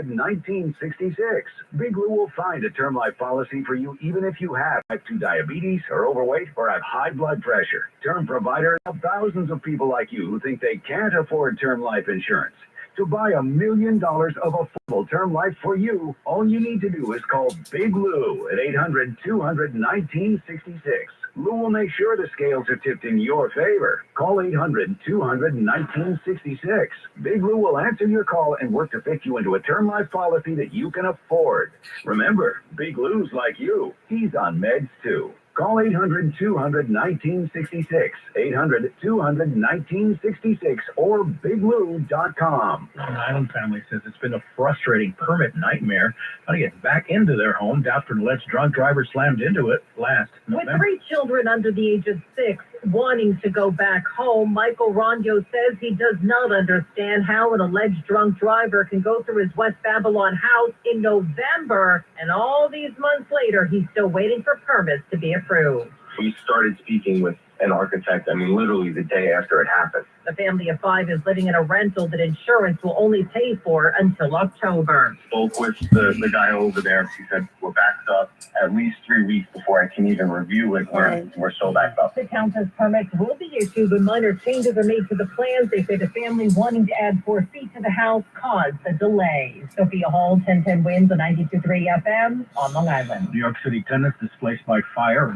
1966. Big Lou will find a term life policy for you even if you have type 2 diabetes, are overweight, or have high blood pressure. Term providers have thousands of people like you who think they can't afford term life insurance. To buy $1 million of affordable term life for you, all you need to do is call Big Lou at 800-200-1966. Lou will make sure the scales are tipped in your favor. Call 800-200-1966. Big Lou will answer your call and work to fit you into a term life policy that you can afford. Remember, Big Lou's like you. He's on meds too. Call 800-200-1966, 800-200-1966, or biglou.com. Long Island family says it's been a frustrating permit nightmare trying to get back into their home after an alleged drunk driver slammed into it last November. With 3 children under the age of 6 wanting to go back home, Michael Rondio says he does not understand how an alleged drunk driver can go through his West Babylon house in November, and all these months later, he's still waiting for permits to be approved. We started speaking with an architect, literally the day after it happened. The family of 5 is living in a rental that insurance will only pay for until October. Spoke with the guy over there. He said, we're backed up at least 3 weeks before I can even review it. We're still backed up. The council's permits will be issued when minor changes are made to the plans. They say the family wanting to add 4 feet to the house caused the delay. Sophia Hall, 1010 Winds on 92.3 FM on Long Island. New York City tenants displaced by fire or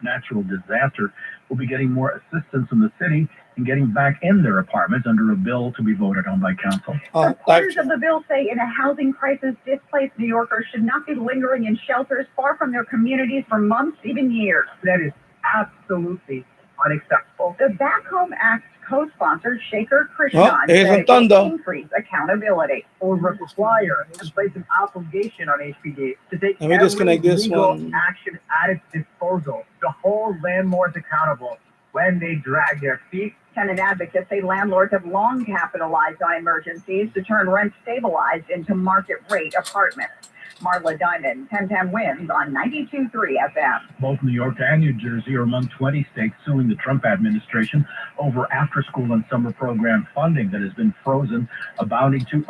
natural disaster will be getting more assistance from the city in getting back in their apartments under a bill to be voted on by council. Supporters of the bill say in a housing crisis, displaced New Yorkers should not be lingering in shelters far from their communities for months, even years. That is absolutely unacceptable. The Back Home Act co-sponsor Shaker Krishnan here's said it Thunder. will increase accountability. Or require and place an obligation on HPD to take Let me disconnect every this legal one. action at its disposal to hold landlords accountable when they drag their feet. Tenant advocates say landlords have long capitalized on emergencies to turn rent stabilized into market rate apartments. Marla Diamond, 1010 Winds on 92.3 FM. Both New York and New Jersey are among 20 states suing the Trump administration over after-school and summer program funding that has been frozen, amounting to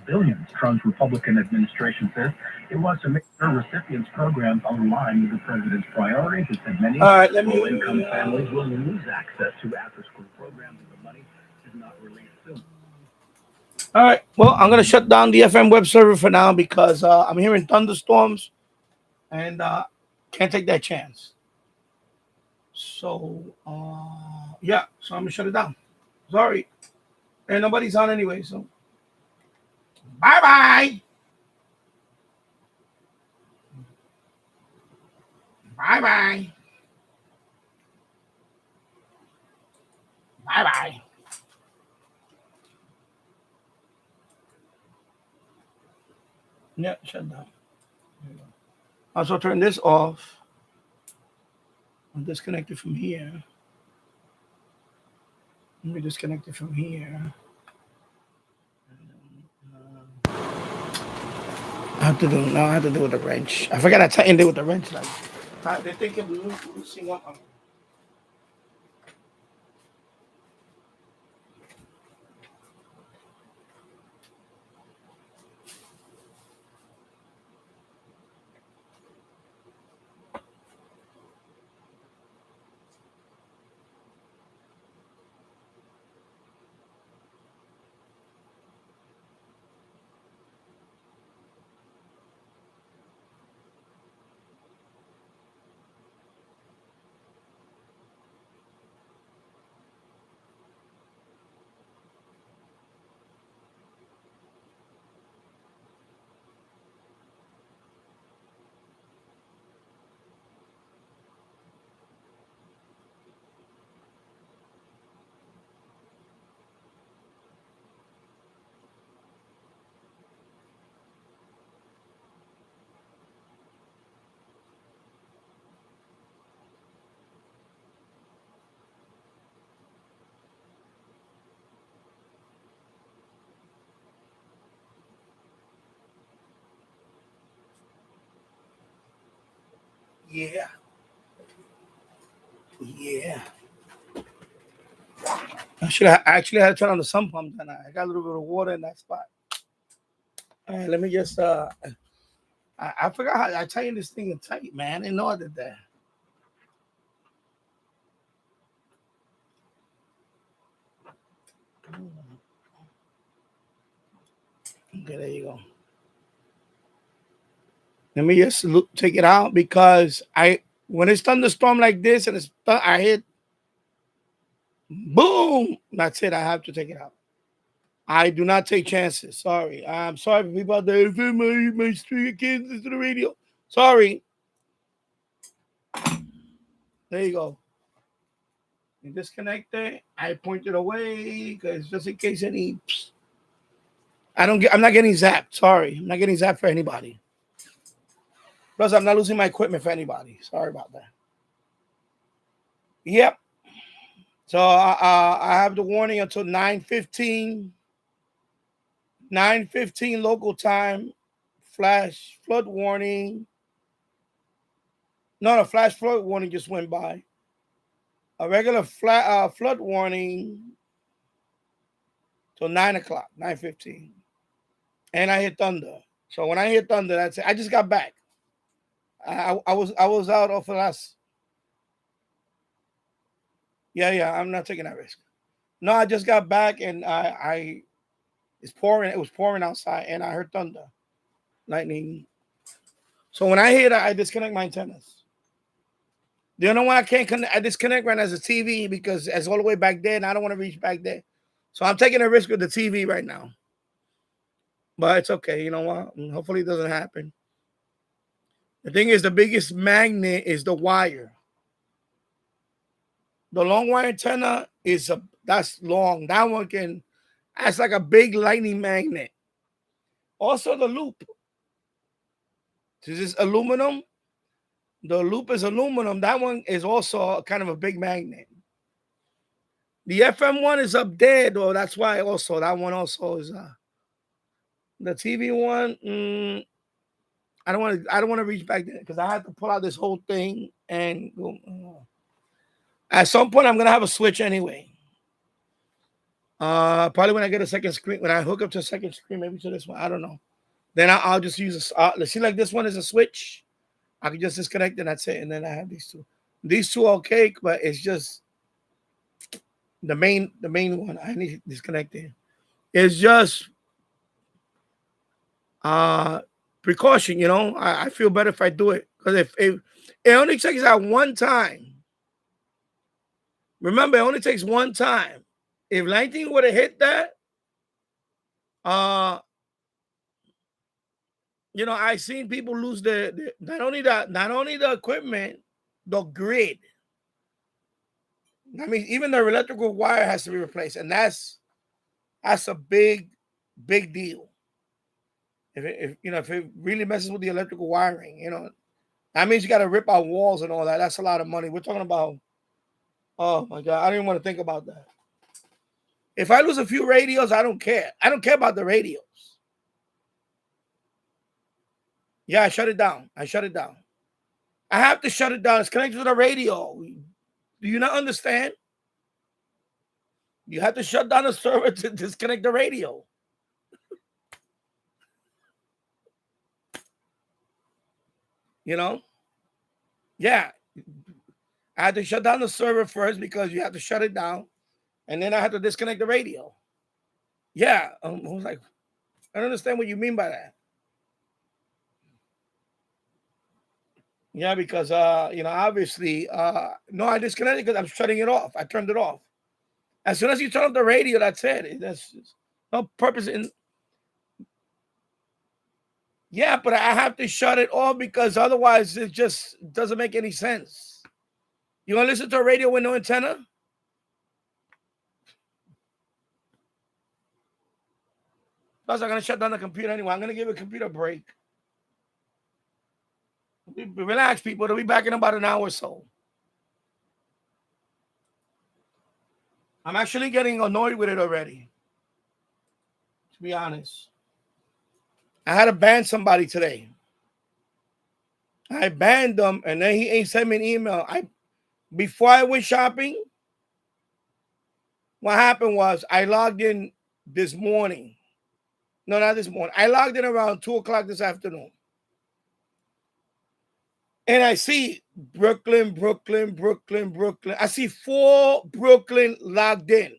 billions. Trump's Republican administration says it wants to make sure recipients' programs align with the president's priorities. It said many low-income families will lose access to after-school programs if the money is not released soon. All right. Well, I'm going to shut down the FM web server for now because I'm hearing thunderstorms and can't take that chance. So, yeah. So I'm going to shut it down. Sorry. And nobody's on anyway. So, bye-bye. Bye-bye. Bye-bye. Yeah, shut down. Also turn this off. I'm disconnected from here. Let me disconnect it from here. I have to do it with the wrench. I forgot I tightened it with the wrench. Like they think of losing one. Yeah. I actually had to turn on the sump pump, and I got a little bit of water in that spot. All right, let me just I forgot how I tighten this thing in tight, man. I didn't know I did that. Okay, there you go. Let me just take it out because when it's thunderstorm like this and I hit boom. That's it. I have to take it out. I do not take chances. Sorry. I'm sorry for people out there. If my street kids listen to the radio. Sorry. There you go. You disconnect it. I point it away because just in case any. I'm not getting zapped. Sorry. I'm not getting zapped for anybody. Plus, I'm not losing my equipment for anybody. Sorry about that. Yep. So I have the warning until 9:15. 9:15 local time. Flash flood warning. No, flash flood warning just went by. A regular flood warning till 9 o'clock, 9:15. And I hit thunder. So when I hit thunder, that's it. I just got back. I was out of the last. Yeah, I'm not taking that risk. No, I just got back and it's pouring. It was pouring outside, and I heard thunder, lightning. So when I hear that, I disconnect my antennas. You know why I can't connect? I disconnect right now as a TV because it's all the way back there, and I don't want to reach back there. So I'm taking a risk with the TV right now. But it's okay. You know what? Hopefully it doesn't happen. The thing is, the biggest magnet is the wire. The long wire antenna that's long. That one that's like a big lightning magnet. Also the loop. This is aluminum. The loop is aluminum. That one is also kind of a big magnet. The FM one is up there, though. That's why also that one also is the TV one. I don't want to reach back there because I have to pull out this whole thing and go. At some point, I'm gonna have a switch anyway. Probably when I get a second screen, when I hook up to a second screen, maybe to this one. I don't know. Then I'll just use let's see, like this one is a switch. I can just disconnect and that's it. And then I have these two. These two are okay, but it's just the main one. I need to disconnect it. It's just precaution, you know. I feel better if I do it because if it only takes that one time. Remember, it only takes one time. If lightning would have hit that, you know, I've seen people lose not only the equipment, the grid. I mean, even the electrical wire has to be replaced, and that's a big deal. If you know, if it really messes with the electrical wiring, you know, that means you got to rip out walls and all that. That's a lot of money. We're talking about. Oh my God, I don't even want to think about that. If I lose a few radios, I don't care. I don't care about the radios. Yeah, I shut it down. I have to shut it down. It's connected to the radio. Do you not understand? You have to shut down the server to disconnect the radio. You know? Yeah. I had to shut down the server first because you have to shut it down. And then I had to disconnect the radio. Yeah. I was like, I don't understand what you mean by that. Yeah, because you know, obviously, no, I disconnected because I'm shutting it off. I turned it off. As soon as you turn off the radio, that's it. That's no purpose in. Yeah, but I have to shut it off because otherwise it just doesn't make any sense. You want to listen to a radio with no antenna? Plus, I'm going to shut down the computer anyway. I'm going to give a computer a break. Relax, people. They'll be back in about an hour or so. I'm actually getting annoyed with it already, to be honest. I had to ban somebody today. I banned them, and then he ain't sent me an email. Before I went shopping, what happened was I logged in this morning. No, not this morning. I logged in around 2 o'clock this afternoon. And I see Brooklyn. I see 4 Brooklyn logged in.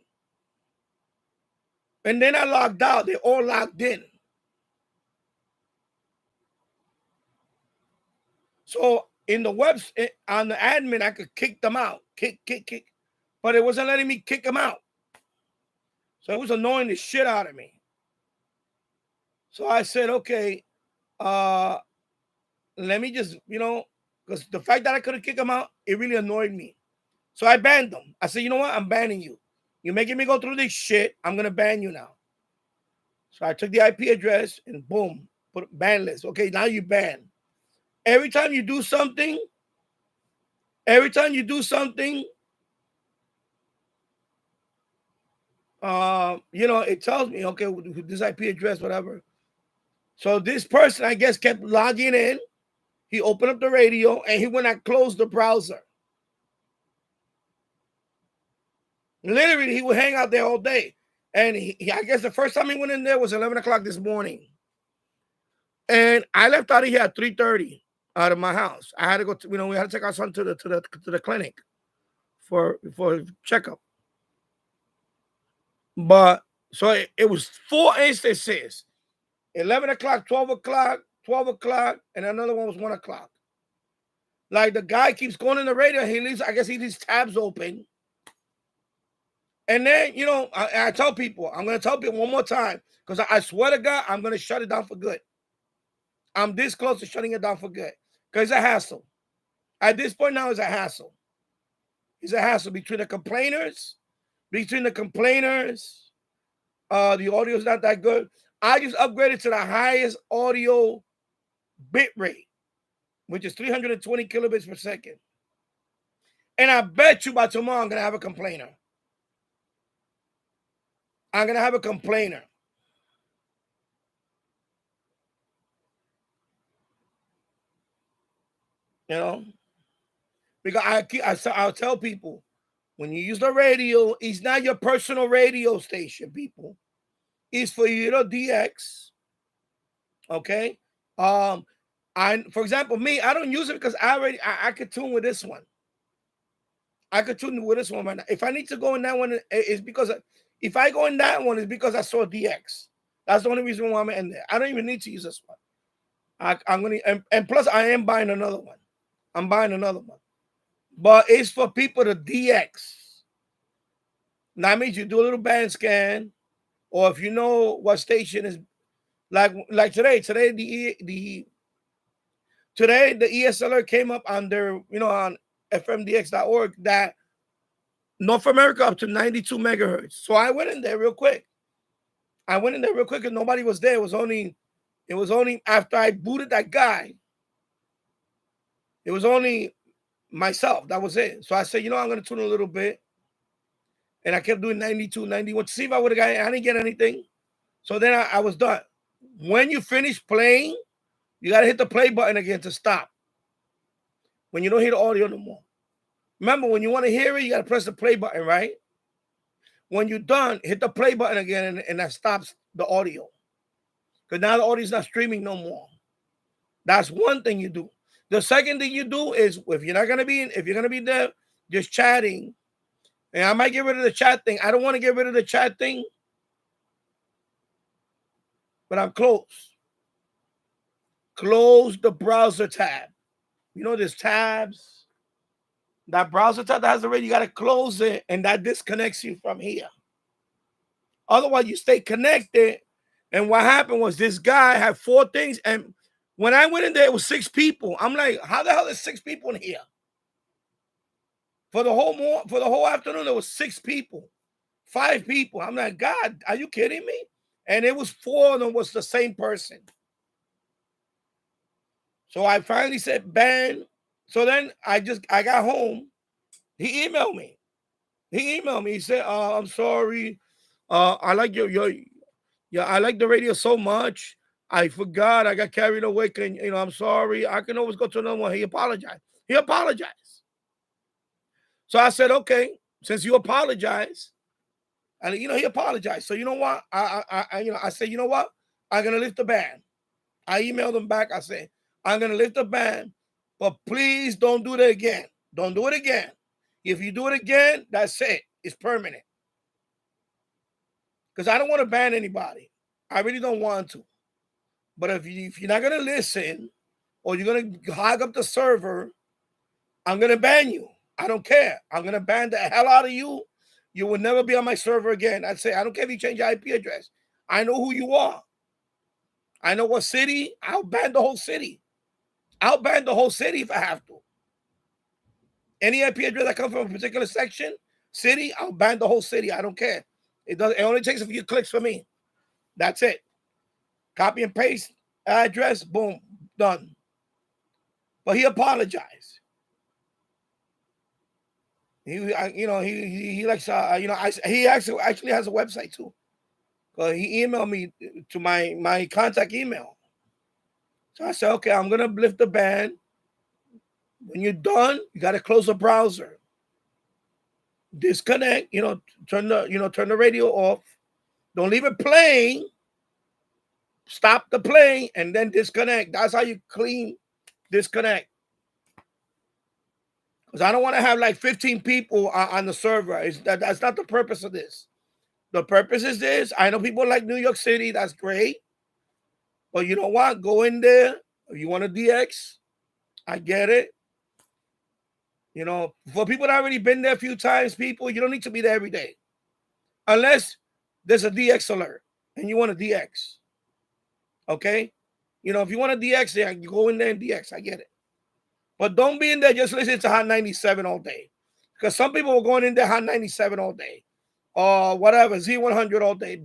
And then I logged out. They all logged in. So in the on the admin, I could kick them out. Kick. But it wasn't letting me kick them out. So it was annoying the shit out of me. So I said, okay, let me just, because the fact that I couldn't kick them out, it really annoyed me. So I banned them. I said, you know what? I'm banning you. You're making me go through this shit. I'm going to ban you now. So I took the IP address and boom, put ban list. Okay, now you ban. Every time you do something, it tells me, okay, with this IP address, whatever. So this person, I guess, kept logging in. He opened up the radio and he went and closed the browser. Literally, he would hang out there all day. And I guess the first time he went in there was 11 o'clock this morning. And I left out of here at 3:30 out of my house. I had to go to, we had to take our son to the clinic for checkup. But so it was 4 instances: 11 o'clock, 12 o'clock, and another one was 1 o'clock. Like the guy keeps going in the radio, he leaves tabs open. And then, I tell people, I'm going to tell people one more time, because I swear to God, I'm going to shut it down for good. I'm this close to shutting it down for good, because it's a hassle. At this point now, it's a hassle. It's a hassle between the complainers. The audio is not that good. I just upgraded to the highest audio bit rate, which is 320 kilobits per second. And I bet you by tomorrow I'm going to have a complainer. Because I'll tell people, when you use the radio, it's not your personal radio station, people. It's for you to DX. Okay. For example, me, I don't use it because I could tune with this one. I could tune with this one right now. If I need to go in that one, it's because if I go in that one, it's because I saw DX. That's the only reason why I'm in there. I don't even need to use this one. I'm gonna and plus I am buying another one. But it's for people to DX. That means you do a little band scan, or if you know what station is like today the ESLR came up on their, on fmdx.org that North America up to 92 megahertz. So I went in there real quick. And nobody was there. It was only after I booted that guy. It was only myself. That was it. So I said, I'm going to tune a little bit. And I kept doing 92, 91 to see if I would have got it. I didn't get anything. So then I was done. When you finish playing, you got to hit the play button again to stop. When you don't hear the audio no more. Remember, when you want to hear it, you got to press the play button, right? When you're done, hit the play button again, and that stops the audio. Because now the audio is not streaming no more. That's one thing you do. The second thing you do is, if you're going to be there, just chatting. And I might get rid of the chat thing. I don't want to get rid of the chat thing, but I'm close. Close the browser tab. There's tabs. That browser tab that has the radio, you got to close it, and that disconnects you from here. Otherwise, you stay connected. And what happened was this guy had 4 things, and when I went in there, it was 6 people. I'm like, how the hell is 6 people in here? For the whole afternoon, there was 6 people, 5 people. I'm like, God, are you kidding me? And it was 4 of them was the same person. So I finally said ban. So then I got home. He emailed me. He said, I'm sorry. I like I like the radio so much. I forgot. I got carried away. I'm sorry. I can always go to another one. He apologized. So I said, okay, since you apologize, and he apologized. So you know what? I said, you know what? I'm going to lift the ban. I emailed them back. I said, I'm going to lift the ban, but please don't do that again. Don't do it again. If you do it again, that's it. It's permanent. Because I don't want to ban anybody. I really don't want to. But if you're not going to listen or you're going to hog up the server, I'm going to ban you. I don't care. I'm going to ban the hell out of you. You will never be on my server again. I'd say, I don't care if you change your IP address. I know who you are. I know what city. I'll ban the whole city. I'll ban the whole city if I have to. Any IP address that comes from a particular section, city, I'll ban the whole city. I don't care. It only takes a few clicks for me. That's it. Copy and paste address, boom, done. But he apologized. He likes he actually has a website too. He emailed me to my contact email. So I said, okay, I'm gonna lift the ban. When you're done, you gotta close the browser. Disconnect, turn the radio off. Don't leave it playing. Stop the playing and then disconnect. That's how you clean disconnect. Because I don't want to have like 15 people on the server. That's not the purpose of this. The purpose is this. I know people like New York City. That's great. But you know what? Go in there. If you want a DX, I get it. For people that already been there a few times, people, you don't need to be there every day. Unless there's a DX alert and you want a DX. Okay? If you want a DX there, you go in there and DX. I get it. But don't be in there just listening to Hot 97 all day. Because some people are going in there Hot 97 all day. Or whatever, Z100 all day.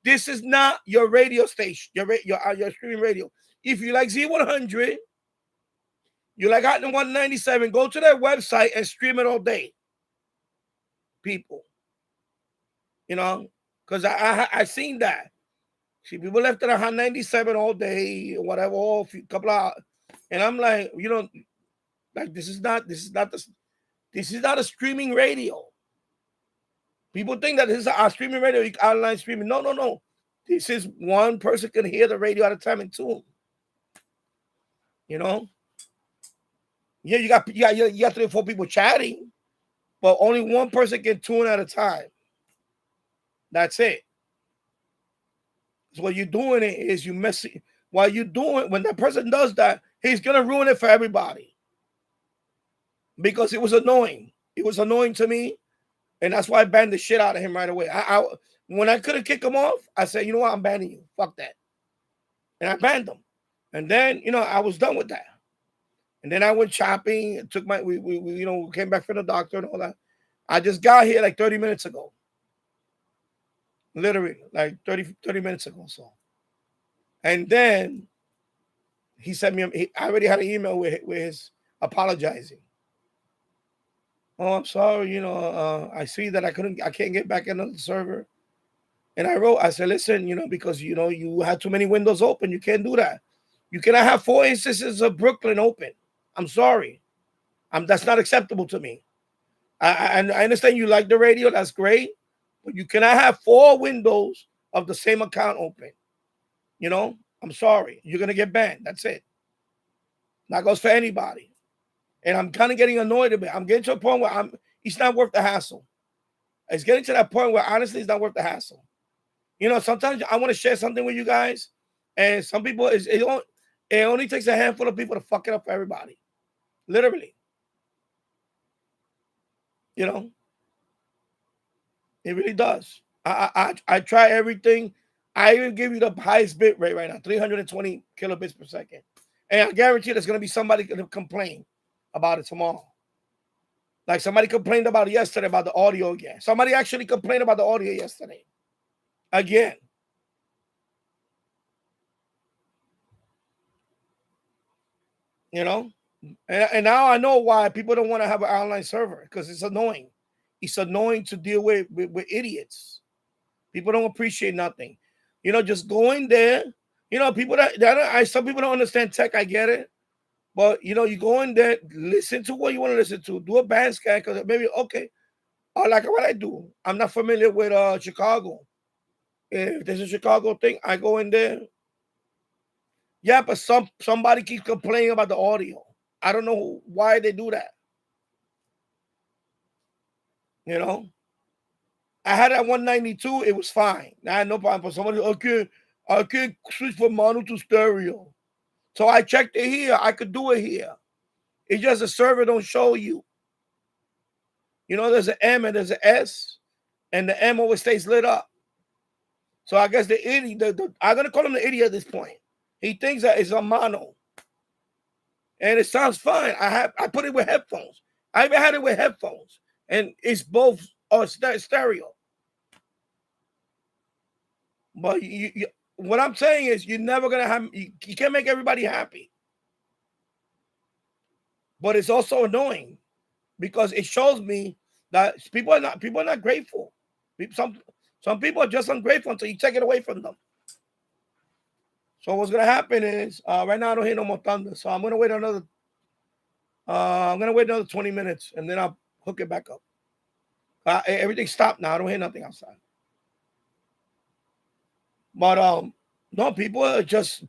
This is not your radio station, your streaming radio. If you like Z100, you like Hot 197, go to their website and stream it all day. People. Because I seen that. See, people left it at Hot 97 all day, whatever, all a couple of hours. And I'm like, like this is not a streaming radio. People think that this is our streaming radio, online streaming. No. This is one person can hear the radio at a time and tune. Yeah, you got 3 or 4 people chatting, but only one person can tune at a time. That's it. So what you're doing is you messing. While you're doing, when that person does that, he's gonna ruin it for everybody. Because it was annoying. It was annoying to me. And that's why I banned the shit out of him right away. When I couldn't kick him off, I said, you know what, I'm banning you. Fuck that. And I banned him. And then, I was done with that. And then I went shopping, took we came back from the doctor and all that. I just got here like 30 minutes ago. Literally, like 30 minutes ago. So. And then he sent me, I already had an email with his apologizing. Oh, I'm sorry. I see that I can't get back into the server. And I said, listen, because, you had too many windows open. You can't do that. You cannot have 4 instances of Brooklyn open. I'm sorry. That's not acceptable to me. I understand you like the radio. That's great. But you cannot have 4 windows of the same account open. I'm sorry. You're going to get banned. That's it. That goes for anybody. And I'm kind of getting annoyed a bit. I'm getting to a point where it's not worth the hassle. It's getting to that point where honestly it's not worth the hassle. Sometimes I want to share something with you guys. And some people, it only takes a handful of people to fuck it up for everybody. Literally. It really does. I try everything. I even give you the highest bit rate right now, 320 kilobits per second. And I guarantee there's going to be somebody going to complain about it tomorrow. Like somebody complained about it yesterday about the audio again. Somebody actually complained about the audio yesterday. Again. And now I know why people don't want to have an online server, because it's annoying. It's annoying to deal with idiots. People don't appreciate nothing. Just go in there. People some people don't understand tech. I get it. But, you go in there, listen to what you want to listen to. Do a band scan, because maybe, okay, like what I do. I'm not familiar with Chicago. If there's a Chicago thing, I go in there. Yeah, but somebody keeps complaining about the audio. I don't know why they do that. You know, I had at 192. It was fine. I had no problem. But somebody, I can't switch from mono to stereo. So I checked it here. I could do it here. It's just the server don't show you. You know, there's an M and there's an S, and the M always stays lit up. So I guess the idiot, I'm gonna call him the idiot at this point. He thinks that it's a mono, and it sounds fine. I put it with headphones. I even had it with headphones, and it's both stereo. But what I'm saying is, you're never gonna have. You can't make everybody happy. But it's also annoying because it shows me that people are not grateful. Some people are just ungrateful until you take it away from them. So what's gonna happen is right now I don't hear no more thunder, so I'm gonna wait another 20 minutes and then I'll hook it back up. Everything stopped now. I don't hear nothing outside. But no, people are just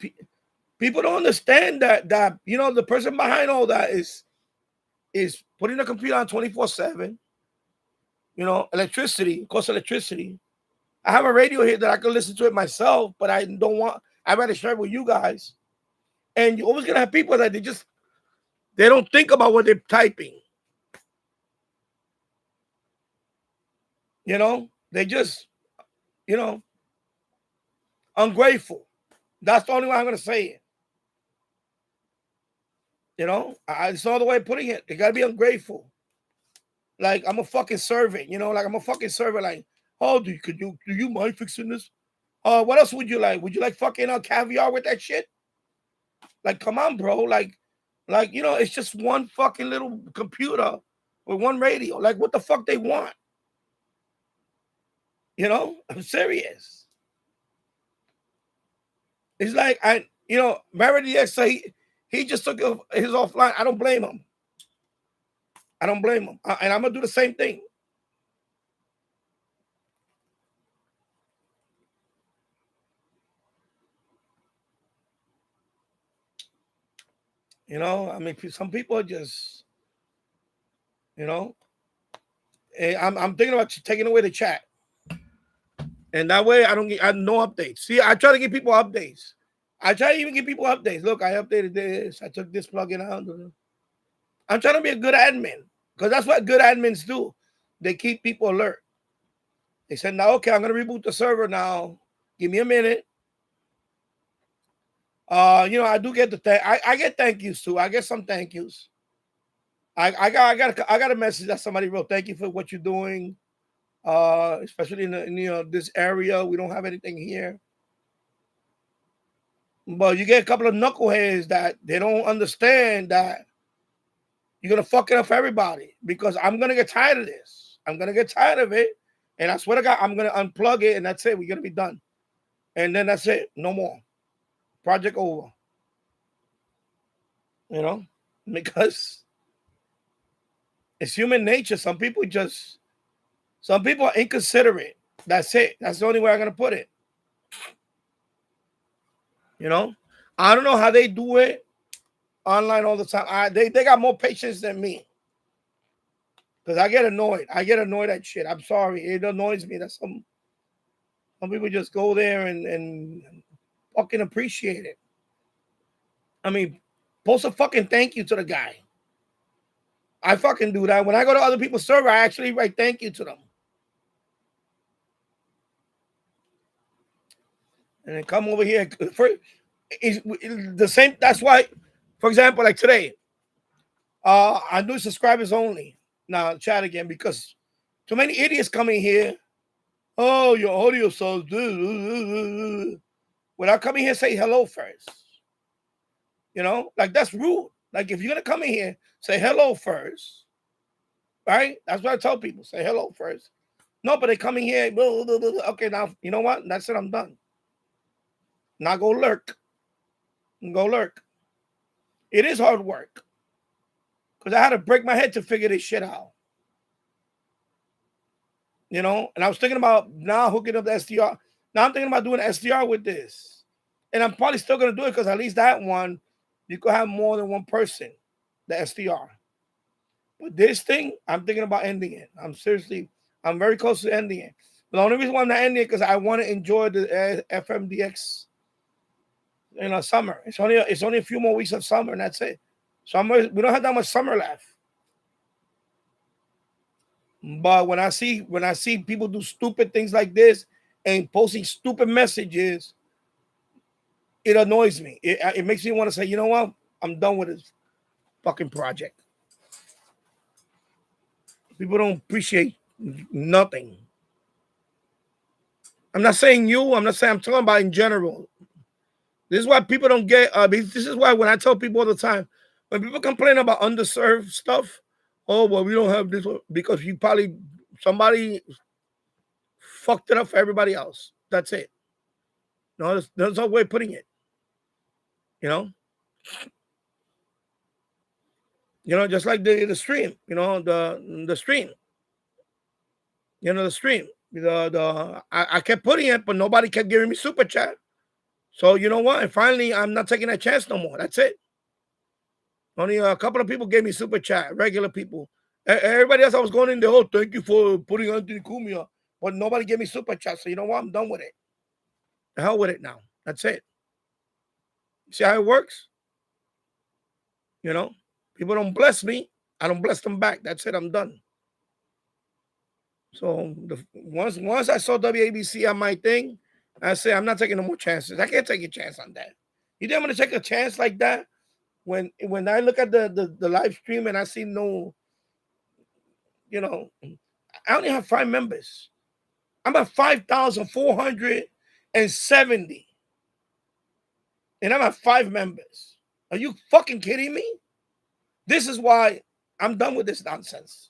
people don't understand that you know the person behind all that is putting the computer on 24/7. You know, electricity costs electricity. I have a radio here that I can listen to it myself, but I don't want. I'd rather share it with you guys. And you're always gonna have people that they don't think about what they're typing. You know, they just, you know, ungrateful. That's the only way I'm gonna say it. You know, it's no other way of putting it. They gotta be ungrateful. Like I'm a fucking servant, you know, like I'm a fucking servant. Like, oh, do you mind fixing this? What else would you like? Would you like fucking caviar with that shit? Like, come on, bro. Like, you know, it's just one fucking little computer with one radio. Like, what the fuck they want? You know, I'm serious. It's like Mary X say he just took his offline. I don't blame him. And I'm gonna do the same thing. You know, I mean, some people are just, you know, I'm thinking about taking away the chat, and that way I have no updates. See, I try to give people updates. I try to even give people updates. Look, I updated this. I took this plugin out. I'm trying to be a good admin because that's what good admins do. They keep people alert. They said, "Now, okay, I'm gonna reboot the server now. Give me a minute." You know, I do get I get thank yous too. I get some thank yous. I got a message that somebody wrote. Thank you for what you're doing. Especially in you know this area, we don't have anything here. But you get a couple of knuckleheads that they don't understand that you're gonna fuck it up for everybody because I'm gonna get tired of this. I'm gonna get tired of it, and I swear to God, I'm gonna unplug it, and that's it. We're gonna be done, and then that's it. No more. Project over. You know, because it's human nature. Some people are inconsiderate. That's it. That's the only way I'm gonna put it. You know, I don't know how they do it online all the time. They got more patience than me. Because I get annoyed. I get annoyed at shit. I'm sorry. It annoys me that some people just go there and fucking appreciate it. I mean, post a fucking thank you to the guy. I fucking do that. When I go to other people's server, I actually write thank you to them. And then come over here. Is the same. That's why, for example, like today, I do subscribers only. Now chat again because too many idiots coming here. Oh, your audio sounds good. Without coming here, say hello first. You know, like that's rude. Like if you're gonna come in here, say hello first. Right? That's what I tell people. Say hello first. No, but they come in here. Okay, now you know what? That's it. I'm done. Now go lurk. Go lurk. It is hard work. Because I had to break my head to figure this shit out. You know, and I was thinking about now hooking up the SDR. Now I'm thinking about doing an SDR with this. And I'm probably still going to do it because at least that one, you could have more than one person, the SDR. But this thing, I'm thinking about ending it. I'm very close to ending it. But the only reason why I'm not ending it because I want to enjoy the FMDX, summer. It's only a few more weeks of summer, and that's it. So we don't have that much summer left. But when I see people do stupid things like this and posting stupid messages, it annoys me. It makes me want to say, you know what? I'm done with this fucking project. People don't appreciate nothing. I'm not saying you. I'm talking about in general. This is why people don't get. This is why when I tell people all the time, when people complain about underserved stuff, oh well, we don't have this because somebody fucked it up for everybody else. That's it. No, there's no way of putting it. Just like the stream. The stream. The stream. I kept putting it, but nobody kept giving me super chat. So you know what? And finally, I'm not taking that chance no more. That's it. Only a couple of people gave me super chat, regular people. Everybody else I was going in there, oh, thank you for putting Anthony Cumia. But nobody gave me super chat. So you know what? I'm done with it. The hell with it now. That's it. See how it works? People don't bless me. I don't bless them back. That's it. I'm done. So once I saw WABC on my thing, I said, I'm not taking no more chances. I can't take a chance on that. You think I'm going to take a chance like that? When I look at the live stream and I see no, I only have 5 members. I'm at 5,470. And I'm at 5 members. Are you fucking kidding me? This is why I'm done with this nonsense.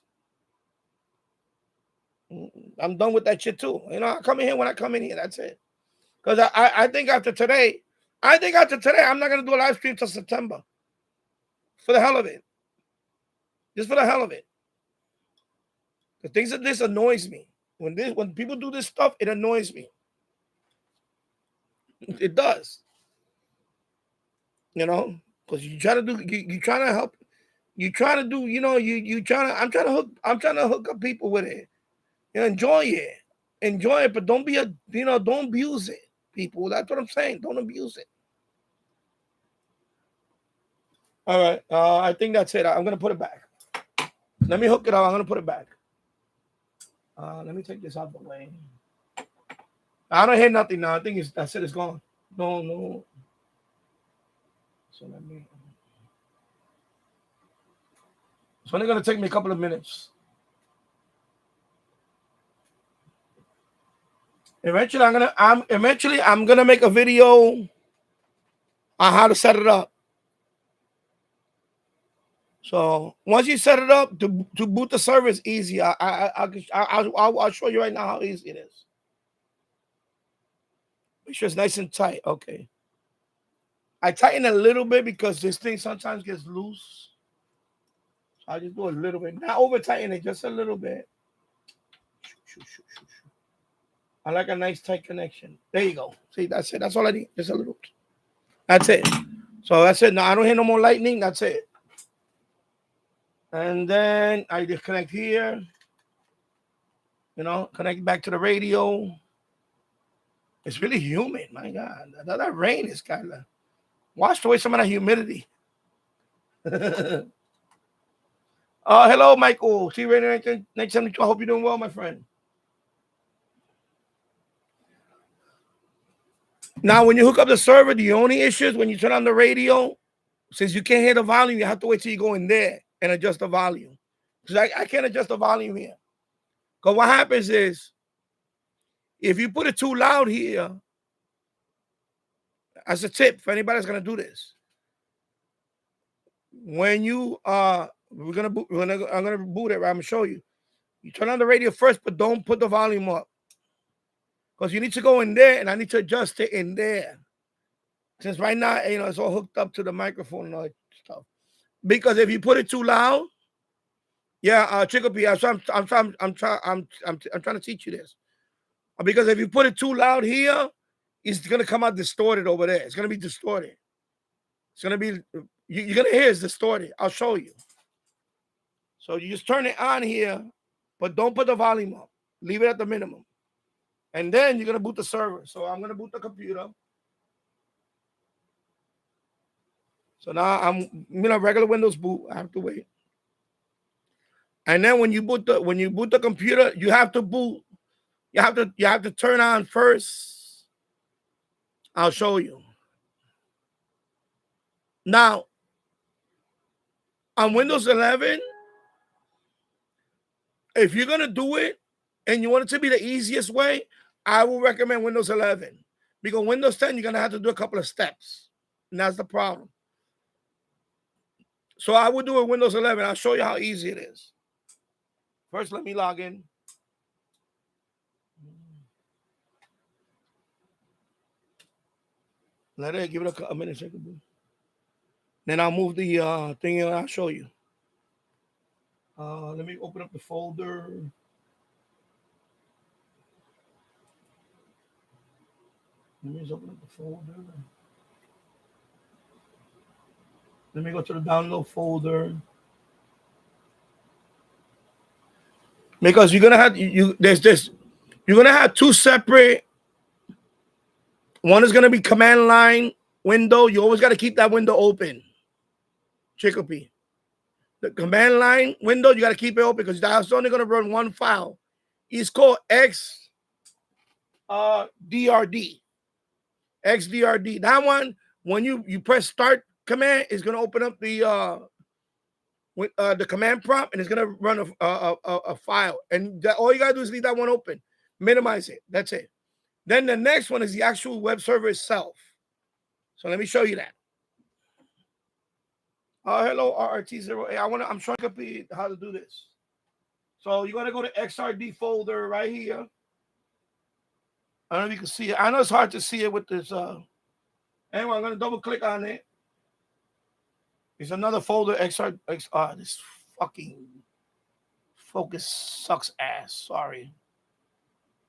I'm done with that shit too. I come in here when I come in here. That's it. Because I think after today, I'm not going to do a live stream till September. For the hell of it. Just for the hell of it. The things that this annoys me. When people do this stuff, it annoys me. It does. Because you try to do, you trying to help. You try to do, I'm trying to hook up people with it. Enjoy it, but don't don't abuse it, people. That's what I'm saying. Don't abuse it. All right. I think that's it. I'm gonna put it back. Let me hook it up. I'm gonna put it back. Let me take this out of the way. I don't hear nothing now. I think that's it. It's gone. No. So it's only gonna take me a couple of minutes. Eventually, I'm gonna make a video on how to set it up. So once you set it up to boot the server is easy. I'll show you right now how easy it is. Make sure it's nice and tight. Okay. I tighten a little bit because this thing sometimes gets loose. So I just do a little bit. Not over tighten it, just a little bit. I like a nice tight connection. There you go. See, that's it. That's all I need. Just a little. That's it. So that's it. Now I don't hear no more lightning. That's it. And then I disconnect here. Connect back to the radio. It's really humid. My God. That rain is kind of washed away some of that humidity. Hello, Michael. T-Radio 1972. I hope you're doing well, my friend. Now, when you hook up the server, the only issue is when you turn on the radio, since you can't hear the volume, you have to wait till you go in there and adjust the volume. Because I can't adjust the volume here. Because what happens is, if you put it too loud here, as a tip for anybody that's gonna do this, when you I'm gonna boot it. Right? I'm gonna show you. You turn on the radio first, but don't put the volume up. Because you need to go in there, and I need to adjust it in there. Since right now, it's all hooked up to the microphone and all that stuff. Because if you put it too loud, Chickapee, I'm trying to teach you this. Because if you put it too loud here, it's going to come out distorted over there. It's going to be distorted. It's going to be, you're going to hear it's distorted. I'll show you. So you just turn it on here, but don't put the volume up. Leave it at the minimum. And then you're going to boot the server. So I'm going to boot the computer. So now I'm regular Windows boot. I have to wait. And then when you boot the computer, you have to boot. You have to turn on first. I'll show you. Now, on Windows 11, if you're gonna do it and you want it to be the easiest way, I will recommend Windows 11. Because Windows 10, you're gonna have to do a couple of steps. And that's the problem. So I would do it Windows 11. I'll show you how easy it is. First, let me log in. Let it give it a minute, second. Then I'll move the thing and I'll show you. Let me open up the folder. Let me just open up the folder. Let me go to the download folder. Because you're gonna have you're gonna have two separate. One is gonna be command line window. You always gotta keep that window open. Chicopee. The command line window, you gotta keep it open because that's only gonna run one file. It's called XDRD. XDRD. That one, when you press start command, it's gonna open up the command prompt and it's gonna run a file. And all you gotta do is leave that one open. Minimize it. That's it. Then the next one is the actual web server itself. So let me show you that. Hello, RRT08. I'm showing you how to do this. So you're gonna go to XRD folder right here. I don't know if you can see it. I know it's hard to see it with this. Anyway, I'm gonna double click on it. It's another folder. This fucking focus sucks ass. Sorry.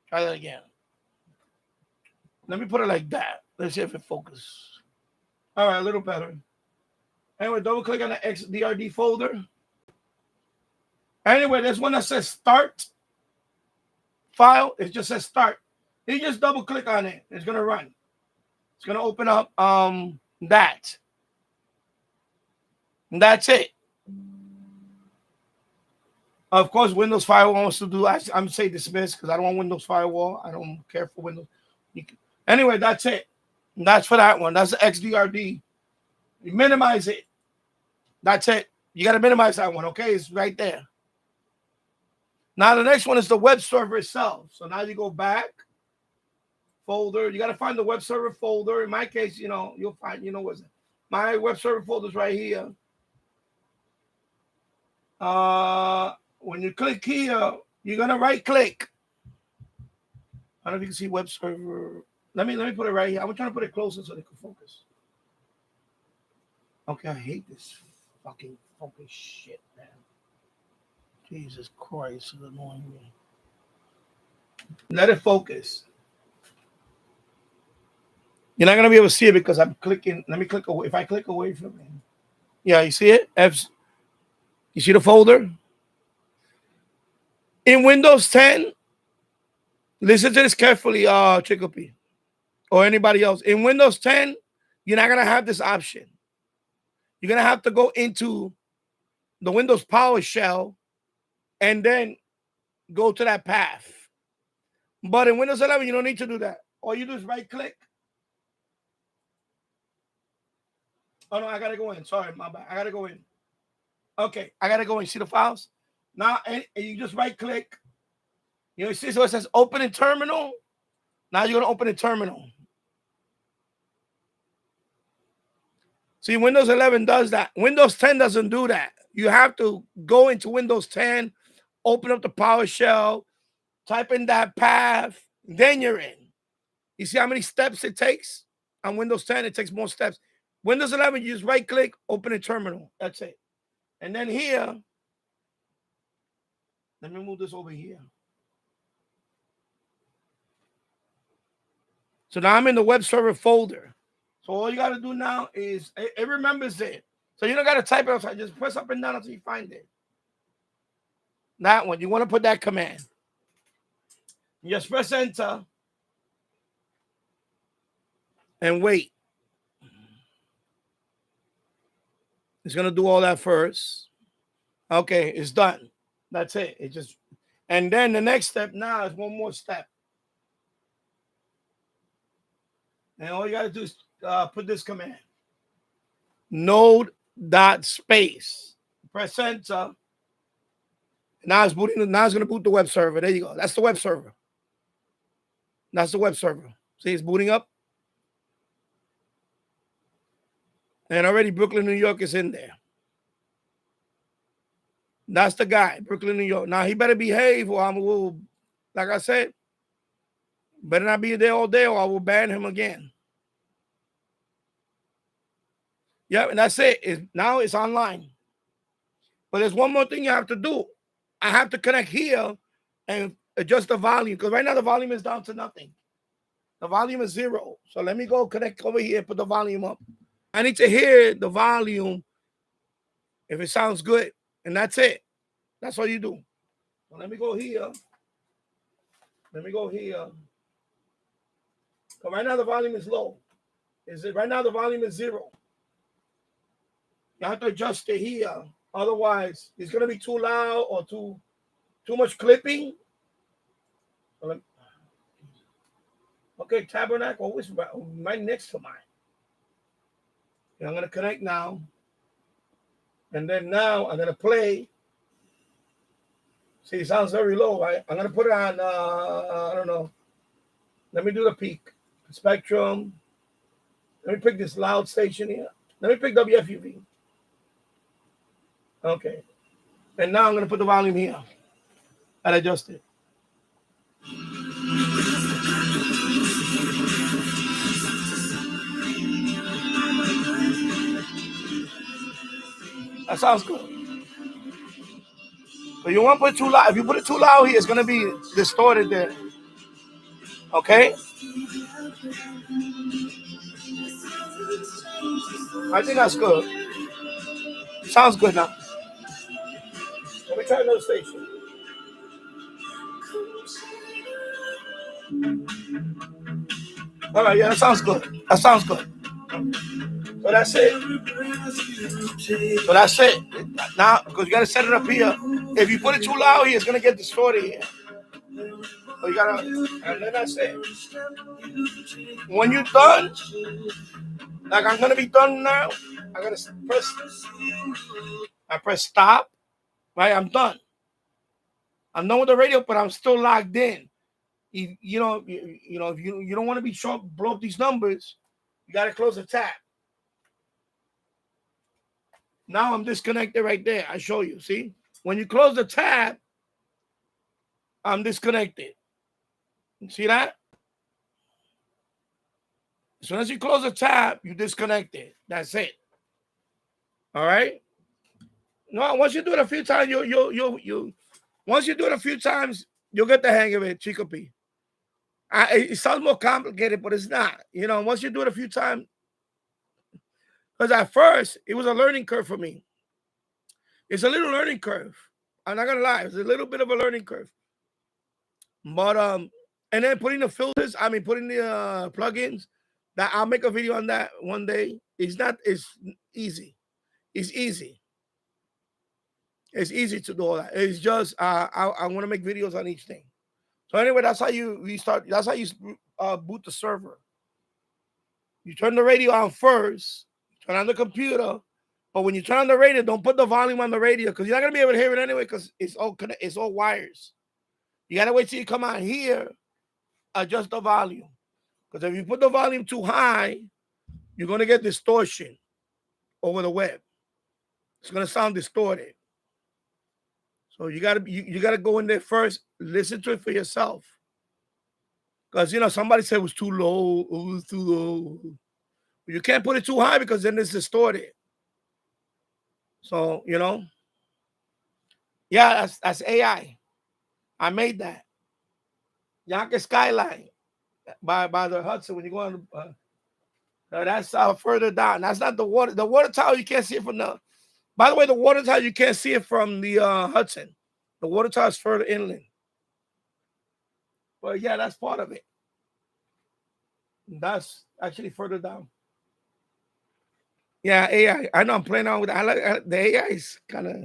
Try that again. Let me put it like that. Let's see if it focuses. All right, a little better. Anyway, double click on the XDRD folder. Anyway, there's one that says start file. It just says start. You just double click on it. It's gonna run. It's gonna open up that. And that's it. Of course, Windows Firewall wants to do. I'm saying dismiss because I don't want Windows Firewall. I don't care for Windows. Anyway, that's it. And that's for that one. That's the XDRD. You minimize it. That's it. You got to minimize that one, okay? It's right there. Now, the next one is the web server itself. So now you go back, folder. You got to find the web server folder. In my case, you'll find, what's it? My web server folder is right here. When you click here, you're going to right click. I don't know if you can see web server. Let me put it right here. I'm trying to put it closer so they can focus. Okay, I hate this fucking focus shit, man. Jesus Christ, it's annoying me. Let it focus. You're not gonna be able to see it because I'm clicking. Let me click away. If I click away from it, yeah, you see it? You see the folder? In Windows 10, listen to this carefully, Chicopee, or anybody else. In Windows 10, you're not gonna have this option. You're gonna have to go into the Windows PowerShell and then go to that path. But in Windows 11, you don't need to do that. All you do is right click. Oh no, I gotta go in. Sorry, my bad. I gotta go in. Okay, I gotta go in. See the files? Now, and you just right click. You see, so it says open in terminal. Now you're gonna open in terminal. See, Windows 11 does that. Windows 10 doesn't do that. You have to go into Windows 10, open up the PowerShell, type in that path, then you're in. You see how many steps it takes? On Windows 10, it takes more steps. Windows 11, you just right-click, open a terminal. That's it. And then here, let me move this over here. So now I'm in the web server folder. So all you got to do now is, it remembers it. So you don't got to type it outside. Just press up and down until you find it. That one. You want to put that command. You just press enter. And wait. It's going to do all that first. Okay, it's done. That's it. It just, and then the next step now is one more step. And all you got to do is put this command. Node.space. Press enter. Now it's booting. Now it's going to boot the web server. There you go. That's the web server. That's the web server. See, it's booting up. And already Brooklyn, New York is in there. That's the guy, Brooklyn, New York. Now he better behave or I will, like I said, better not be there all day or I will ban him again. Yeah, and that's it. Now it's online. But there's one more thing you have to do. I have to connect here and adjust the volume because right now the volume is down to nothing. The volume is 0. So let me go connect over here and put the volume up. I need to hear the volume if it sounds good. And that's it. That's all you do. So let me go here. Let me go here. So right now the volume is low. Right now the volume is 0. You have to adjust it here. Otherwise, it's going to be too loud or too much clipping. Okay, Tabernacle was right next to mine. And I'm going to connect now. And then now I'm going to play. See, it sounds very low, right? I'm going to put it on, I don't know. Let me do the peak. Spectrum. Let me pick this loud station here. Let me pick WFUV. Okay. And now I'm going to put the volume here. And adjust it. That sounds good. So you want to put it too loud. If you put it too loud here, it's going to be distorted there. Okay? I think that's good. Sounds good now. Let me try another station. All right, yeah, that sounds good. That sounds good. So that's it. So that's it. Now, because you got to set it up here. If you put it too loud here, it's going to get distorted here. So you got to, and then that's it. When you're done, like I'm going to be done now, I'm going to press stop. Right, I'm done. I'm done with the radio, but I'm still logged in. If you know, if you don't want to be short, blow up these numbers, you got to close the tab. Now I'm disconnected right there. I show you. See, when you close the tab, I'm disconnected. See that? As soon as you close the tab, you disconnect it. That's it. All right. No, once you do it a few times, once you do it a few times, you'll get the hang of it, Chico P. It sounds more complicated, but it's not. Once you do it a few times, because at first it was a learning curve for me. It's a little learning curve. I'm not gonna lie, it's a little bit of a learning curve. But and then putting the filters, putting the plugins. That I'll make a video on that one day. It's easy. It's easy. It's easy to do all that. It's just I want to make videos on each thing. So anyway, that's how you restart. That's how you boot the server. You turn the radio on first. Turn on the computer. But when you turn on the radio, don't put the volume on the radio because you're not gonna be able to hear it anyway because it's all wires. You gotta wait till you come out here, adjust the volume. Because if you put the volume too high, you're gonna get distortion over the web. It's gonna sound distorted. So you gotta go in there first, listen to it for yourself. Because somebody said it was too low, it was too low. You can't put it too high because then it's distorted. So yeah, that's AI. I made that. Yankee Skyline. by the Hudson when you go on. That's further down. That's not the water. The water tower you can't see it from the. By the way, the water tower you can't see it from the Hudson. The water tower is further inland. But yeah, that's part of it. That's actually further down. Yeah, AI. I know I'm playing around with it. The AI is kind of.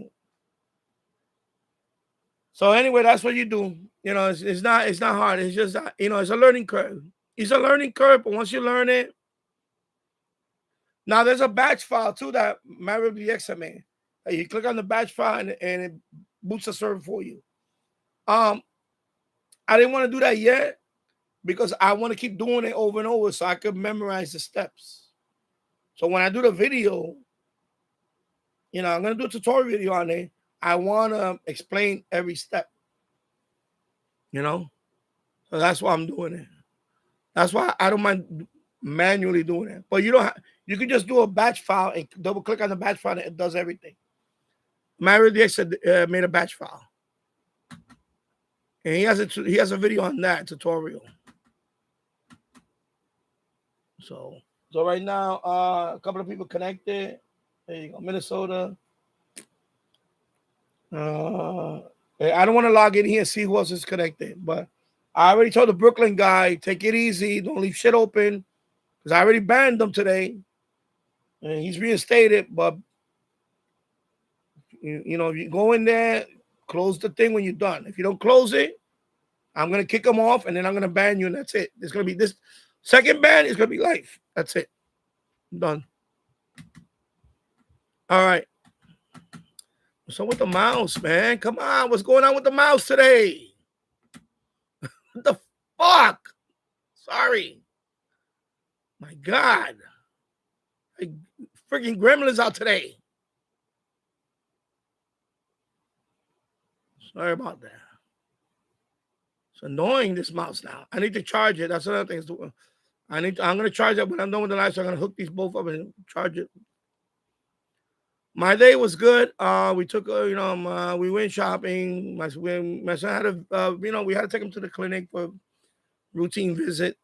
So anyway, that's what you do. You know, it's not hard. It's just it's a learning curve. It's a learning curve, but once you learn it, now there's a batch file too that Mario the XMA. You click on the batch file and it boots the server for you. I didn't want to do that yet because I want to keep doing it over and over so I could memorize the steps. So when I do the video, I'm gonna do a tutorial video on it. I want to explain every step. So that's why I'm doing it. That's why I don't mind manually doing it. But you can just do a batch file and double click on the batch file and it does everything. Mario DX made a batch file. And he has a video on that tutorial. So right now, a couple of people connected. There you go, Minnesota. I don't want to log in here and see who else is connected, but I already told the Brooklyn guy, take it easy, don't leave shit open, because I already banned him today, and he's reinstated. But if you go in there, close the thing when you're done. If you don't close it, I'm gonna kick him off, and then I'm gonna ban you, and that's it. It's gonna be this second ban is gonna be life. That's it. Done. All right. So with the mouse, man, come on, what's going on with the mouse today? What the fuck? Sorry. My God. Freaking gremlins out today. Sorry about that. It's annoying, this mouse now. I need to charge it. That's another thing. I'm gonna charge it when I'm done with the live, so I'm gonna hook these both up and charge it. My day was good. We took, we went shopping. My son had we had to take him to the clinic for routine visit.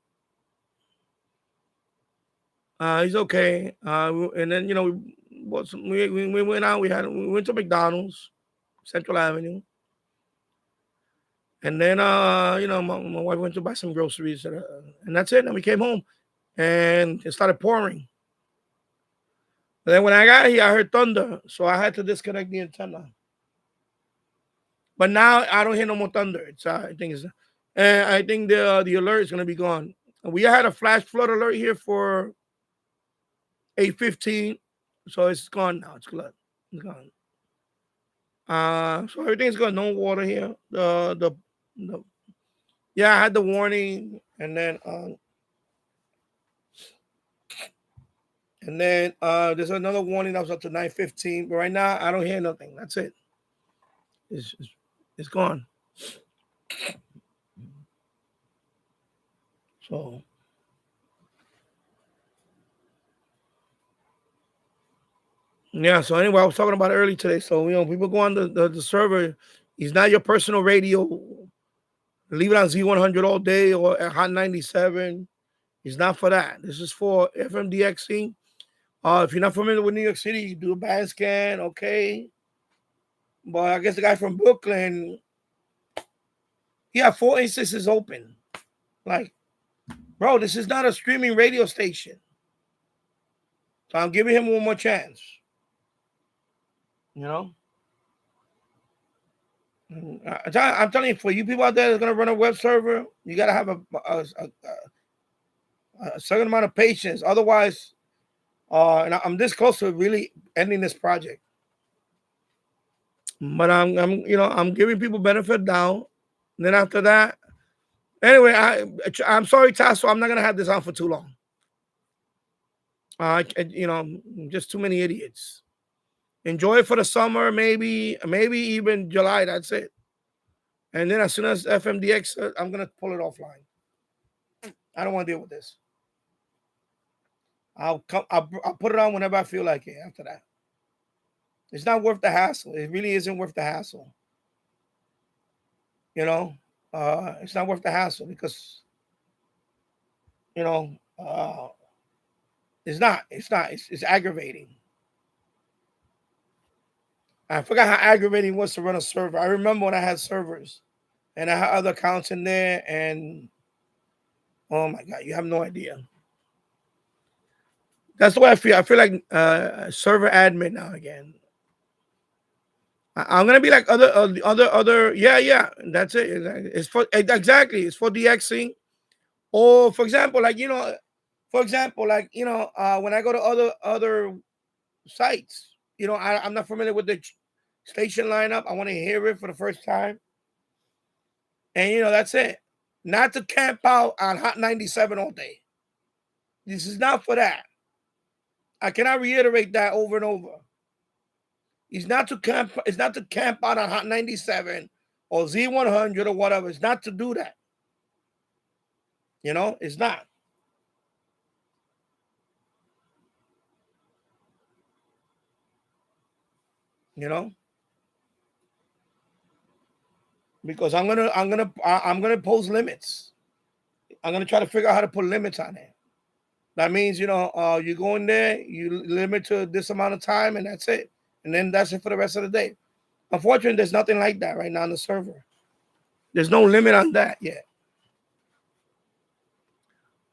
He's okay. And then we went out. We went to McDonald's, Central Avenue, and then my wife went to buy some groceries, and that's it. And we came home, and it started pouring. And then when I got here, I heard thunder, so I had to disconnect the antenna. But now I don't hear no more thunder. I think the alert is gonna be gone. We had a flash flood alert here for 8:15, so it's gone now. It's good. It's gone. So everything's good. No water here. Yeah, I had the warning, and then there's another warning that was up to 9:15. But right now, I don't hear nothing. That's it. It's gone. So. Yeah, so anyway, I was talking about it early today. So, people go on the server. It's not your personal radio. Leave it on Z100 all day or at Hot 97. It's not for that. This is for FMDXing. If you're not familiar with New York City, you do a band scan, okay. But I guess the guy from Brooklyn, he had 4 instances open. Like, bro, this is not a streaming radio station. So I'm giving him one more chance. I'm telling you, for you people out there that's gonna run a web server, you gotta have a certain amount of patience. Otherwise, and I'm this close to really ending this project. But I'm giving people benefit now. And then after that, anyway, I'm sorry, Tasso, I'm not gonna have this on for too long. Just too many idiots. Enjoy it for the summer, maybe even July. That's it. And then as soon as FMDX, I'm gonna pull it offline. I don't want to deal with this. I'll put it on whenever I feel like it. After that, it's not worth the hassle. It really isn't worth the hassle. It's not worth the hassle because you know, it's not. It's aggravating. I forgot how aggravating it was to run a server. I remember when I had servers and I had other accounts in there, and oh my God, you have no idea. That's the way I feel. I feel like server admin now again. I'm gonna be like other. Yeah. That's it. It's for exactly. It's for DXing. Or for example, like when I go to other sites, I'm not familiar with the station lineup. I want to hear it for the first time, and that's it. Not to camp out on Hot 97 all day. This is not for that. I cannot reiterate that over and over. It's not to camp. It's not to camp out on Hot 97 or Z100 or whatever. It's not to do that. It's not. Because I'm gonna pose limits. I'm gonna try to figure out how to put limits on it. That means you go in there, you limit to this amount of time, and that's it. And then that's it for the rest of the day. Unfortunately, there's nothing like that right now on the server. There's no limit on that yet.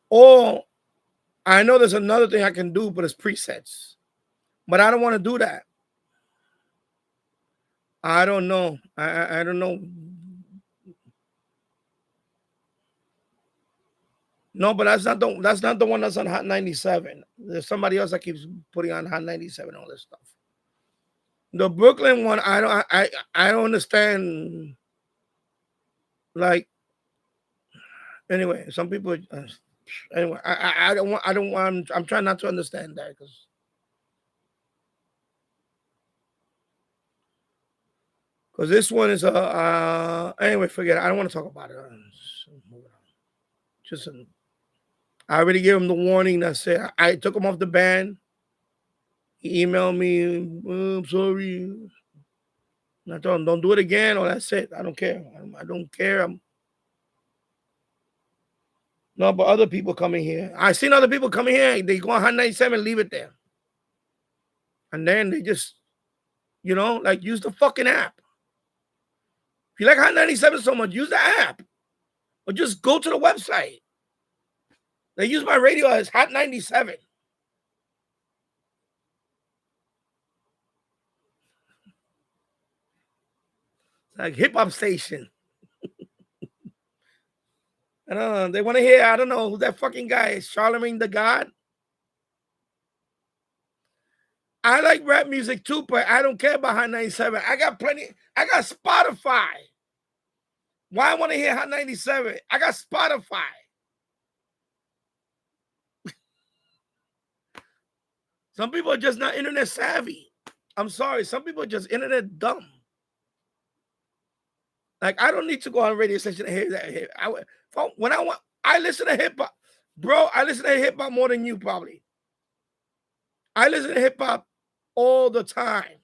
Or I know there's another thing I can do, but it's presets. But I don't want to do that. I don't know. I don't know. No, but that's not the one that's on Hot 97. There's somebody else that keeps putting on Hot 97 all this stuff. The Brooklyn one, I don't understand. Like, anyway, some people. Anyway, I'm trying not to understand that because this one is anyway. Forget it. I don't want to talk about it. Just I already gave him the warning. That's it. I took him off the ban. He emailed me. Oh, I'm sorry. I told him, don't do it again. Or that's it. I don't care. I don't care. No, but other people coming here. I seen other people coming here. They go on 197, leave it there. And then they just, like use the fucking app. If you like 197 so much, use the app. Or just go to the website. They use my radio as Hot 97. It's like hip hop station. I don't know. They want to hear, I don't know who that fucking guy is. Charlemagne the God. I like rap music too, but I don't care about Hot 97. I got plenty. I got Spotify. Why I want to hear Hot 97? I got Spotify. Some people are just not internet savvy. I'm sorry. Some people are just internet dumb. Like, I don't need to go on a radio station to hear that. I listen to hip hop. Bro, I listen to hip hop more than you probably. I listen to hip hop all the time.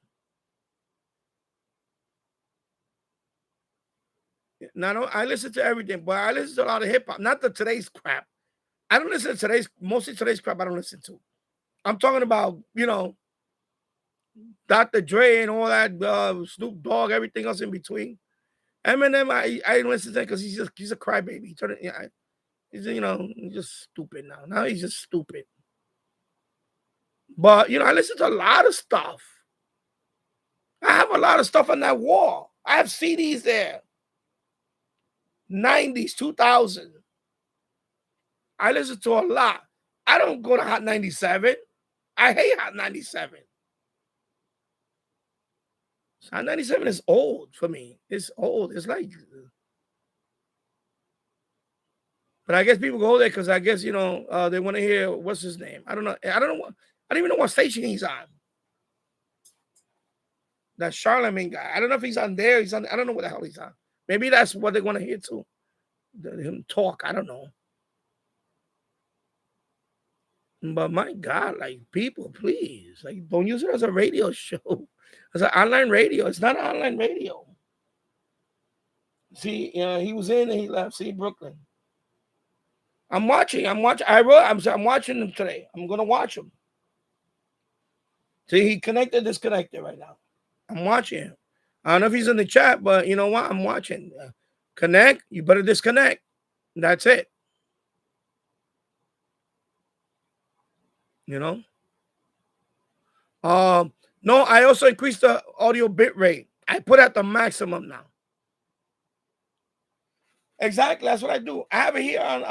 Now, I listen to everything, but I listen to a lot of hip hop, not the today's crap. I don't listen to mostly today's crap I don't listen to. I'm talking about, Dr. Dre and all that, Snoop Dogg, everything else in between. Eminem, I didn't listen to it because he's a crybaby. He's just stupid now. Now he's just stupid. But, I listen to a lot of stuff. I have a lot of stuff on that wall. I have CDs there. 90s, 2000. I listen to a lot. I don't go to Hot 97. I hate Hot 97. Hot 97 is old for me. It's old. It's like, but I guess people go there because I guess, they want to hear, what's his name? I don't know. I don't even know what station he's on. That Charlemagne guy. I don't know if he's on there. I don't know what the hell he's on. Maybe that's what they want to hear too. Him talk. I don't know. But my God, like, people, please, like, don't use it as a radio show. It's an online radio. It's not an online radio. See, he was in and he left. See, Brooklyn. I'm watching. I'm watching him today. I'm gonna watch him. See, he disconnected right now. I'm watching him. I don't know if he's in the chat, but you know what? I'm watching. Connect. You better disconnect. That's it. You know. No, I also increased the audio bit rate. I put at the maximum now. Exactly, that's what I do. I have it here on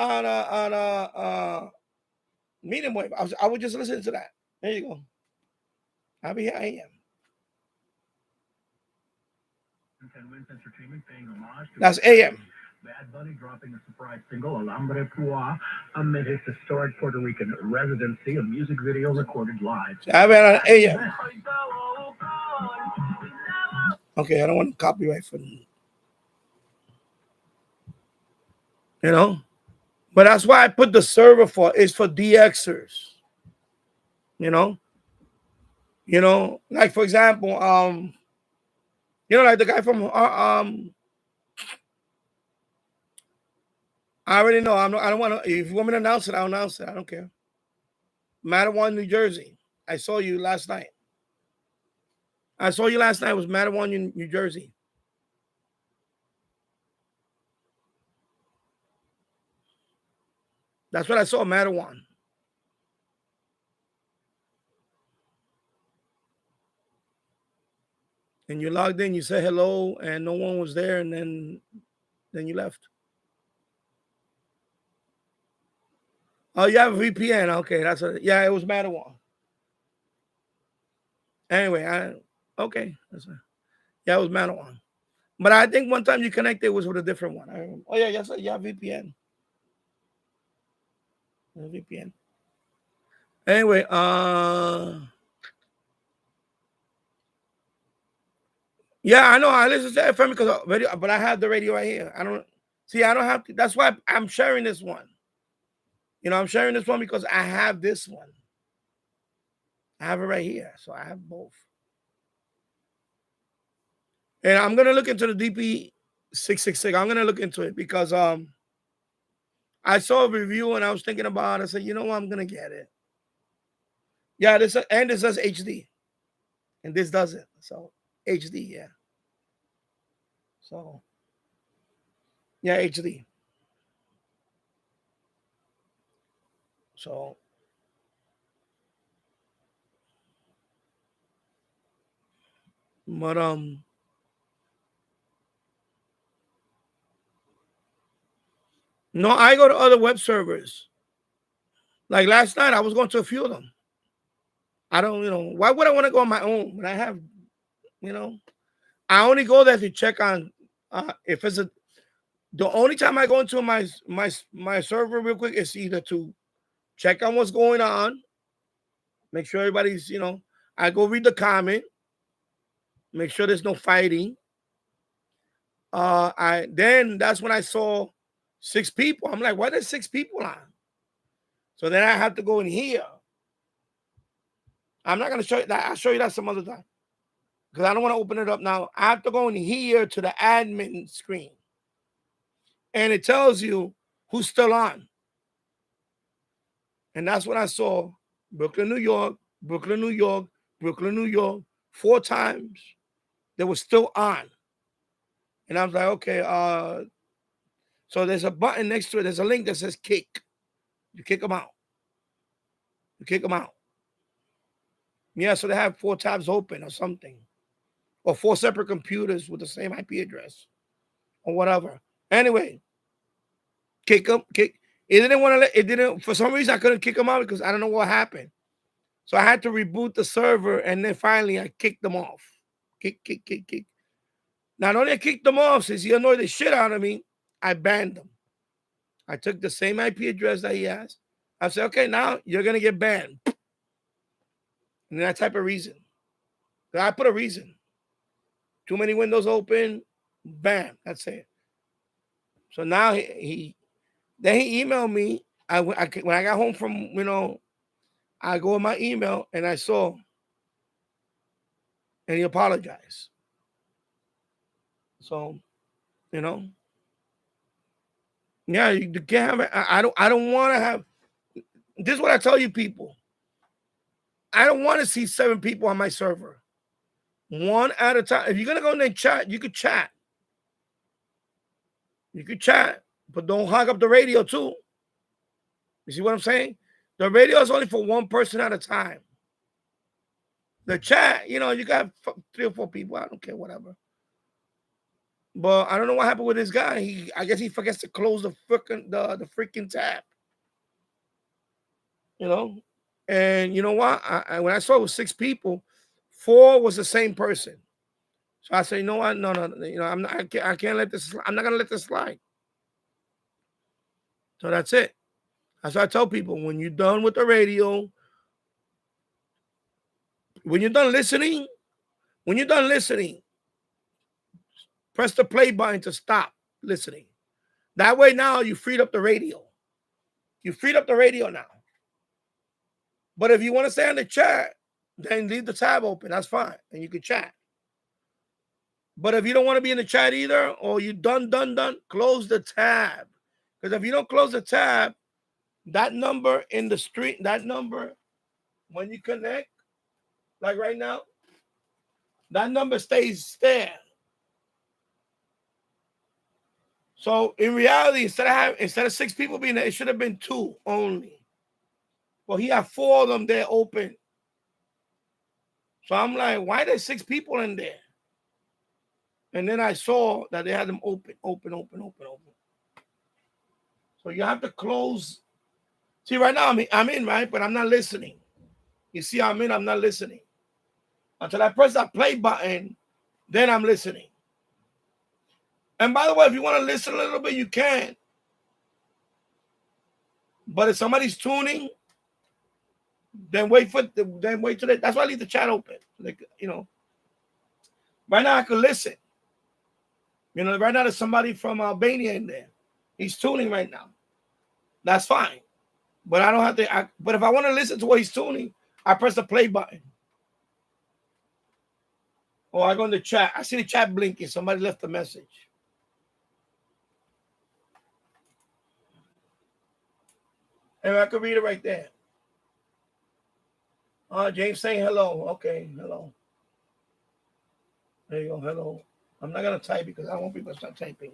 medium wave. I would just listen to that. There you go. I have it here. I am. That's AM. Bad Bunny dropping a surprise single, Alambre Pua, amid his historic Puerto Rican residency, a music video recorded live. I have it on AM. Okay, I don't want copyright for them. You know? But that's why I put the server for. It's for DXers. You know? Like for example, like the guy from I already know. I don't want to. If you want me to announce it, I'll announce it. I don't care. Mattawan, New Jersey. I saw you last night. It was Mattawan, New Jersey. That's what I saw, Mattawan. And you logged in, you said hello, and no one was there, and then you left. Oh, you have a VPN. Okay, yeah, it was Mattawan. Anyway, okay. Yeah, it was Mattawan. But I think one time you connected was with a different one. Oh, yeah, yes, yeah, VPN. VPN. Anyway, yeah, I know. I listen to FM because radio, but I have the radio right here. I don't have to. That's why I'm sharing this one. I'm sharing this one because I have this one. I have it right here, so I have both. And I'm gonna look into the DP666. I'm gonna look into it because I saw a review and I was thinking about it. I said, you know what, I'm gonna get it. Yeah, this says HD, and this doesn't. So HD, yeah. So yeah, HD. So but no, I go to other web servers. Like last night, I was going to a few of them. I don't, why would I want to go on my own when I have, I only go there to check on if it's the only time I go into my server real quick is either to check on what's going on, make sure everybody's, I go read the comment, make sure there's no fighting. Then that's when I saw 6 people. I'm like, why there's 6 people on? So then I have to go in here. I'm not gonna show you that. I'll show you that some other time because I don't want to open it up now. I have to go in here to the admin screen, and it tells you who's still on. And that's when I saw Brooklyn, New York, Brooklyn, New York, Brooklyn, New York, 4 times. They were still on, and I was like, okay. So there's a button next to it. There's a link that says kick. You kick them out. You kick them out. Yeah, so they have 4 tabs open or something. Or 4 separate computers with the same IP address. Or whatever. Anyway. Kick them. It didn't, for some reason I couldn't kick them out because I don't know what happened. So I had to reboot the server and then finally I kicked them off. Kick. Not only I kicked them off, since he annoyed the shit out of me, I banned them. I took the same IP address that he has. I said, okay, now you're going to get banned. And then I type a reason. I put a reason. Too many windows open. Bam. That's it. So now he emailed me. When I got home from, I go in my email and I saw, and he apologized. So, Yeah, you can't have it. I don't want to have. This is what I tell you people. I don't want to see 7 people on my server. One at a time. If you're gonna go in there and chat, you could chat. You could chat, but don't hog up the radio too. You see what I'm saying? The radio is only for one person at a time. The chat, you know, you got 3 or 4 people. I don't care, whatever. But I don't know what happened with this guy. I guess he forgets to close the freaking tab. You know, and you know what? When I saw it was 6 people, 4 was the same person. So I said, you know what? No, you know, I can't let this. I'm not gonna let this slide. So that's it. That's why I tell people when you're done with the radio, when you're done listening, press the play button to stop listening. That way now you freed up the radio. You freed up the radio now. But if you want to stay on the chat, then leave the tab open. That's fine. And you can chat. But if you don't want to be in the chat either, or you done, close the tab. Because if you don't close the tab, that number in the street, that number, when you connect, like right now, that number stays there. So in reality, instead of 6 people being there, it should have been 2 only. Well, he had 4 of them there open. So I'm like, why there's 6 people in there? And then I saw that they had them open. So you have to close. See, right now I'm in, right? But I'm not listening. You see, I'm not listening. Until I press that play button, then I'm listening. And by the way, if you want to listen a little bit, you can. But if somebody's tuning, then wait till that's why I leave the chat open. Like, you know, right now I can listen. You know, right now there's somebody from Albania in there. He's tuning right now. That's fine. But I don't have to. But if I want to listen to what he's tuning, I press the play button. Or I go in the chat. I see the chat blinking. Somebody left a message. And I can read it right there. James saying hello. Okay, hello. There you go. Hello. I'm not gonna type because I want people to start typing.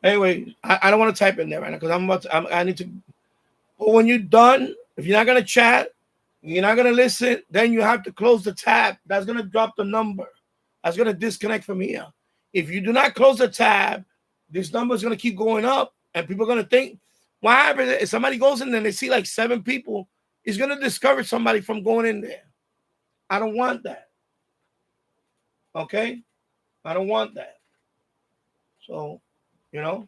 Anyway, I don't want to type in there right now because I need to. But when you're done, if you're not gonna chat, you're not gonna listen, then you have to close the tab. That's gonna drop the number. That's gonna disconnect from here. If you do not close the tab, this number is gonna keep going up, and people are gonna think, what happens if somebody goes in there and they see like 7 people? It's gonna discourage somebody from going in there. I don't want that. Okay? I don't want that. So, you know.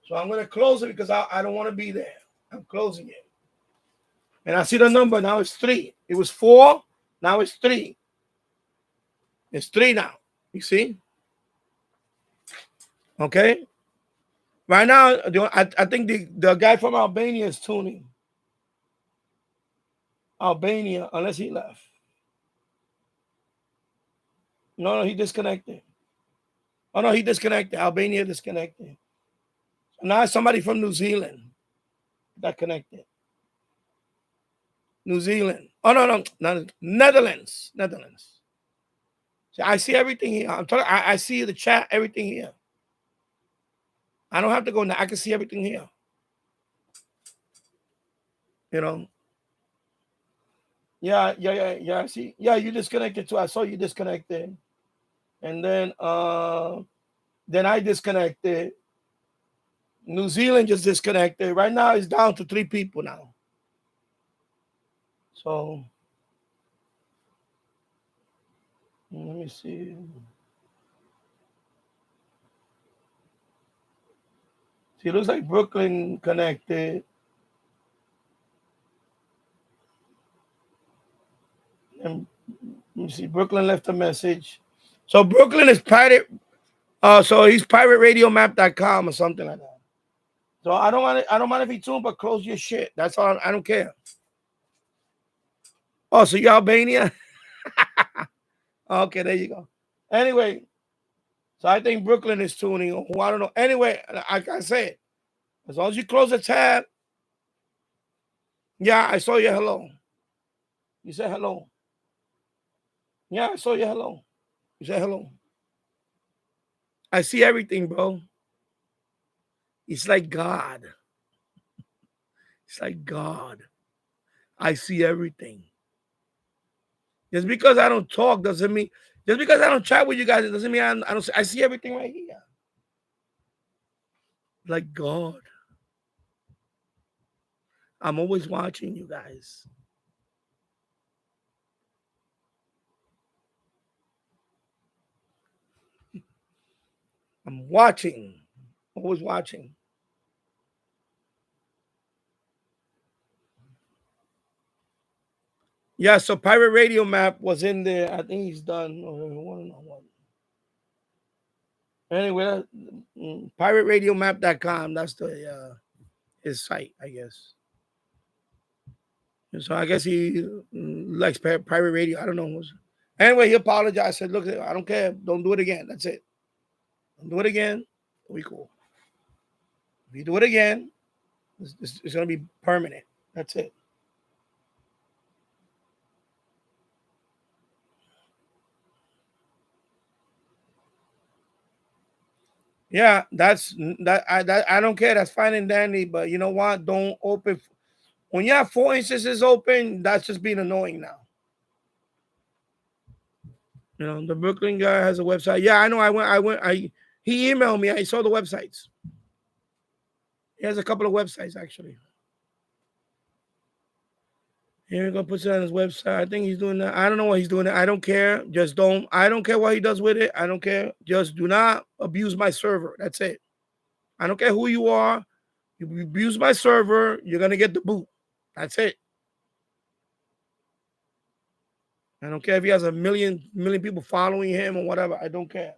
So I'm gonna close it because I don't want to be there. I'm closing it. And I see the number now. It's 3. It was 4. Now it's 3. It's 3 now. You see? Okay. Right now, I think the guy from Albania is tuning. Albania, unless he left. No, he disconnected. Oh no, he disconnected. Albania disconnected. So now somebody from New Zealand that connected. New Zealand. Oh no, Netherlands. So I see everything here. I see the chat, everything here. I don't have to go now. I can see everything here. You know. Yeah. I see. Yeah, you disconnected too. I saw you disconnected. And then I disconnected. New Zealand just disconnected. Right now it's down to 3 people now. So let me see. See, it looks like Brooklyn connected. And let me see. Brooklyn left a message. So Brooklyn is pirate. So he's pirateradiomap.com or something like that. So I don't mind if he tuned, but close your shit. That's all. I don't care. Oh, so you're Albania? Okay, there you go. Anyway, so I think Brooklyn is tuning. I don't know. Anyway, like I said, As long as you close the tab. Yeah, I saw your hello. You said hello. Yeah, I saw your hello. You said hello. I see everything, bro. It's like God. It's like God. I see everything. Just because I don't talk doesn't mean, just because I don't chat with you guys, it doesn't mean I don't. I see everything right here. Like God. I'm always watching you guys. I'm watching. Always watching. Yeah, so Pirate Radio Map was in there. I think he's done. Anyway, pirateradiomap.com. That's the his site, I guess. And so I guess he likes pirate radio. I don't know. Anyway, he apologized. I said, look, I don't care. Don't do it again. That's it. Don't do it again. We cool. If you do it again, it's going to be permanent. That's it. Yeah, I don't care. That's fine and dandy. But you know what? Don't open. When you have 4 instances open, that's just being annoying now. You know, the Brooklyn guy has a website. Yeah, I know. He emailed me. I saw the websites. He has a couple of websites actually. Here, gonna put it on his website. I think he's doing that. I don't know what he's doing. I don't care. Just don't. I don't care what he does with it. I don't care. Just do not abuse my server. That's it. I don't care who you are. You abuse my server, you're gonna get the boot. That's it. I don't care if he has a million people following him or whatever. I don't care.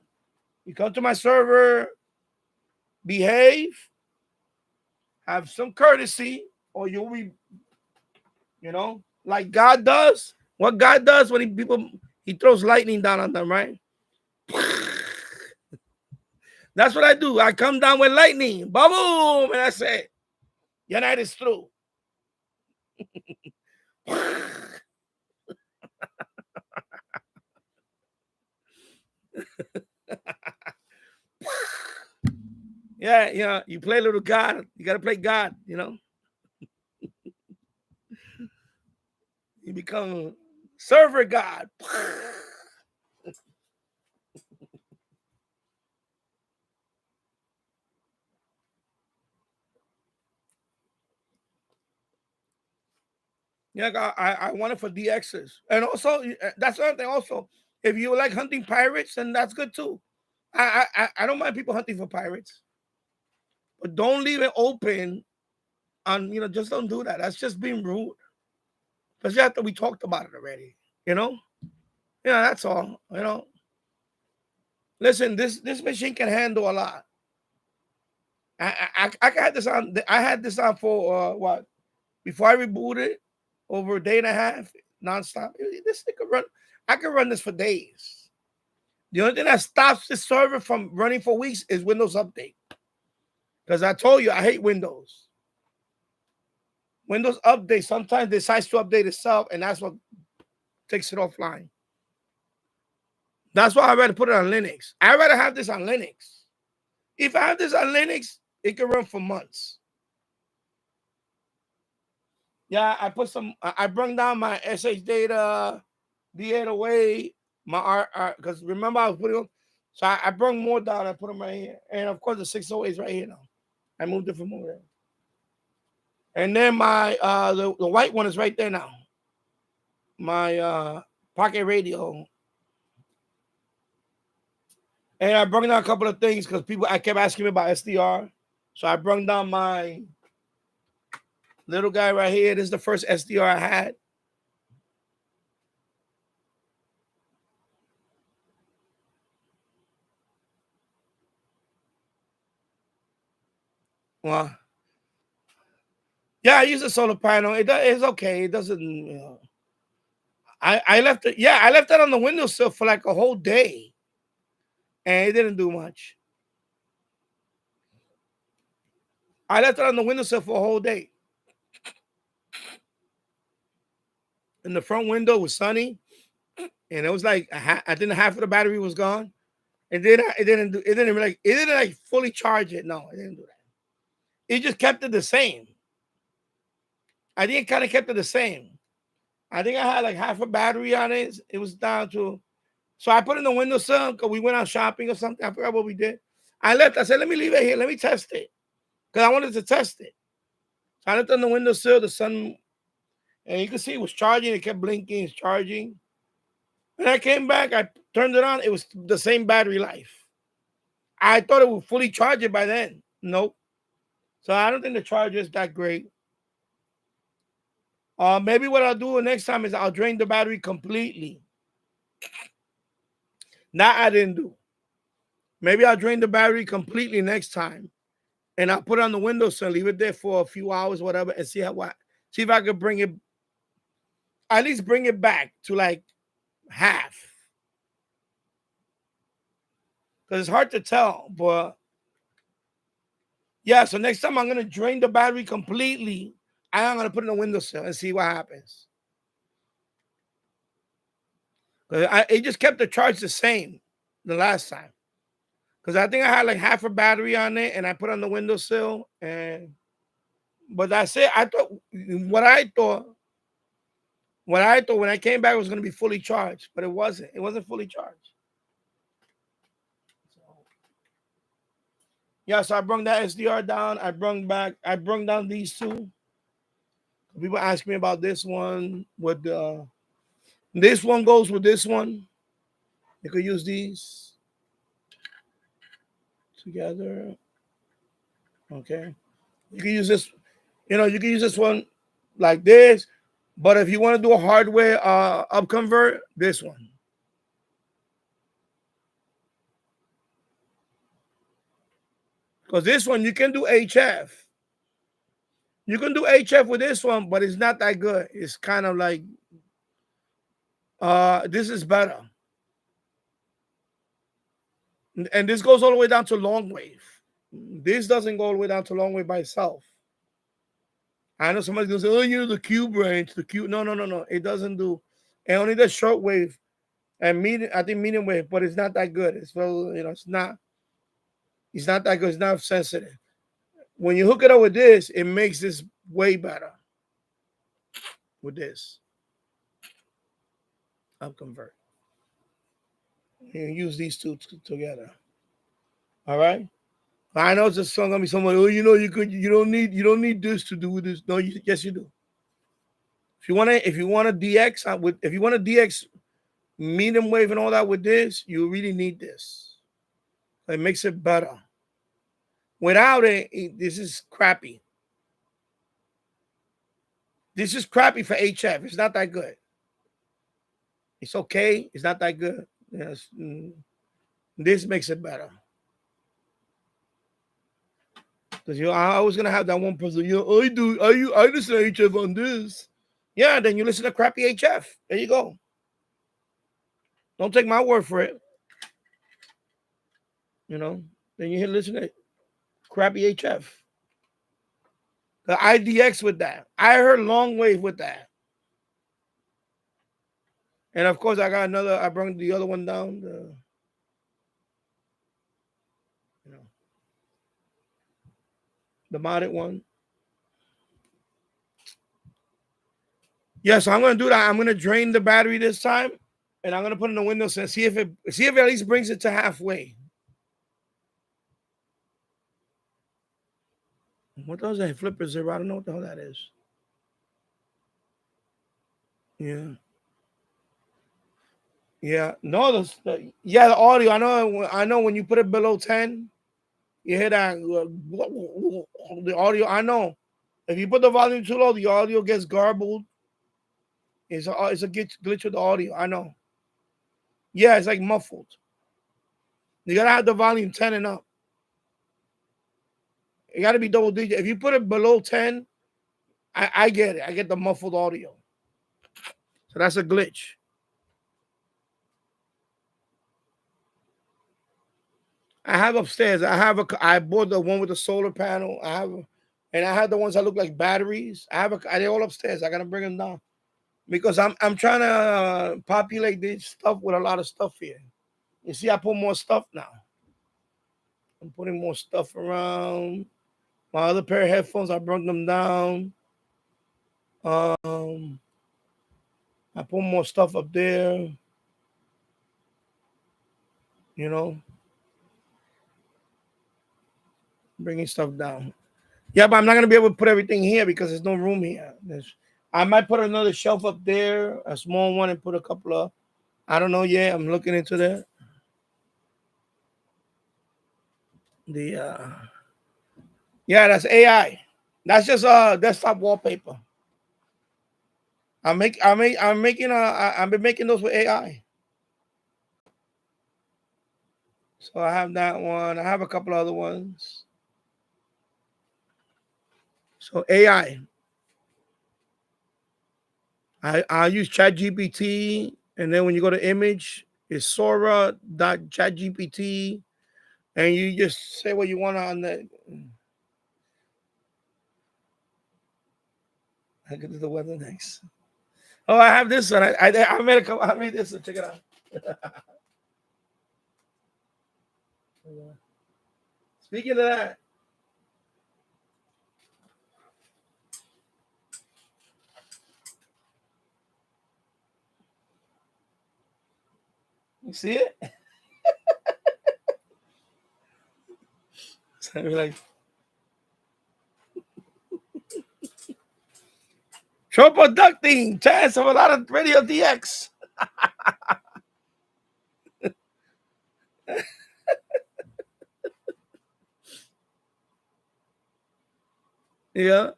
You come to my server, behave, have some courtesy, or you'll be, like God does. What God does when he throws lightning down on them, right? That's what I do. I come down with lightning, boom, and I say, your night is through. Yeah, you play a little God. You got to play God, You become server God. Yeah, I want it for DXs. And also, that's another thing also. If you like hunting pirates, then that's good too. I don't mind people hunting for pirates. But don't leave it open on, just don't do that. That's just being rude. Especially after we talked about it already, Yeah, that's all. Listen, this machine can handle a lot. I had this on. I had this on for what? Before I rebooted, over a day and a half, nonstop. This thing could run. I can run this for days. The only thing that stops the server from running for weeks is Windows Update. Because I told you I hate Windows. Windows Update sometimes decides to update itself, and that's what takes it offline. That's why I'd rather put it on Linux. I'd rather have this on Linux. If I have this on Linux, it can run for months. Yeah, I brought down my SH data, D808, my R, because remember I was putting them, so I brought more down. I put them right here. And of course, the 608 is right here now. I moved it from over there. And then my, the white one is right there now. My pocket radio. And I brought down a couple of things because I kept asking me about SDR. So I brought down my little guy right here. This is the first SDR I had. Well, yeah, I use a solar panel. It's okay. It doesn't, I left it. Yeah, I left it on the windowsill for like a whole day. And it didn't do much. I left it on the windowsill for a whole day. And the front window was sunny, and it was like I think half of the battery was gone. And then it didn't like fully charge it. No, it didn't do that. It just kept it the same. I think it kind of kept it the same. I think I had like half a battery on it. It was down to, so I put it in the windowsill because we went out shopping or something. I forgot what we did. I said, let me leave it here. Let me test it. Because I wanted to test it. So I left it on the windowsill, the sun, and you could see it was charging. It kept blinking, it's charging. When I came back, I turned it on. It was the same battery life. I thought it would fully charge it by then. Nope. So I don't think the charger is that great. Maybe what I'll do next time is I'll drain the battery completely. That I didn't do. Maybe I'll drain the battery completely next time, and I'll put it on the windowsill, leave it there for a few hours, whatever, and see if I could bring it, at least bring it back to like half. Because it's hard to tell, but yeah. So next time I'm gonna drain the battery completely. I'm gonna put it in the windowsill and see what happens. It just kept the charge the same the last time. Because I think I had like half a battery on it, and I put it on the windowsill, but that's it. What I thought when I came back it was gonna be fully charged, but it wasn't. It wasn't fully charged. Yeah, so I brought that SDR down. I brought down these two. People ask me about this one. This one goes with this one. You could use these together. Okay. You can use this, you can use this one like this. But if you want to do a hardware up convert, this one. Because this one you can do HF. You can do HF with this one, but it's not that good. It's kind of like this is better. And this goes all the way down to long wave. This doesn't go all the way down to long wave by itself. I know somebody's gonna say, "Oh, the Q branch, the Q." No. It doesn't do. It only does short wave and medium. I think medium wave, but it's not that good. It's it's not. It's not that good. It's not sensitive. When you hook it up with this, it makes this way better. With this, I'll convert. You use these two together. All right. I know it's just gonna be someone. Oh, you don't need this to do with this. No, yes, you do. If you want a DX if you want a DX medium wave and all that with this, you really need this. It makes it better. Without it, this is crappy. This is crappy for HF. It's not that good. It's okay. It's not that good. Yes. This makes it better. Because I was gonna have that one person. I listen to HF on this. Yeah, then you listen to crappy HF. There you go. Don't take my word for it. Then you listen to crappy HF. The IDX with that. I heard long wave with that. And of course, I brought the other one down. The modded one. Yeah, so I'm gonna do that. I'm gonna drain the battery this time, and I'm gonna put it in the window and see if it at least brings it to halfway. What those are flipper zero? I don't know what the hell that is. Yeah. Yeah. No, the audio. I know when you put it below 10, you hear that the audio. I know. If you put the volume too low, the audio gets garbled. It's a glitch with the audio. I know. Yeah, it's like muffled. You gotta have the volume 10 and up. It gotta be double digit. If you put it below 10, I get it. I get the muffled audio. So that's a glitch. I have upstairs. I bought the one with the solar panel. and I have the ones that look like batteries. They're all upstairs. I gotta bring them down because I'm trying to populate this stuff with a lot of stuff here. You see, I put more stuff now. I'm putting more stuff around. My other pair of headphones, I brought them down. I put more stuff up there. You know, bringing stuff down. Yeah, but I'm not gonna be able to put everything here because there's no room here. I might put another shelf up there, a small one, and put a couple of. I don't know yet. I'm looking into that. Yeah, that's AI. That's just desktop wallpaper. I've been making those with AI. So I have that one. I have a couple other ones. So AI. I use ChatGPT, and then when you go to image, it's Sora.ChatGPT, and you just say what you want on the. I can do the weather next. Oh, I have this one. I made a couple. I made this one. Check it out. Speaking of that, you see it? So I'm like, show conducting chance of a lot of radio DX. Yeah.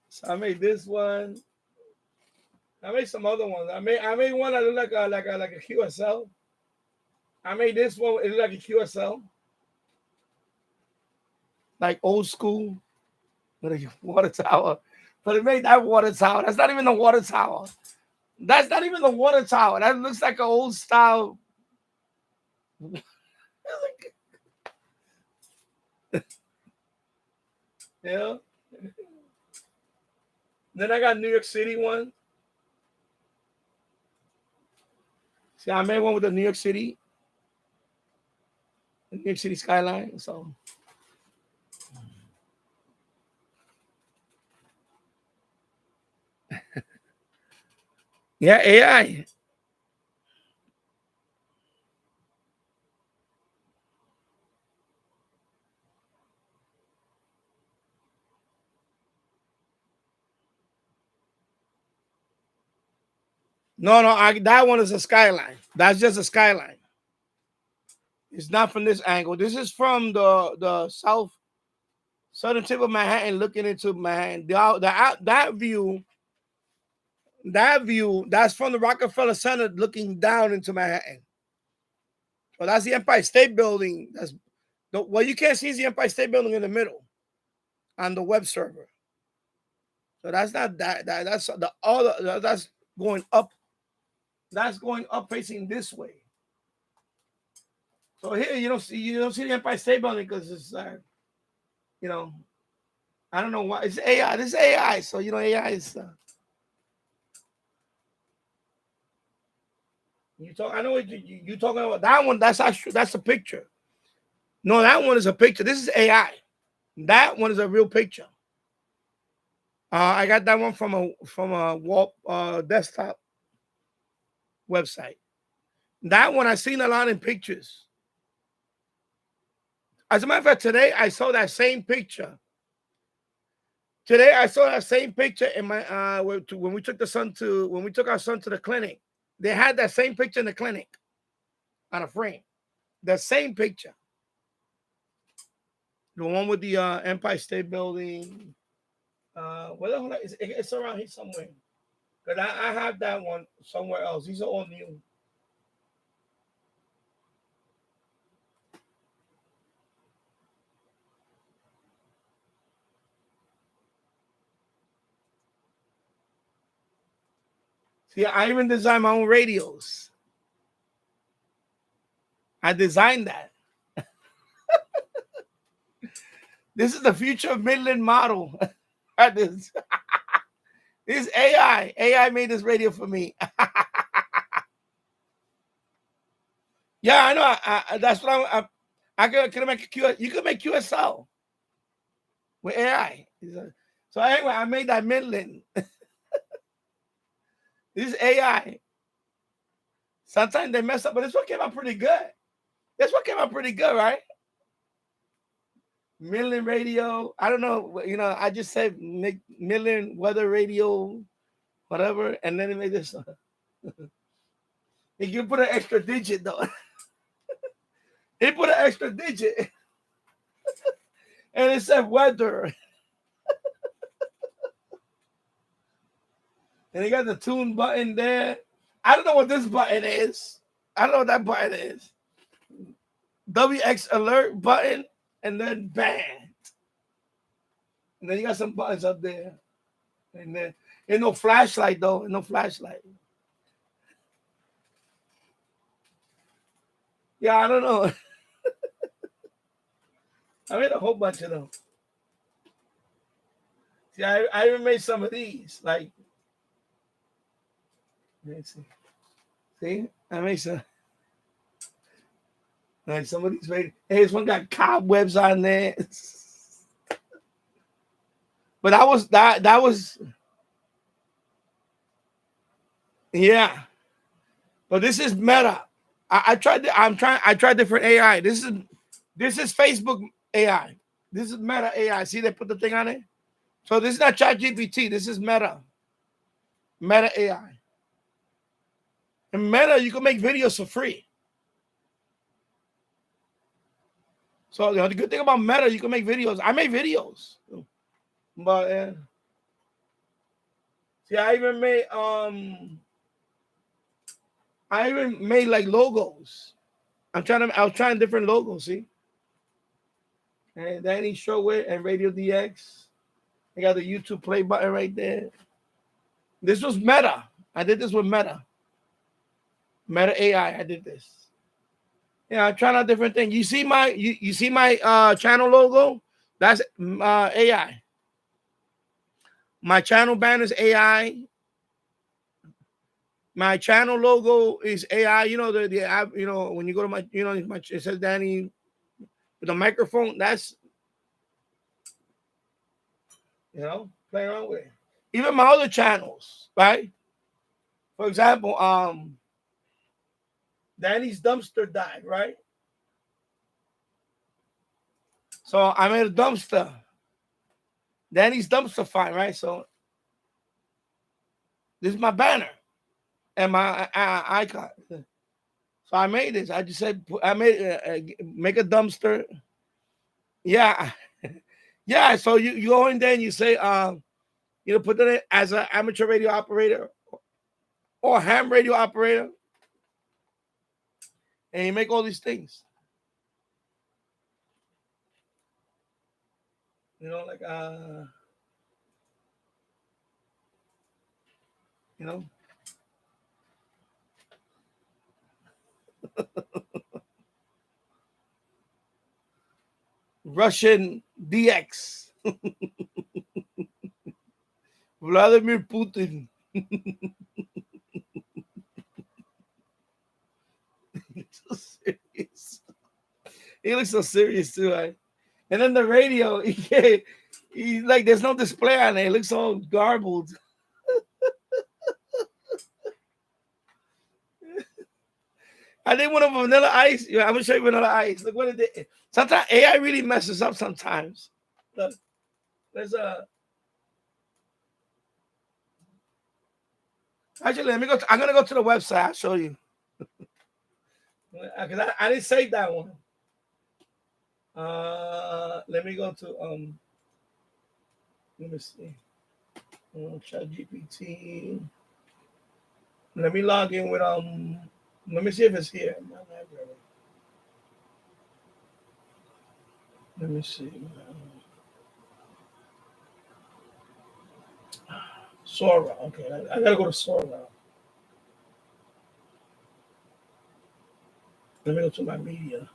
So I made this one. I made some other ones. I made one that looked like a QSL. I made this one. It looked like a QSL, like old school, with a water tower. But it made that water tower. That's not even the water tower. That's not even the water tower. That looks like an old style. Yeah. Then I got New York City one. See, I made one with the New York City skyline. So yeah, AI. No, that one is a skyline. That's just a skyline. It's not from this angle. This is from the southern tip of Manhattan, looking into Manhattan. That view, that's from the Rockefeller Center, looking down into Manhattan. So that's the Empire State Building. What you can't see is the Empire State Building in the middle on the web server. So that's not that's the other. That's going up. That's going up, facing this way. So here you don't see the Empire State Building because it's you know I don't know why it's AI. This is AI, so AI is. You talk. I know what you talking about. That one. That's a picture. No, that one is a picture. This is AI. That one is a real picture. I got that one from a desktop website. That one I seen a lot in pictures. As a matter of fact, today I saw that same picture. Today I saw that same picture in my when we took our son to the clinic. They had that same picture in the clinic on a frame. The same picture. The one with the Empire State Building. Where the hell it's around here somewhere. Because I have that one somewhere else. These are all new. See, I even designed my own radios. I designed that. This is the future of Midland model. this is AI. AI made this radio for me. Yeah, I know. That's what I can make a QS. You can make QSL with AI. So anyway, I made that Midland. This is AI. Sometimes they mess up, but this one came out pretty good. This one came out pretty good, right? Midland radio. I don't know. I just said Midland weather radio, whatever, and then it made this. You can put an extra digit though. It put an extra digit, and it said weather. And you got the tune button there. I don't know what this button is. I don't know what that button is. WX alert button, and then bang. And then you got some buttons up there. And then ain't no flashlight though. Ain't no flashlight. Yeah, I don't know. I made a whole bunch of them. See, I even made some of these. Like, let's see. See, I made some. Like some of these. Hey, this one got cobwebs on there. But that was. Yeah. But this is Meta. I tried different AI. This is Facebook AI. This is Meta AI. See, they put the thing on it. So this is not ChatGPT. This is Meta. Meta AI. And Meta, you can make videos for free. So the good thing about Meta, you can make videos. I make videos, but see, I even made like logos. I was trying different logos. See, and Danny Shortwave and Radio DX. I got the YouTube play button right there. This was Meta. I did this with Meta. Meta AI. I did this. Yeah, I'm trying out different things. You see my channel logo? That's AI. My channel banner is AI. My channel logo is AI. You know the app. You know when you go to my it says Danny with the microphone. That's play around with it. Even my other channels, right? For example, Danny's dumpster died, right? So I made a dumpster. Danny's dumpster fine, right? So this is my banner and my icon. So I made this. I just said I made make a dumpster. Yeah, yeah. So you go in there and you say put that in as an amateur radio operator or ham radio operator, and you make all these things. Like Russian DX. Vladimir Putin. He's so serious. He looks so serious too, right? And then the radio, he like there's no display on it. It looks all garbled. I did one of Vanilla Ice. I'm gonna show you Vanilla Ice. Look what it did. Sometimes AI really messes up. Sometimes. Look, there's Actually, let me go. I'm gonna go to the website. I'll show you. Because I didn't save that one. Let me go to Let me see. ChatGPT. Let me log in with Let me see if it's here. My library. Let me see. Sora. Okay, I gotta go to Sora. Let me go to my media.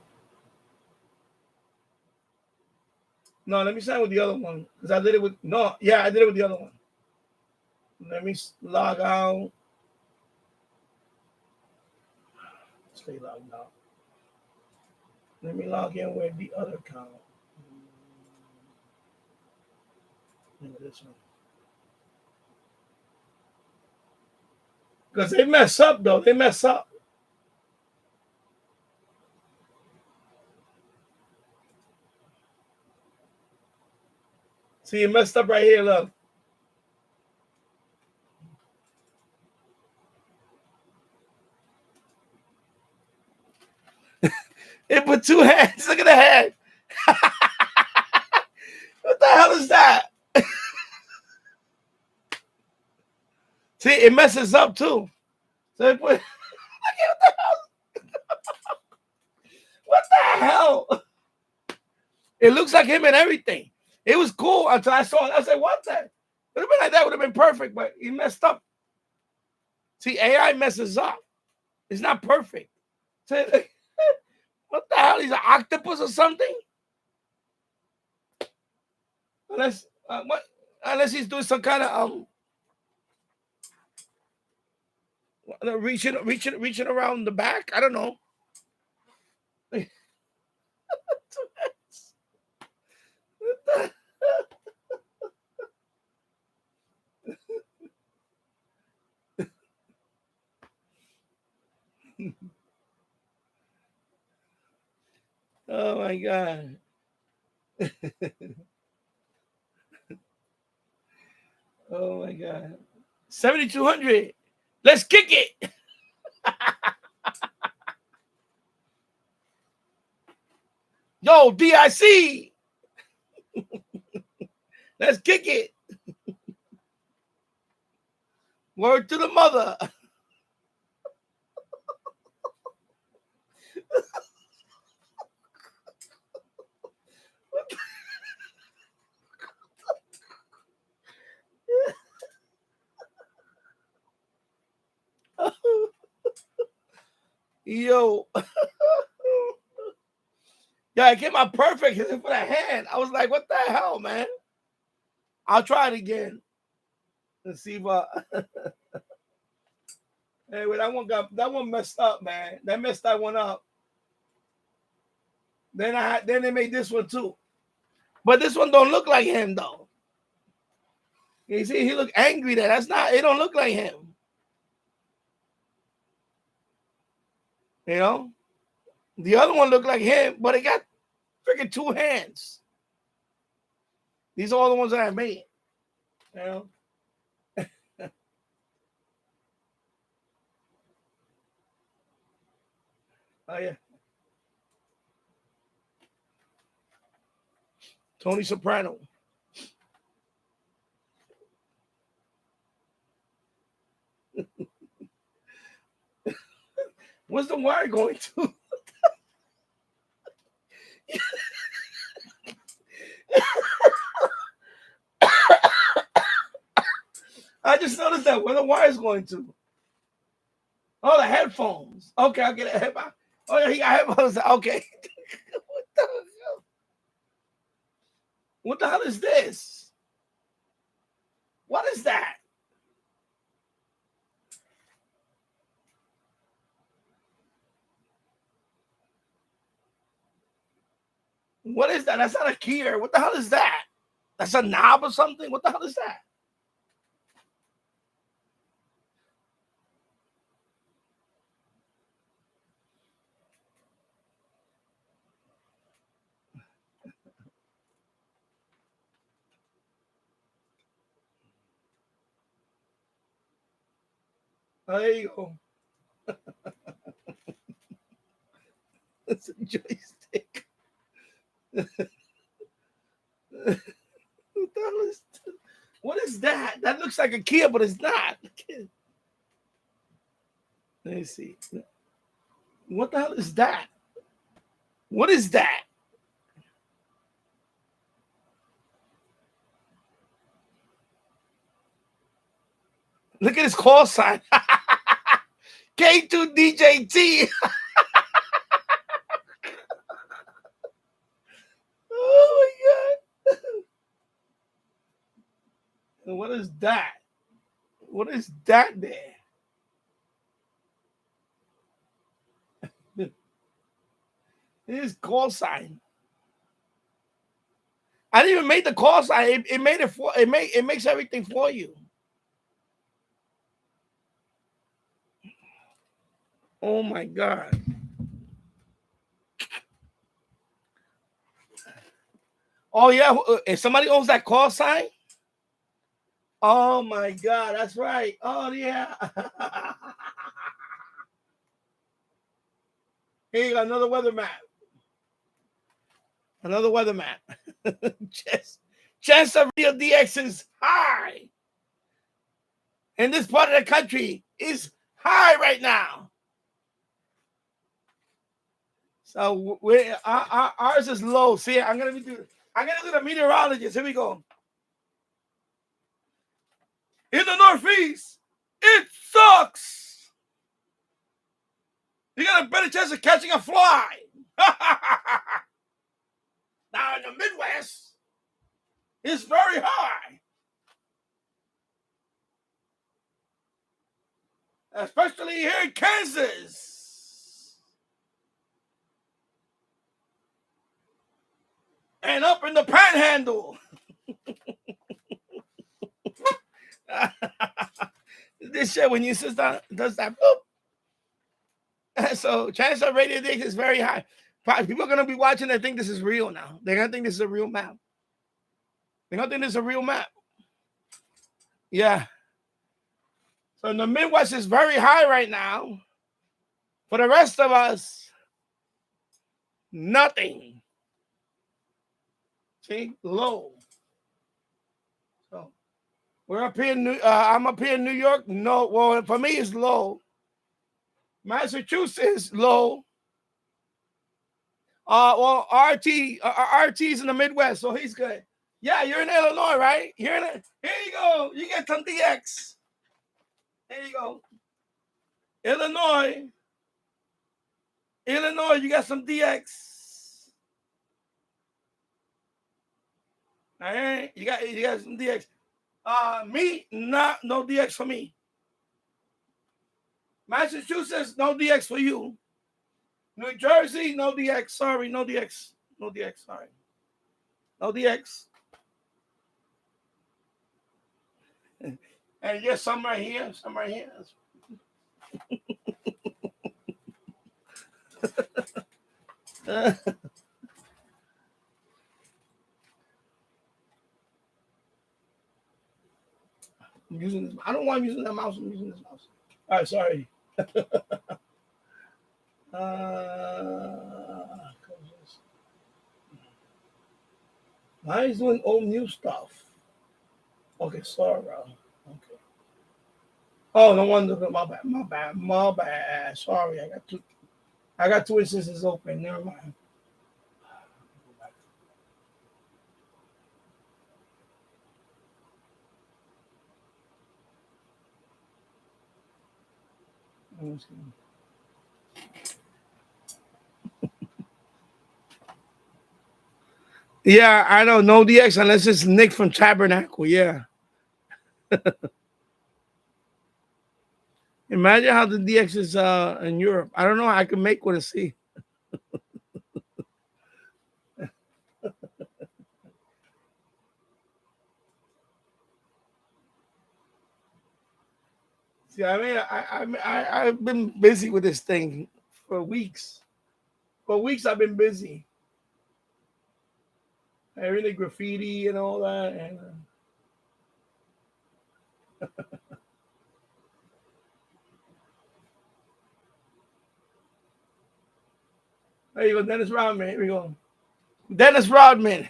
No, let me sign with the other one. Because I did it with, no, yeah, I did it with the other one. Let me log out. Stay logged out. Let me log in with the other account. This one. Because they mess up, though. They mess up. See, it messed up right here, look. It put two hands. Look at the head. What the hell is that? See, it messes up too. So it put, what the hell? It looks like him and everything. It was cool until I saw it. I said, what the? Would have been like that, would have been perfect, but he messed up. See, AI messes up. It's not perfect. So, what the hell? He's an octopus or something? Unless what? Unless he's doing some kind of reaching around the back. I don't know. Oh my God. Oh my God. 7,200. Let's kick it. Yo, DIC. Let's kick it. Word to the mother. Yo. Yeah, it came out perfect for the hand. I was like, what the hell, man? I'll try it again. Let's see what. Anyway, that one messed up, man. That messed that one up. Then they made this one too. But this one don't look like him though. You see, he look angry there. That's not, it don't look like him. You know? The other one looked like him, but it got freaking two hands. These are all the ones that I made. You know? Oh yeah. Tony Soprano. Where's the wire going to? I just noticed that. Where the wire's going to? Oh, the headphones. Okay, I'll get a headphone. Oh, yeah, he got headphones. Okay. What the hell? What the hell is this? What is that? What is that? That's not a keyer. What the hell is that? That's a knob or something? What the hell is that? Oh, there you go. It's a joystick. What is that? That looks like a key, but it's not. Let me see. What the hell is that? What is that? Look at his call sign. K2DJT. Oh my God. that? What is that there? It is call sign. I didn't even make the call sign. It made it for it makes everything for you. Oh my God. Oh yeah, if somebody owns that call sign. Oh my God, that's right. Oh yeah. Here you got another weather map. Another weather map. Chance of real DX is high. In this part of the country is high right now. So ours is low. See, I'm gonna do the meteorologist. Here we go. In the Northeast, it sucks. You got a better chance of catching a fly. Now in the Midwest, it's very high. Especially here in Kansas. And up in the Panhandle. This shit, when you sit down, does that boop. So chance of radio DX is very high. People are going to be watching. They think this is real now. They're going to think this is a real map. They're going to think this is a real map. Yeah. So in the Midwest is very high right now. For the rest of us, nothing. See, low. So we're up here in I'm up here in New York. No, well, for me it's low. Massachusetts low. Well, RT's in the Midwest, so he's good. Yeah, you're in Illinois, right? Here you go. You get some DX. There you go. Illinois, you got some DX. All right, you got some DX. Me, no DX for me. Massachusetts, no DX for you. New Jersey, no DX. Sorry, no DX. No DX, sorry. No DX. And yes, some right here, some right here. I'm using this. I don't want using that mouse. I'm using this mouse. All right, sorry. Why is doing old new stuff? Okay, sorry, bro. Okay. Oh, no wonder. My bad. Sorry, I got two instances open. Never mind. Yeah, I know. No DX unless it's Nick from Tabernacle. Yeah. Imagine how the DX is in Europe. I don't know. I can make one to see. See, I mean, I've been busy with this thing for weeks. For weeks, I've been busy. I really graffiti and all that. And there you go, Dennis Rodman. Here we go. Dennis Rodman.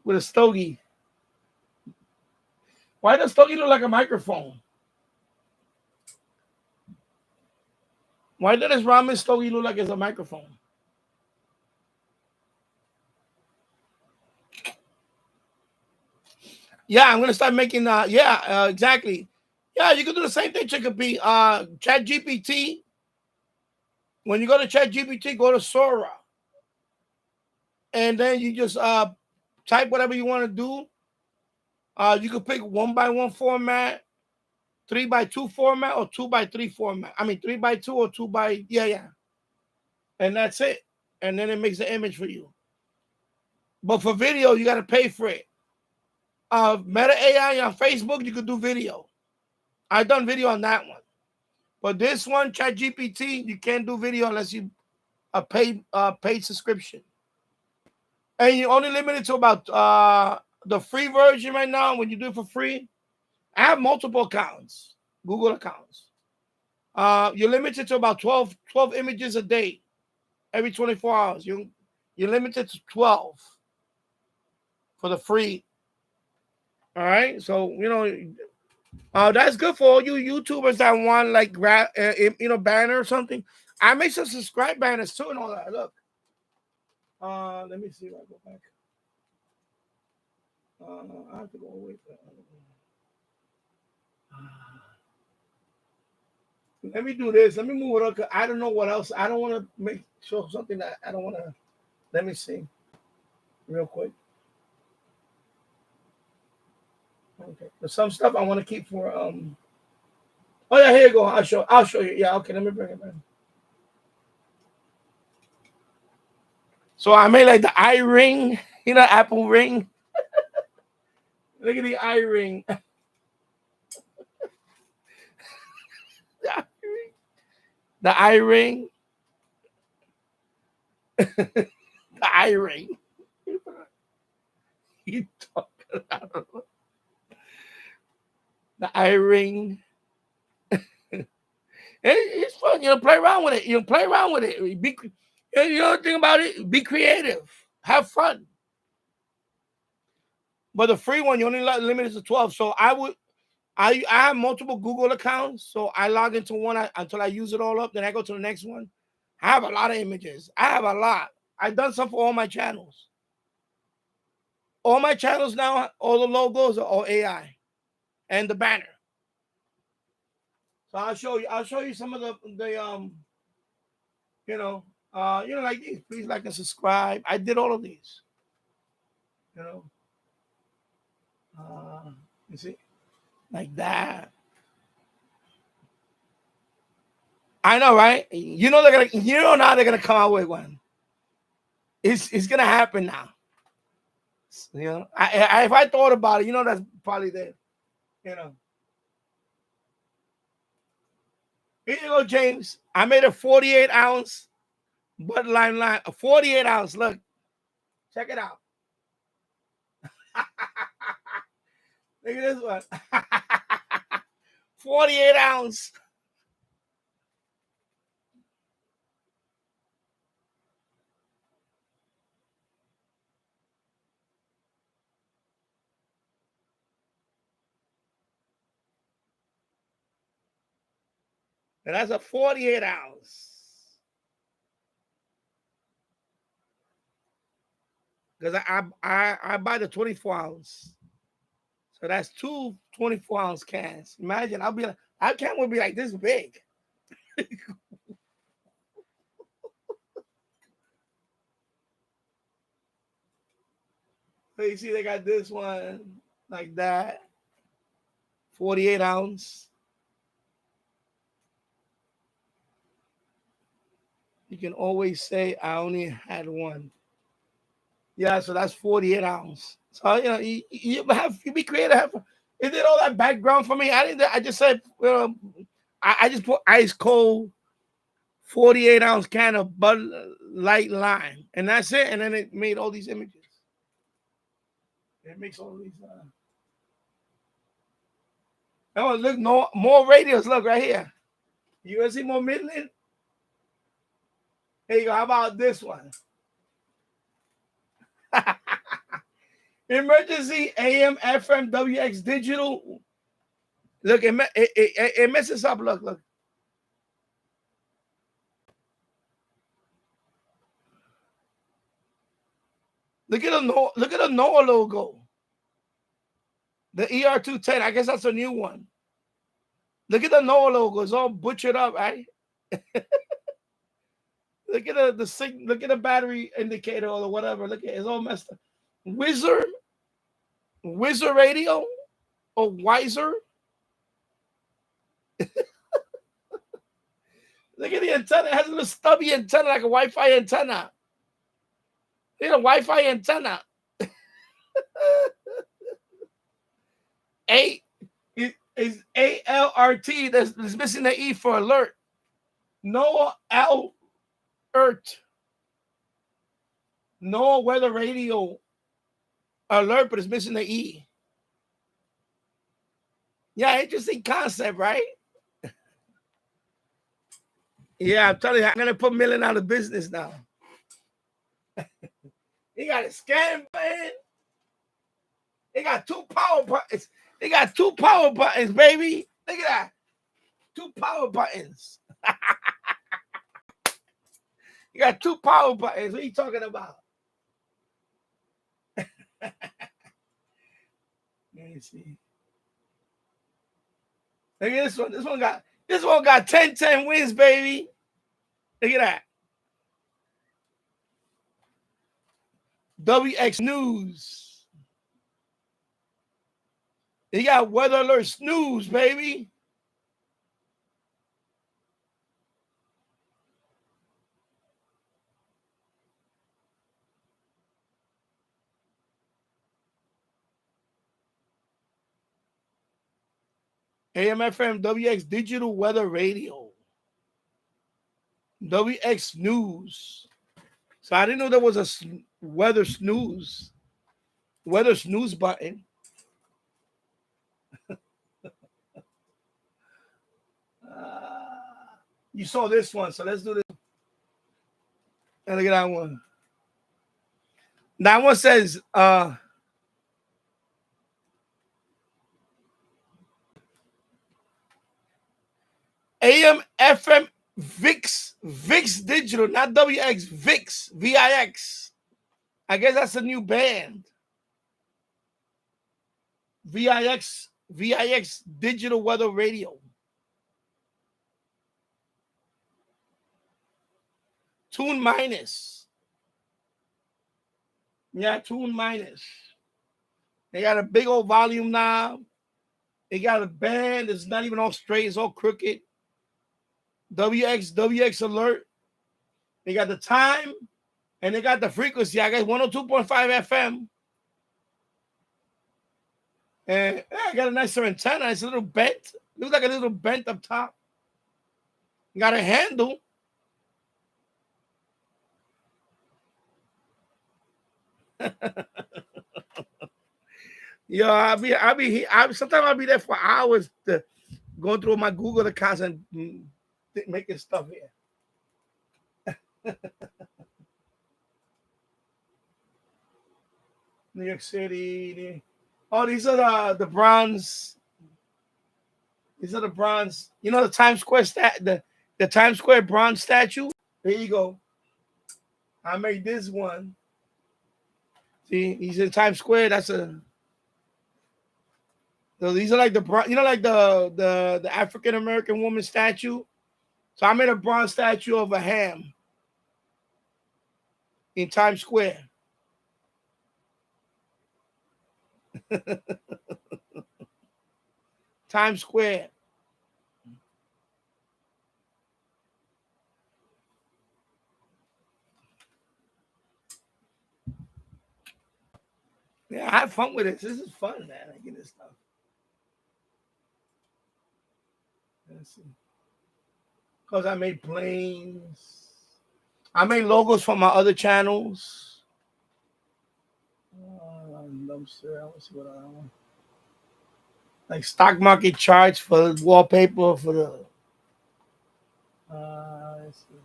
With a stogie. Why does stogie look like a microphone? Why does Rodman stogie look like it's a microphone? Yeah, I'm gonna start making. Exactly. Yeah, you can do the same thing. Chicopee. ChatGPT. When you go to ChatGPT, go to Sora. and then you just type whatever you want to do. You could pick 1x1 format, 3x2 format, or 2x3 format. I mean 3x2 or 2x and that's it. And then it makes the image for you. But for video, you got to pay for it. Meta AI on Facebook, you could do video. I've done video on that one. But this one, ChatGPT, you can't do video unless you paid subscription. And you only limited to about the free version right now. When you do it for free, I have multiple accounts, Google accounts. You're limited to about 12 images a day, every 24 hours. You're limited to 12 for the free. All right, so that's good for all you YouTubers that want like banner or something. I make some subscribe banners too and all that. Look, let me see if I go back. I have to go away from that. Let me do this. Let me move it up. I don't know what else. I don't want to show something that I don't want to. Let me see, real quick. Okay, there's some stuff I want to keep for Oh yeah, here you go. I'll show you. Yeah, okay. Let me bring it back. So I made like the eye ring, Apple ring. Look at the eye ring. The eye ring. The eye ring. You talking about the eye ring. It's fun, play around with it. Play around with it. Think about it. Be creative. Have fun. But the free one, you only limited to 12. So I have multiple Google accounts. So I log into one until I use it all up. Then I go to the next one. I have a lot of images. I have a lot. I've done some for all my channels. All my channels now, all the logos are all AI. And the banner. So I'll show you some of the like these. Please like and subscribe. I did all of these. You see, like that. I know, right? Now they're gonna come out with one. It's gonna happen now. If I thought about it, that's probably there. Here you go, James. I made a 48-ounce Bud Line, a 48-ounce. Look, check it out. Look at this one. 48-ounce. And that's a 48-ounce. Because I buy the 24-ounce. So that's two 24-ounce cans. Imagine, I'll be like, our can would be like this big. So you see, they got this one like that, 48-ounce. You can always say, I only had one. Yeah, so that's 48-ounce. So you be creative. It did all that background for me. I just said, I just put ice cold 48-ounce can of Bud Light Lime, and that's it. And then it made all these images. It makes all these. Oh, look, no more radios. Look right here. You gonna see more Midland? Here you go. How about this one? Emergency AM, FM, WX digital. Look, it messes up. Look. Look at the NOAA logo. The ER210. I guess that's a new one. Look at the NOAA logo. It's all butchered up, right? Look at look at the battery indicator or whatever. Look at it's all messed up. Wizard radio or Wiser. Look at the antenna. It has a little stubby antenna like a Wi-Fi antenna. Look at a Wi-Fi antenna. A is ALRT. That's missing the E for alert. No alert. No weather radio alert, but it's missing the E. Yeah, interesting concept, right? Yeah, I'm telling you, I'm gonna put Millen out of business now. He got a scan button. They got 2 power buttons. They got 2 power buttons, baby. Look at that. 2 power buttons. You got 2 power buttons. What are you talking about? Let me see. Look at this one. This one got 10 wins, baby. Look at that. WX News. He got weather alert snooze, baby. AM/FM WX Digital Weather Radio. WX News. So I didn't know there was a weather snooze button. You saw this one, so let's do this. And look at that one. That one says AM/FM VIX Digital, not WX, VIX, VIX. I guess that's a new band. VIX Digital Weather Radio. Tune minus. Yeah, tune minus. They got a big old volume knob. They got a band. It's not even all straight. It's all crooked. WX alert. They got the time and they got the frequency. I guess 102.5 FM. And I got a nicer antenna. It's a little bent. Looks like a little bent up top. Got a handle. Yo, sometimes I'll be there for hours going through my Google accounts and making stuff here. New York City. Oh, these are the bronze. These are the bronze. You know the Times Square the Times Square bronze statue? There you go. I made this one. See, he's in Times Square. So these are like like the African American woman statue. So I made a bronze statue of a ham in Times Square. Times Square. Yeah, I have fun with it. This is fun, man. I get this stuff. Let's see. Because I made planes. I made logos for my other channels. Like stock market charts for the wallpaper for the let's see.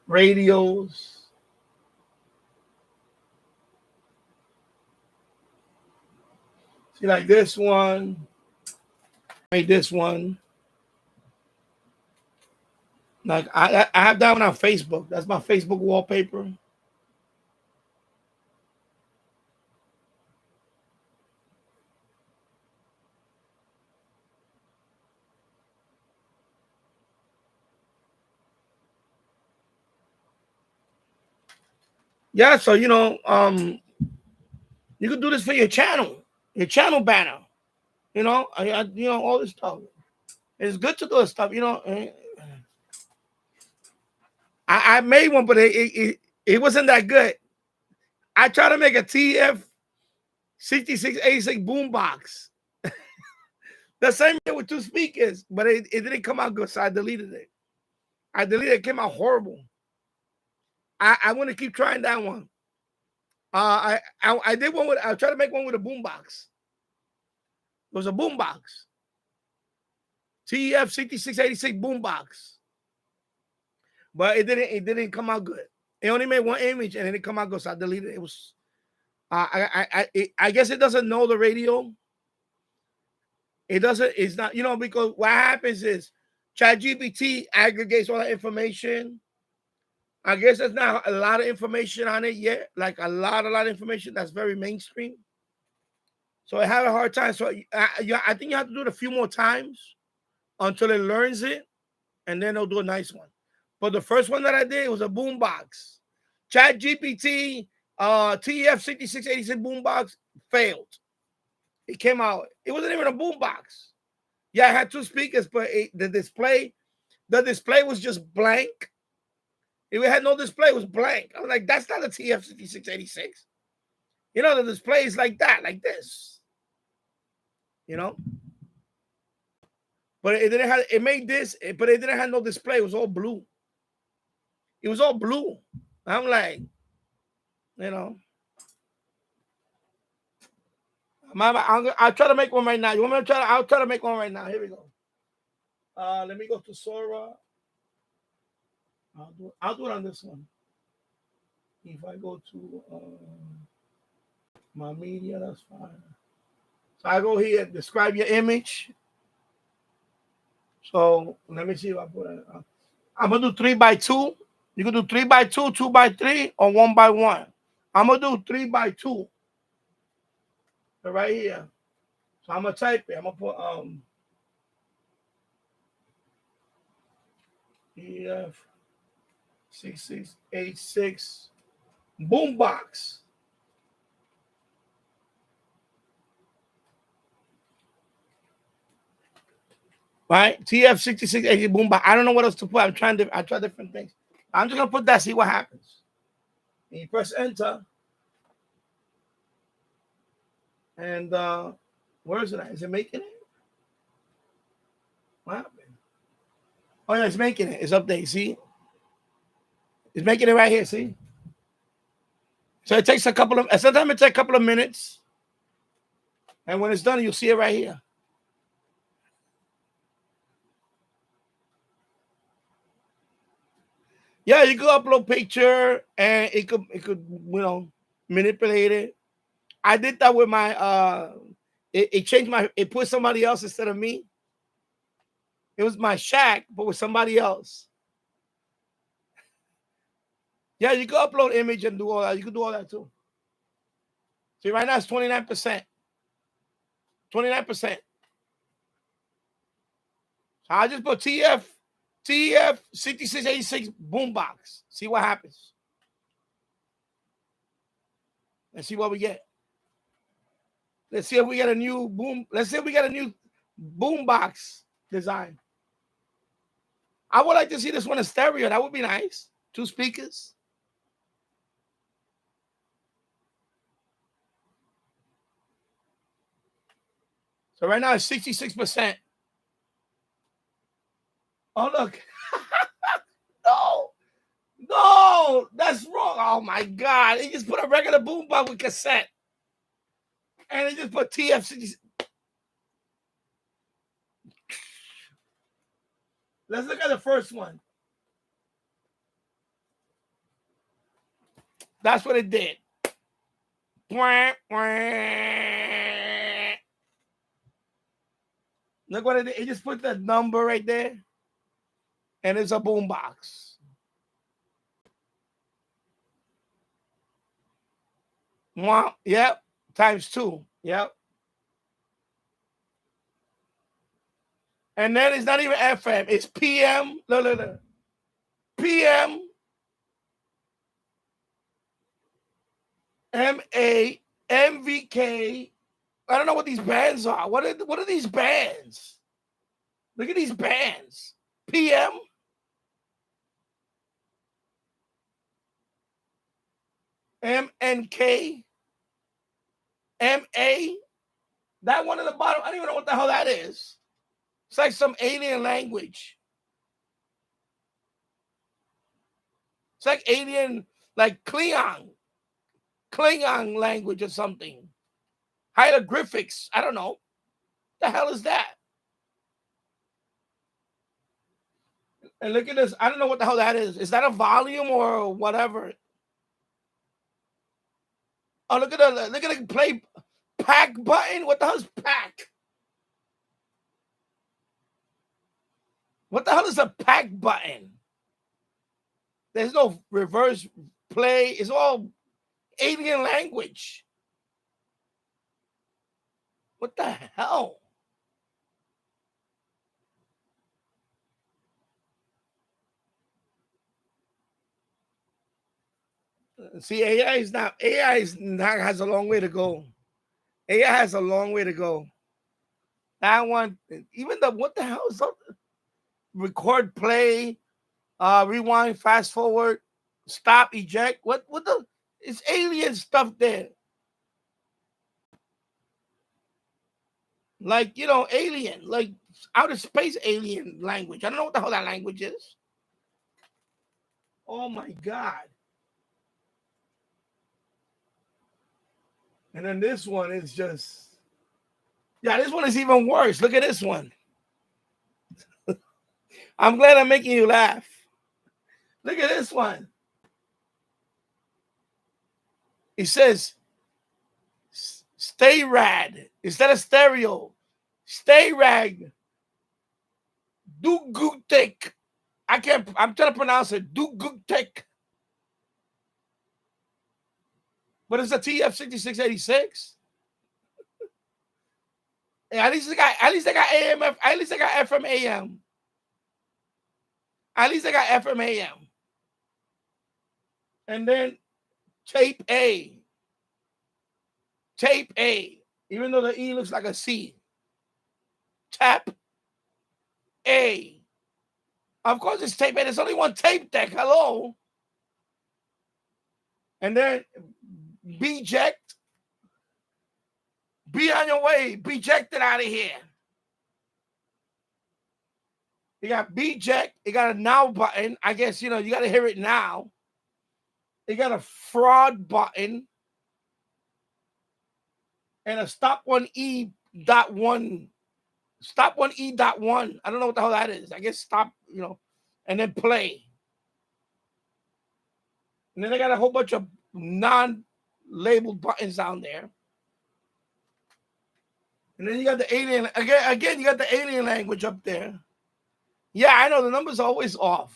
Radios. See, like this one. Made this one. Like I have that one on Facebook. That's my Facebook wallpaper. Yeah, so you could do this for your channel banner. All this stuff. It's good to do this stuff. I made one, but it wasn't that good. I tried to make a TF 6686 boombox. The same thing with 2 speakers, but it didn't come out good, so I deleted it. It came out horrible. I want to keep trying that one. I did one with. I tried to make one with a boombox. It was a boombox. TF 6686 boombox. But it didn't come out good. It only made one image and it didn't come out good, so I deleted it. It was I guess it doesn't know the radio. It's not, because what happens is ChatGPT aggregates all that information. I guess there's not a lot of information on it yet, like a lot of information that's very mainstream. So I have a hard time. So I think you have to do it a few more times until it learns it, and then it'll do a nice one. But the first one that I did was a boombox. ChatGPT TF6686 boombox failed. It came out. It wasn't even a boombox. Yeah, it had 2 speakers, but the display was just blank. It had no display. It was blank. I was like, that's not a TF6686. The display is like that, like this. But it didn't have. It made this, but it didn't have no display. It was all blue. It was all blue. I'm like, I'll try to make one right now. You want me to try? I'll try to make one right now. Here we go. Let me go to Sora. I'll do it on this one. If I go to my media, that's fine. So I go here, describe your image. So let me see if I put it. I'm gonna do 3x2. You can do 3x2, 2x3, or 1x1. I'm gonna do 3x2. So right here. So I'm gonna type it. I'm gonna put EF 6686 boombox. Right? TF 6680 boombox. I don't know what else to put. I try different things. I'm just gonna put that, see what happens. And you press enter. And where is it at? Is it making it? What happened? Oh yeah, it's making it. It's up there. See? It's making it right here, see? So it takes sometimes it takes a couple of minutes. And when it's done, you'll see it right here. Yeah, you could upload picture and it could manipulate it. I did that with my it changed it put somebody else instead of me. It was my shack, but with somebody else. Yeah, you could upload image and do all that. You could do all that too. See, right now it's 29%. 29%. So I just put TF 6686 boombox. See what happens. Let's see what we get. Let's see if we get a new boom. Let's see if we get a new boombox design. I would like to see this one in stereo. That would be nice. 2 speakers. So right now it's 66%. Oh, look. No, that's wrong. Oh my God. He just put a regular boombox with cassette. And he just put TF66. Let's look at the first one. That's what it did. Look what it did. It just put the number right there. And it's a boombox. Wow. Yep. ×2. Yep. And then it's not even FM. It's PM. Look. PM. MA, MVK. I don't know what these bands are. What are these bands? Look at these bands. PM. MNK. MA. That one at the bottom, I don't even know what the hell that is. It's like some alien language. It's like alien, like Klingon language or something. Hieroglyphics. I don't know. The hell is that? And look at this. I don't know what the hell that is. Is that a volume or whatever? Oh, look at the play pack button. What the hell is pack? What the hell is a pack button? There's no reverse play. It's all alien language. What the hell? See, AI has a long way to go. AI has a long way to go. That one, even what the hell is that? Record, play, rewind, fast forward, stop, eject. What the? It's alien stuff there. Like, alien, like outer space alien language. I don't know what the hell that language is. Oh my God. And then this one is just, this one is even worse. Look at this one. I'm glad I'm making you laugh. Look at this one. It says, stay rad. Instead of stereo, stay rag. Do gutek. I'm trying to pronounce it. Do gutek. But it's a TF6686. At least they got AMF. At least they got FM AM. At least they got FM AM. And then tape A. Tape A. Even though the E looks like a C. Tap A. Of course it's tape A. There's only one tape deck. Hello. And then B-ject. Be on your way. Be ejected out of here. You got B-ject. You got a now button. I guess, you got to hear it now. You got a fraud button. And a stop one E.1. Stop one E.1. I don't know what the hell that is. I guess stop, and then play. And then they got a whole bunch of non-labeled buttons down there. And then you got the alien, again, you got the alien language up there. Yeah, I know the number's always off.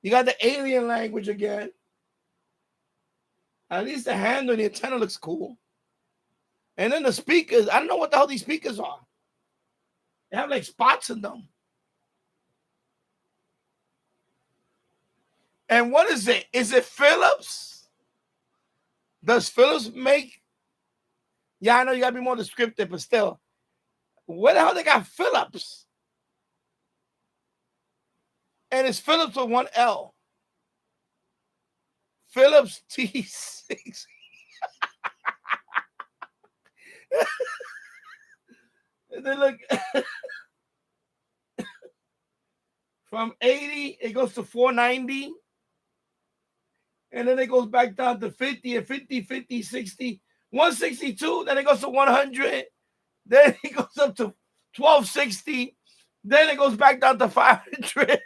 You got the alien language again. At least the hand on the antenna looks cool. And then the speakers, I don't know what the hell these speakers are. They have like spots in them. And what is it? Is it Philips? Does Philips make? Yeah, I know you gotta be more descriptive, but still. Where the hell they got Philips? And it's Philips with one L. Philips T6. And then look, from 80, it goes to 490. And then it goes back down to 50 and 50, 50, 60, 162. Then it goes to 100. Then it goes up to 1260. Then it goes back down to 500.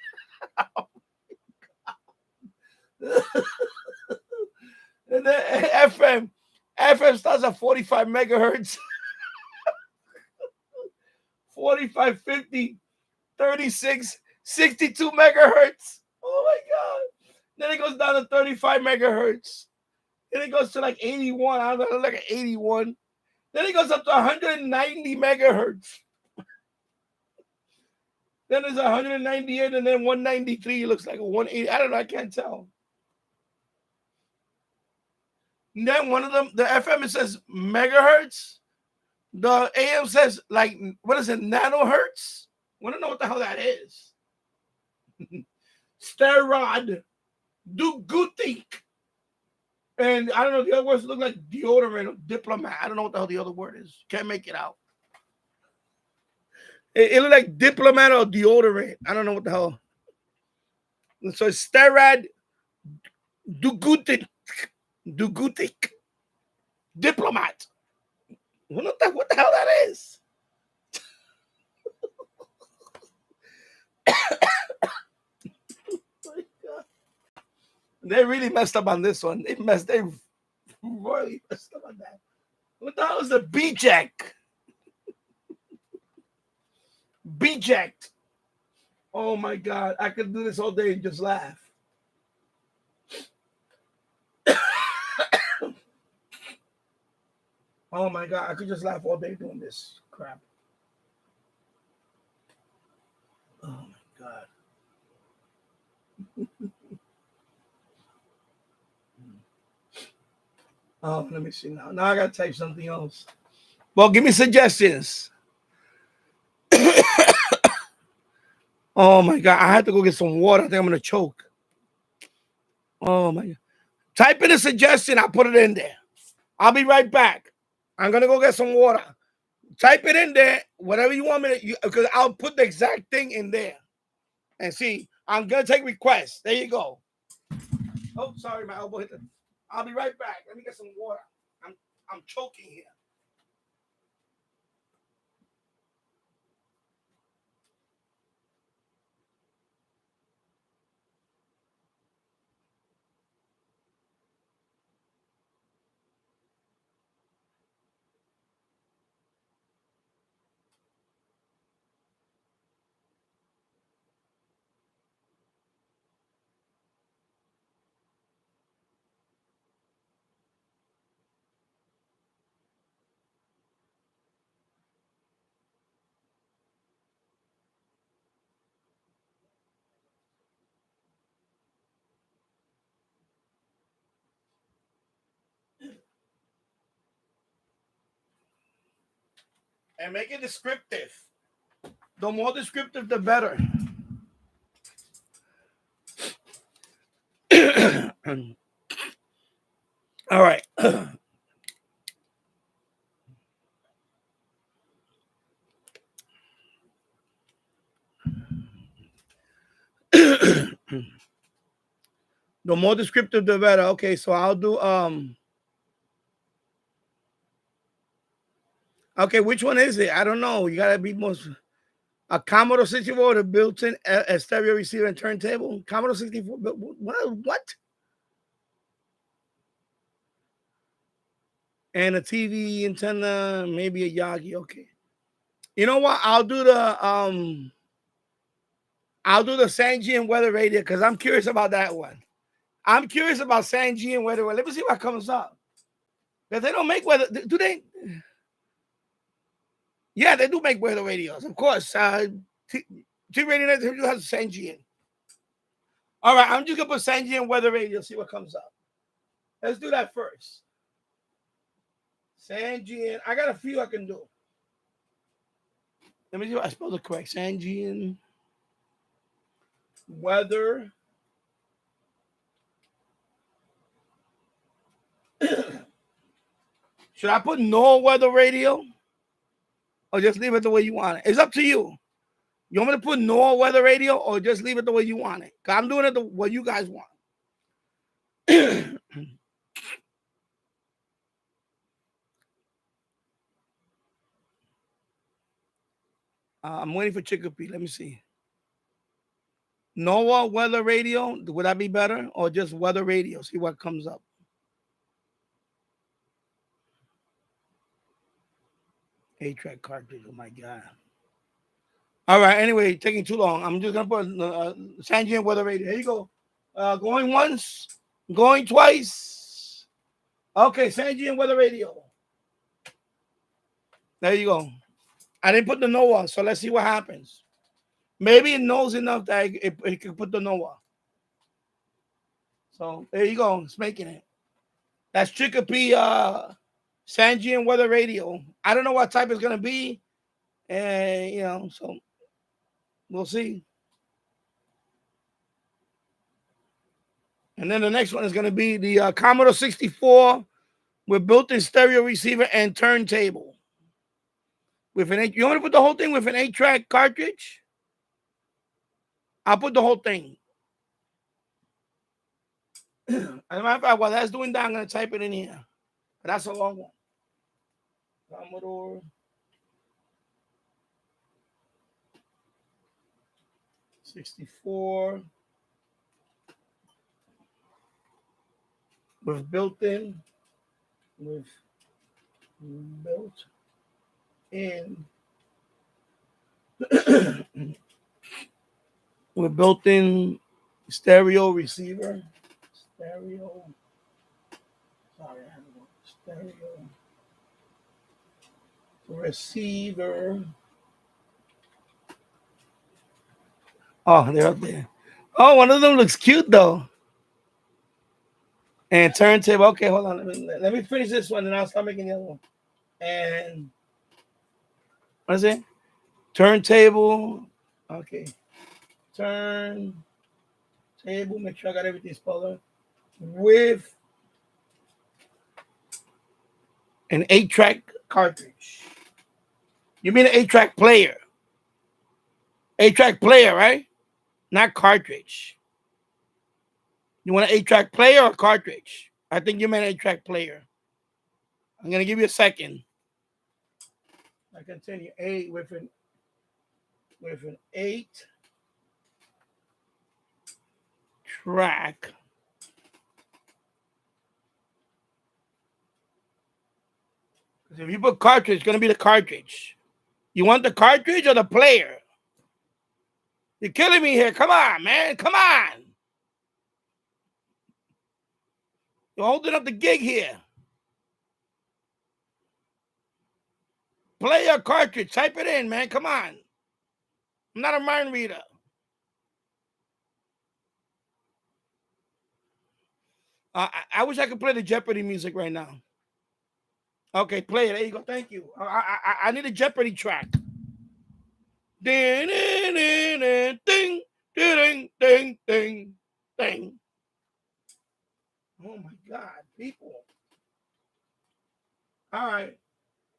And then FM starts at 45 megahertz. 45, 50, 36, 62 megahertz. Oh my God. Then it goes down to 35 megahertz. Then it goes to like 81. I don't know, like 81. Then it goes up to 190 megahertz. Then there's 198 and then 193. It looks like a 180. I don't know. I can't tell. And then one of them, the FM, it says megahertz. The AM says, like, what is it, nanohertz? I want to know what the hell that is. Sterod, Dugutik. And I don't know, the other words look like deodorant or diplomat. I don't know what the hell the other word is. Can't make it out. It looked like diplomat or deodorant. I don't know what the hell. So it's Sterad, Dugutik. Diplomat. What the hell that is? They really messed up on this one. They really messed up on that. What the hell is the B-Jack? B-Jack. Oh my God. I could do this all day and just laugh. Oh my God. I could just laugh all day doing this crap. Oh my God. Oh, let me see now. Now I gotta type something else. Well, give me suggestions. Oh my God. I have to go get some water. I think I'm gonna choke. Oh my God. Type in a suggestion. I'll put it in there. I'll be right back. I'm gonna go get some water. Type it in there, whatever you want me to, because I'll put the exact thing in there. And see, I'm gonna take requests. There you go. Oh, sorry, my elbow hit the. I'll be right back. Let me get some water. I'm choking here. And make it descriptive. The more descriptive, the better. All right. The more descriptive, the better. Okay, so I'll do okay, which one is it? I don't know. You gotta be most. A Commodore 64 with a built-in a stereo receiver and turntable. Commodore 64. What? And a TV antenna, maybe a Yagi. Okay. You know what? I'll do the Sanji and weather radio because I'm curious about that one. I'm curious about Sanji and weather. Let me see what comes up. Because they don't make weather. Do they? Yeah, they do make weather radios, of course. T Radio Net has Sanji in. All right, I'm just gonna put Sanji and weather radio. See what comes up. Let's do that first. Sanji and I got a few I can do. Let me see if I spelled it correct. Sanji and weather. Should I put no weather radio? Or just leave it the way you want it? It's up to you. You want me to put no weather radio or just leave it the way you want it? Because I'm doing it the way you guys want. I'm waiting for Chicopee. Let me see. NOAA weather radio. Would that be better? Or just weather radio? See what comes up. A-track cartridge. Oh, my God. All right. Anyway, taking too long. I'm just going to put Sanji and weather radio. Here you go. Going once. Going twice. Okay. Sanji and weather radio. There you go. I didn't put the NOAA, so let's see what happens. Maybe it knows enough that it can put the NOAA. So there you go. It's making it. That's Chicopee Sanji and Weather Radio. I don't know what type it's gonna be, and so we'll see. And then the next one is gonna be the Commodore 64 with built-in stereo receiver and turntable. With an 8, you want to put the whole thing with an 8-track cartridge? I'll put the whole thing. As a matter of fact, while that's doing that, I'm gonna type it in here. But that's a long one. Commodore 64 with built-in with built-in stereo receiver. Stereo. Sorry, I have stereo receiver. Oh, they're up there. Oh, one of them looks cute though. And turntable. Okay, hold on. Let me finish this one, and I'll start making the other one. And what is it? Turntable. Okay. Turntable. Make sure I got everything spelled out. With an 8-track cartridge. You mean an 8-track player? 8-track player, right? Not cartridge. You want an 8-track player or cartridge? I think you meant 8-track player. I'm gonna give you a second. I continue. 8 with an 8-track. If you put cartridge, it's gonna be the cartridge. You want the cartridge or the player? You're killing me here. Come on, man. Come on. You're holding up the gig here. Player cartridge. Type it in, man. Come on. I'm not a mind reader. I wish I could play the Jeopardy music right now. Okay, play it. There you go. Thank you. I need a Jeopardy track. Ding, ding, ding, ding, ding, ding, ding, ding, ding. Oh my God, people. All right.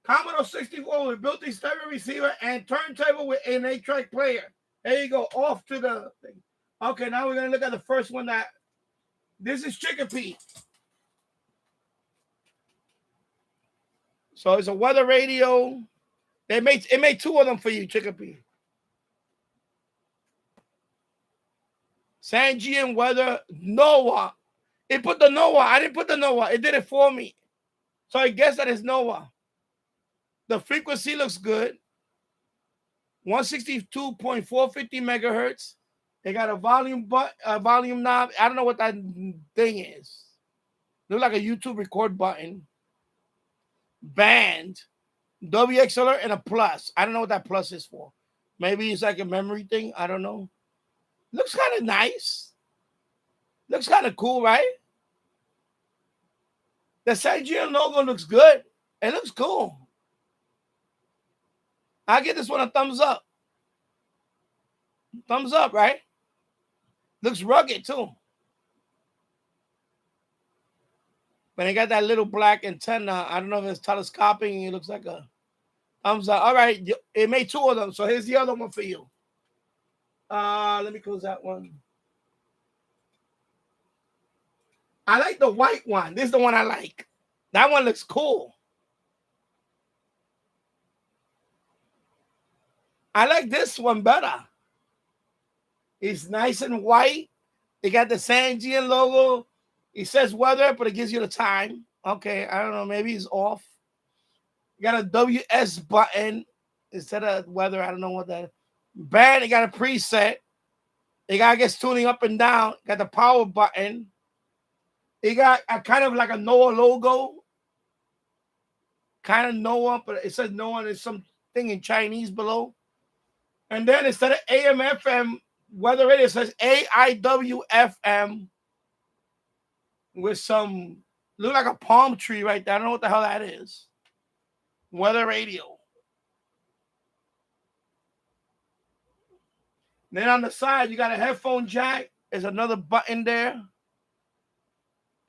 Commodore 64 with built-in stereo receiver and turntable with an 8-track player. There you go. Off to the thing. Okay, now we're going to look at the first one that... This is Chicopee. So it's a weather radio. It made 2 of them for you, Chicopee. Sanji and weather. NOAA. It put the NOAA. I didn't put the NOAA. It did it for me. So I guess that is NOAA. The frequency looks good. 162.450 megahertz. They got a volume knob. I don't know what that thing is. Looks like a YouTube record button. Band. WXLR and a plus. I don't know what that plus is for. Maybe it's like a memory thing. I don't know. Looks kind of nice. Looks kind of cool, right? The Sanjian logo looks good. It looks cool. I give this one a thumbs up. Thumbs up, right? Looks rugged too. But they got that little black antenna. I don't know if it's telescoping. It looks like a thumbs up. All right, it made 2 of them. So here's the other one for you. Let me close that one. I like the white one. This is the one I like. That one looks cool. I like this one better. It's nice and white. It got the Sanjian logo. It says weather, but it gives you the time. Okay, I don't know. Maybe it's off. You got a WS button instead of weather. I don't know what that is. Band, it got a preset. It got, I guess, tuning up and down. Got the power button. It got a kind of like a NOAA logo. Kind of NOAA, but it says NOAA and there's something in Chinese below. And then instead of AM, FM, weather radio, it says AIWFM with some Look like a palm tree right there. I don't know what the hell that is. Weather radio. Then on the side, you got a headphone jack. There's another button there.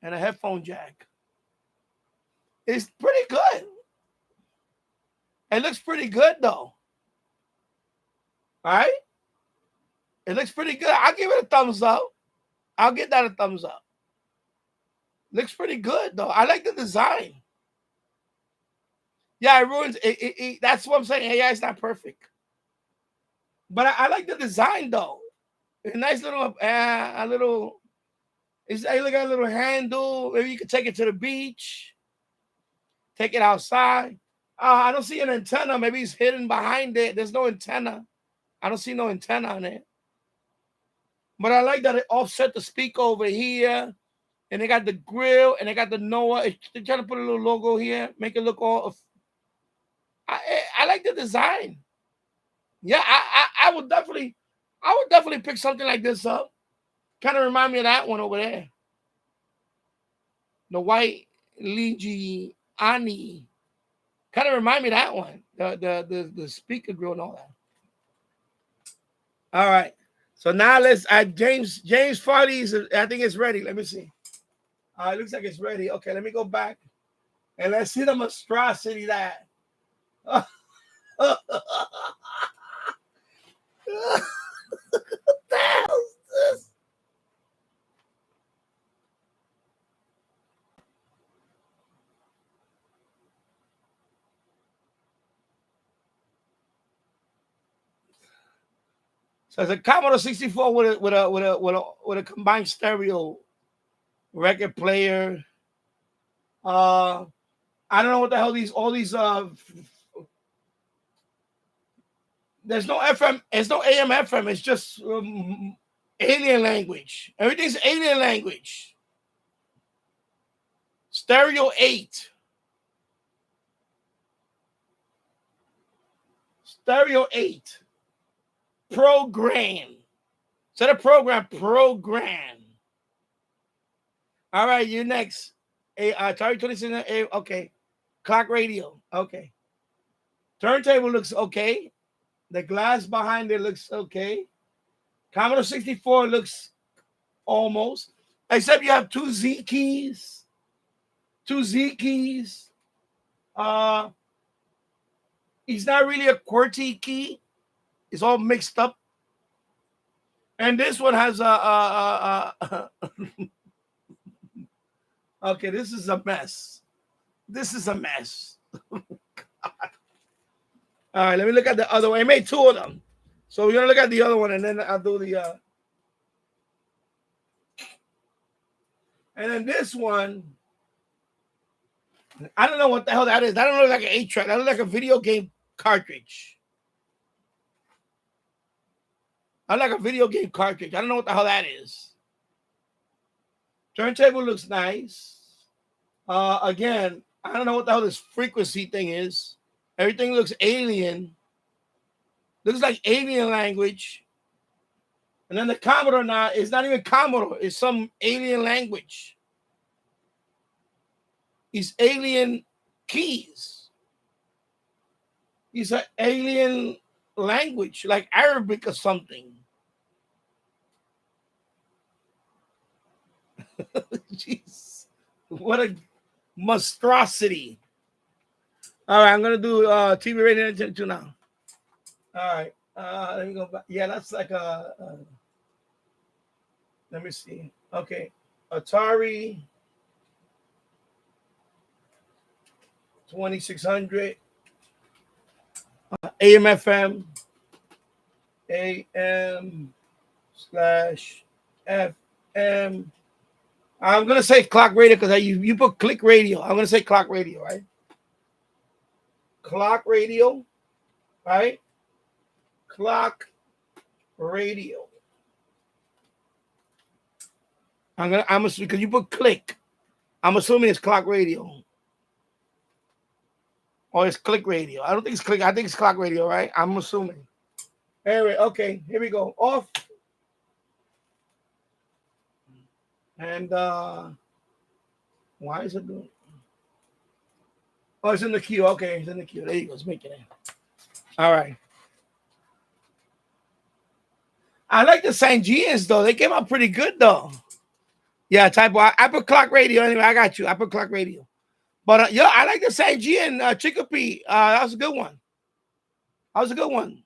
And a headphone jack. It's pretty good. It looks pretty good, though. All right? It looks pretty good. I'll give it a thumbs up. I'll give that a thumbs up. Looks pretty good, though. I like the design. Yeah, it ruins it. That's what I'm saying. AI is not perfect. But I like the design, though. A nice little, it's like a little handle. Maybe you could take it to the beach. Take it outside. I don't see an antenna. Maybe it's hidden behind it. There's no antenna. I don't see no antenna on it. But I like that it offset the speaker over here. And they got the grill. And they got the NOAA. They're trying to put a little logo here. Make it look all... I like the design. Yeah, I would definitely pick something like this up. Kind of remind me of that one over there. The white Ligi Ani. Kind of remind me of that one. The speaker grill and all that. All right. So now let's James Farley's, I think it's ready. Let me see. It looks like it's ready. Okay, let me go back. And let's see the monstrosity that. What the hell is this? So it's a Commodore 64 with a combined stereo record player. I don't know what the hell all these there's no FM, there's no AM FM, it's just alien language. Everything's alien language. Stereo 8. Stereo 8. Program. Instead of program. All right, you next. Atari 26. Okay. Clock radio. Okay. Turntable looks okay. The glass behind it looks okay. Commodore 64 looks almost. Except you have two Z keys. He's not really a QWERTY key. It's all mixed up. And this one has okay, this is a mess. All right, let me look at the other one. I made two of them. So we're going to look at the other one, and then I'll do the... And then this one, I don't know what the hell that is. That don't look like an 8-track. That looks like a video game cartridge. I like a video game cartridge. I don't know what the hell that is. Turntable looks nice. Again, I don't know what the hell this frequency thing is. Everything looks alien. Looks like alien language. And then the Commodore now is not even Commodore. It's some alien language. It's alien keys. It's an alien language, like Arabic or something. Jeez. What a monstrosity. All right, I'm going to do TV radio to now. All right. Let me go back. Yeah, that's like let me see. Okay. Atari 2600. AM/FM. AM/FM. I'm going to say clock radio because you put click radio. I'm going to say clock radio, right? Clock radio, right? Clock radio. I'm assuming because you put click. I'm assuming it's clock radio. Or it's click radio. I don't think it's click. I think it's clock radio, right? I'm assuming. Anyway, okay, here we go. Off. And Why is it doing? Oh, it's in the queue. Okay, it's in the queue. There you go. Let's make it in. All right. I like the St. Gians, though. They came out pretty good, though. Yeah, type of Apple Clock Radio. Anyway, I got you. Apple Clock Radio. But, yeah, I like the St. Gian Chicopee. That was a good one. That was a good one.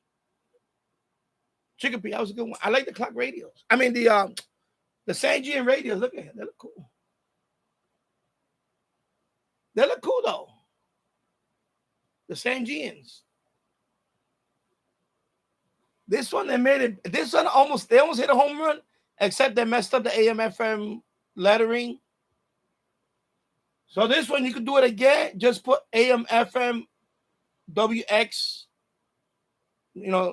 Chicopee, that was a good one. I like the clock radios. I mean, the St. Gian radios. Look at it. They look cool. They look cool, though. The St. Gians. This one, they made it. This one, they almost hit a home run, except they messed up the AM/FM lettering. So this one, you could do it again. Just put AM/FM WX,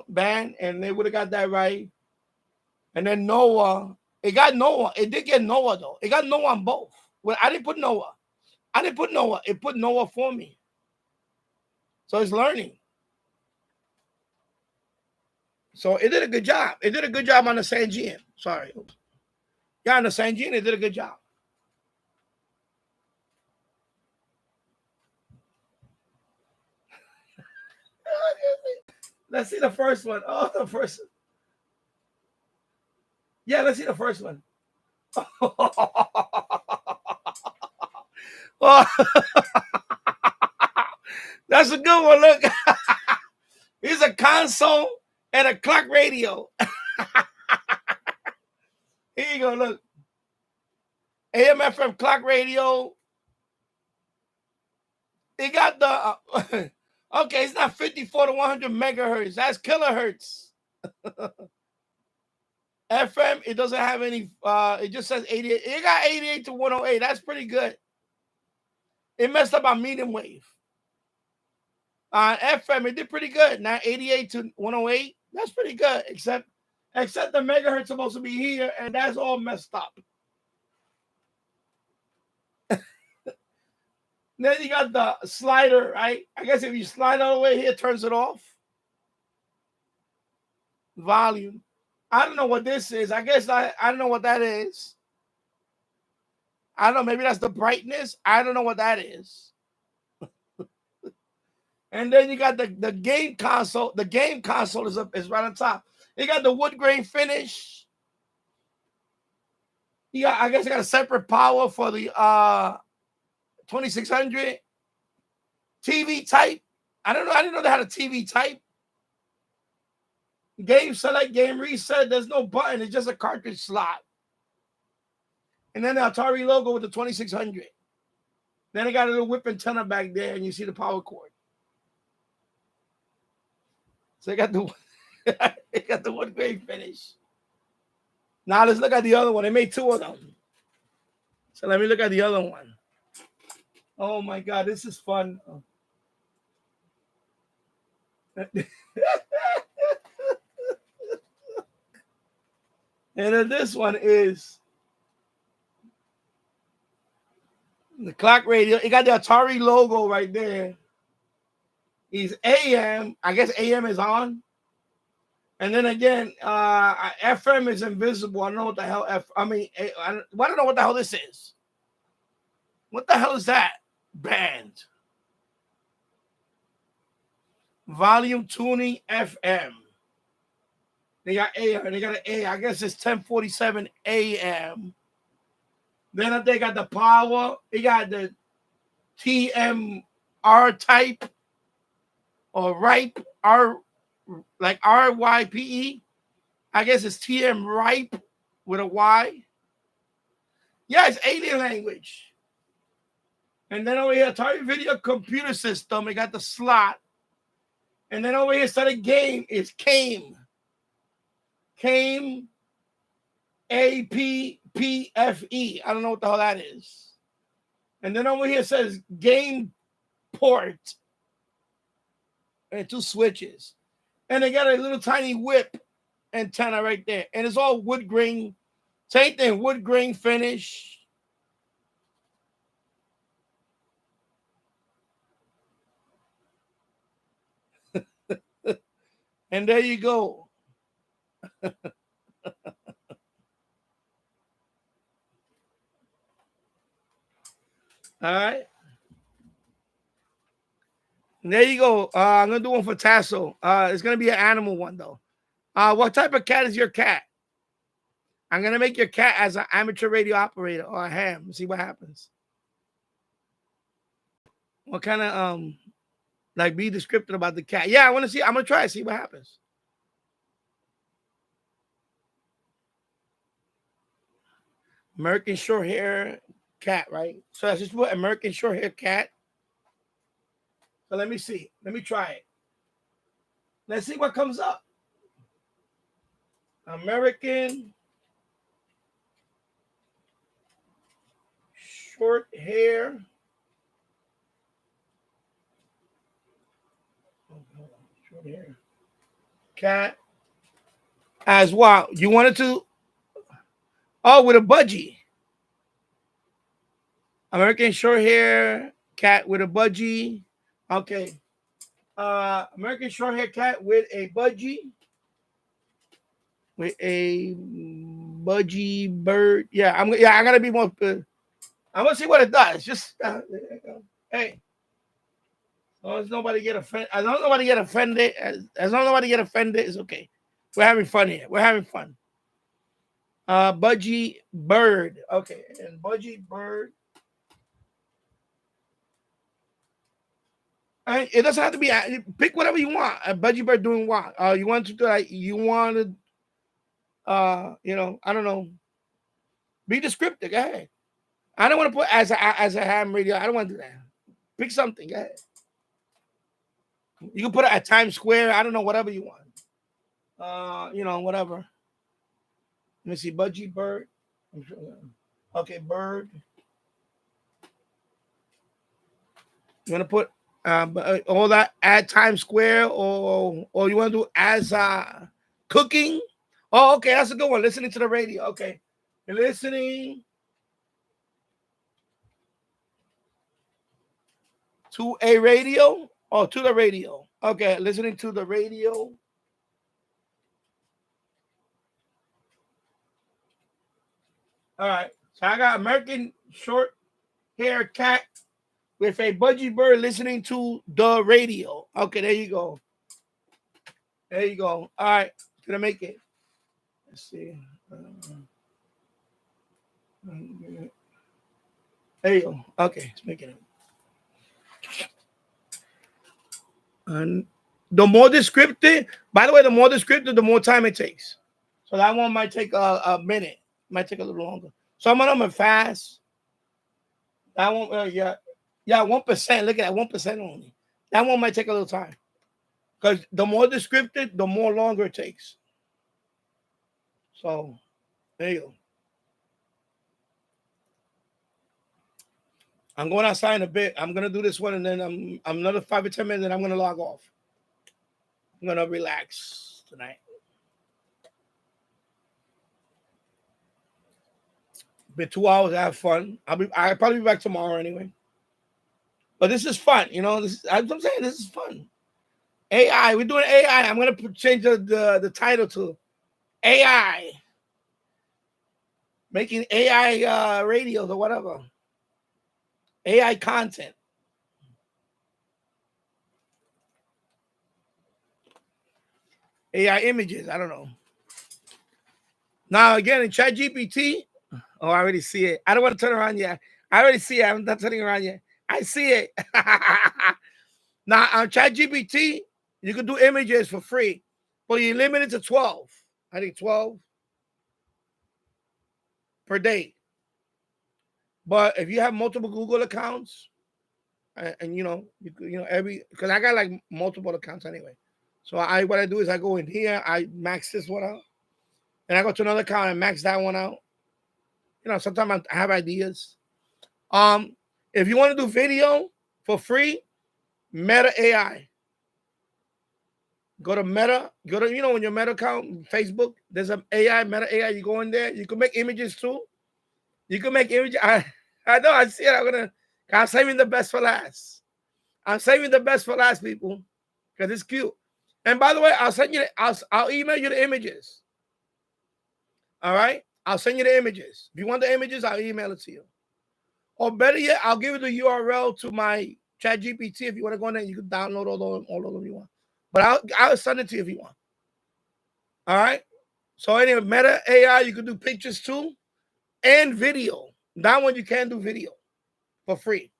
band, and they would have got that right. And then Noah, it got Noah. It did get Noah, though. It got Noah on both. Well, I didn't put Noah. It put Noah for me. So it's learning. So it did a good job. It did a good job on the St. Gian. Sorry. Yeah, on the St. Gian, it did a good job. Let's see the first one. Oh, the first. Yeah, let's see the first one. Oh. That's a good one. Look. Here's a console and a clock radio. Here you go. Look. AM/FM clock radio. It got the okay, it's not 54 to 100 megahertz. That's kilohertz. FM, it doesn't have any it just says 88. It got 88 to 108. That's pretty good. It messed up on medium wave. FM, it did pretty good. Now 88 to 108. That's pretty good, except the megahertz supposed to be here, and that's all messed up. Then you got the slider, right? I guess if you slide all the way here, it turns it off. Volume. I don't know what this is. I guess I don't know what that is. I don't know. Maybe that's the brightness. I don't know what that is. And then you got the game console. The game console is right on top. You got the wood grain finish. I guess you got a separate power for the 2600 TV type. I didn't know they had a TV type. Game select, game reset. There's no button. It's just a cartridge slot. And then the Atari logo with the 2600. Then it got a little whip antenna back there, and you see the power cord. So it got the wood grain finish. Now let's look at the other one. They made two of them. So let me look at the other one. Oh my God, this is fun. And then this one is the clock radio. It got the Atari logo right there. It's AM. I guess AM is on. And then again, FM is invisible. I don't know what the hell I don't know what the hell this is. What the hell is that? Band. Volume tuning FM. They got AM and they got an A. I guess it's 1047 AM. Then they got the power. They got the TMR type or ripe R, like RYPE. I guess it's TM ripe with a Y. Yeah, it's alien language. And then over here, Atari Video Computer System, they got the slot. And then over here, started game is CAME. CAME APPFE. I don't know what the hell that is. And then over here says game port. And two switches. And they got a little tiny whip antenna right there. And it's all wood grain. Same thing, wood grain finish. And there you go. All right. There you go. I'm gonna do one for Tasso. It's gonna be an animal one though. What type of cat is your cat? I'm gonna make your cat as an amateur radio operator or a ham. See what happens. What kind of like be descriptive about the cat? Yeah, I want to see. I'm gonna try to see what happens. American short hair cat, right? So I just put American short hair cat. So let me see. Let me try it. Let's see what comes up. American short hair. Oh, hold on. Short hair cat. As well. You wanted to? Oh, with a budgie. American short hair cat with a budgie. Okay. American short hair cat with a budgie. With a budgie bird. Yeah, I gotta be more. I'm gonna see what it does. Just hey, as long as nobody get offended. As long as nobody get offended. As long as nobody get offended, it's okay. We're having fun here. We're having fun. Budgie bird. Okay, and budgie bird. It doesn't have to be. Pick whatever you want. A budgie bird doing what? You want to do like you wanted. I don't know. Be descriptive. Go ahead. I don't want to put as a ham radio. I don't want to do that. Pick something. Go ahead. You can put it at Times Square. I don't know, whatever you want. Whatever. Let me see. Budgie bird. Okay, bird. You want to put all that at Times Square, or you want to do as cooking? Oh, okay, that's a good one. Listening to the radio. Okay, you're listening to a radio. Oh, to the radio. Okay, listening to the radio. All right. So I got American short hair cat with a budgie bird listening to the radio. Okay, there you go. There you go. All right. Gonna make it. Let's see. There you go. Okay, it's making it. And the more descriptive, by the way, the more descriptive, the more time it takes. So that one might take a minute. Might take a little longer. Some of them are fast. That one, 1%. Look at that, 1% only. That one might take a little time. Because the more descriptive, the more longer it takes. So there you go. I'm going outside in a bit. I'm gonna do this one, and then I'm another 5 or 10 minutes, and I'm gonna log off. I'm gonna relax tonight. Been 2 hours. I have fun. I'll probably be back tomorrow anyway. But this is fun, I'm saying this is fun. AI. We're doing AI. I'm gonna change the title to AI. Making AI radios or whatever. AI content. AI images. I don't know. Now again in ChatGPT. Oh, I already see it. I don't want to turn around yet. I already see it. I'm not turning around yet. I see it. Now on ChatGPT, you can do images for free, but you limit it to 12. I think 12 per day. But if you have multiple Google accounts, and every because I got like multiple accounts anyway. So what I do is I go in here, I max this one out, and I go to another account and max that one out. Sometimes I have ideas. If you want to do video for free, Meta AI. Go to Meta. Go to when your Meta account, Facebook. There's an AI, Meta AI. You go in there. You can make images too. You can make images. I know. I see it. I'm saving the best for last. I'm saving the best for last, people, because it's cute. And by the way, I'll send you. I'll email you the images. All right. I'll send you the images. If you want the images, I'll email it to you. Or better yet, I'll give you the URL to my ChatGPT if you want to go in there. You can download all of them you want. But I'll send it to you if you want. All right. So anyway, Meta AI, you can do pictures too, and video. That one you can do video for free.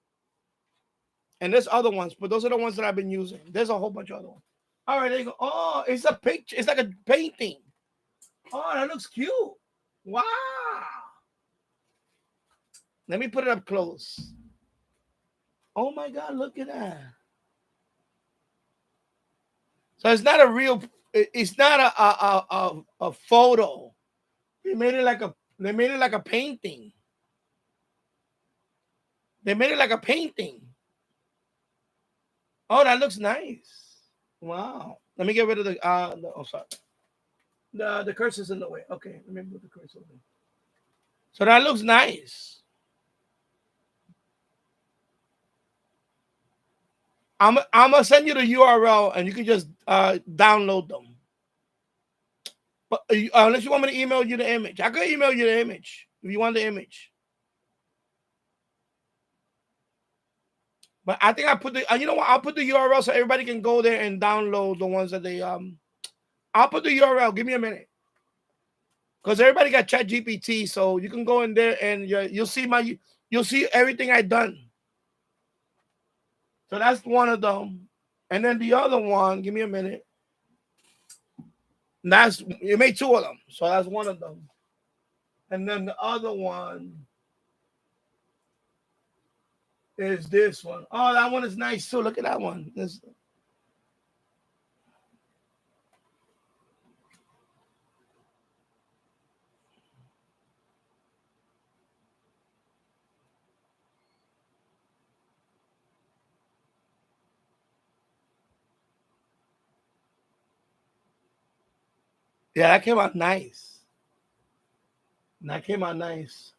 And there's other ones, but those are the ones that I've been using. There's a whole bunch of other ones. All right, there you go. Oh, it's a picture. It's like a painting. Oh, that looks cute. Wow. Let me put it up close. Oh my God, look at that. So it's not a real, it's not a photo. They made it like a painting. They made it like a painting. Oh, that looks nice. Wow. Let me get rid of oh, sorry. The cursor's in the way. Okay, let me put the cursor over. So that looks nice. I'm gonna send you the URL and you can just download them. But unless you want me to email you the image, I could email you the image if you want the image. But I think I put the you know what? I'll put the URL so everybody can go there and download the ones that they I'll put the URL. Give me a minute. Because everybody got ChatGPT, so you can go in there and you'll see everything I've done. So that's one of them. And then the other one, give me a minute. You made two of them. So that's one of them. And then the other one is this one. Oh, that one is nice too. Look at that one. Yeah, that came out nice. That came out nice.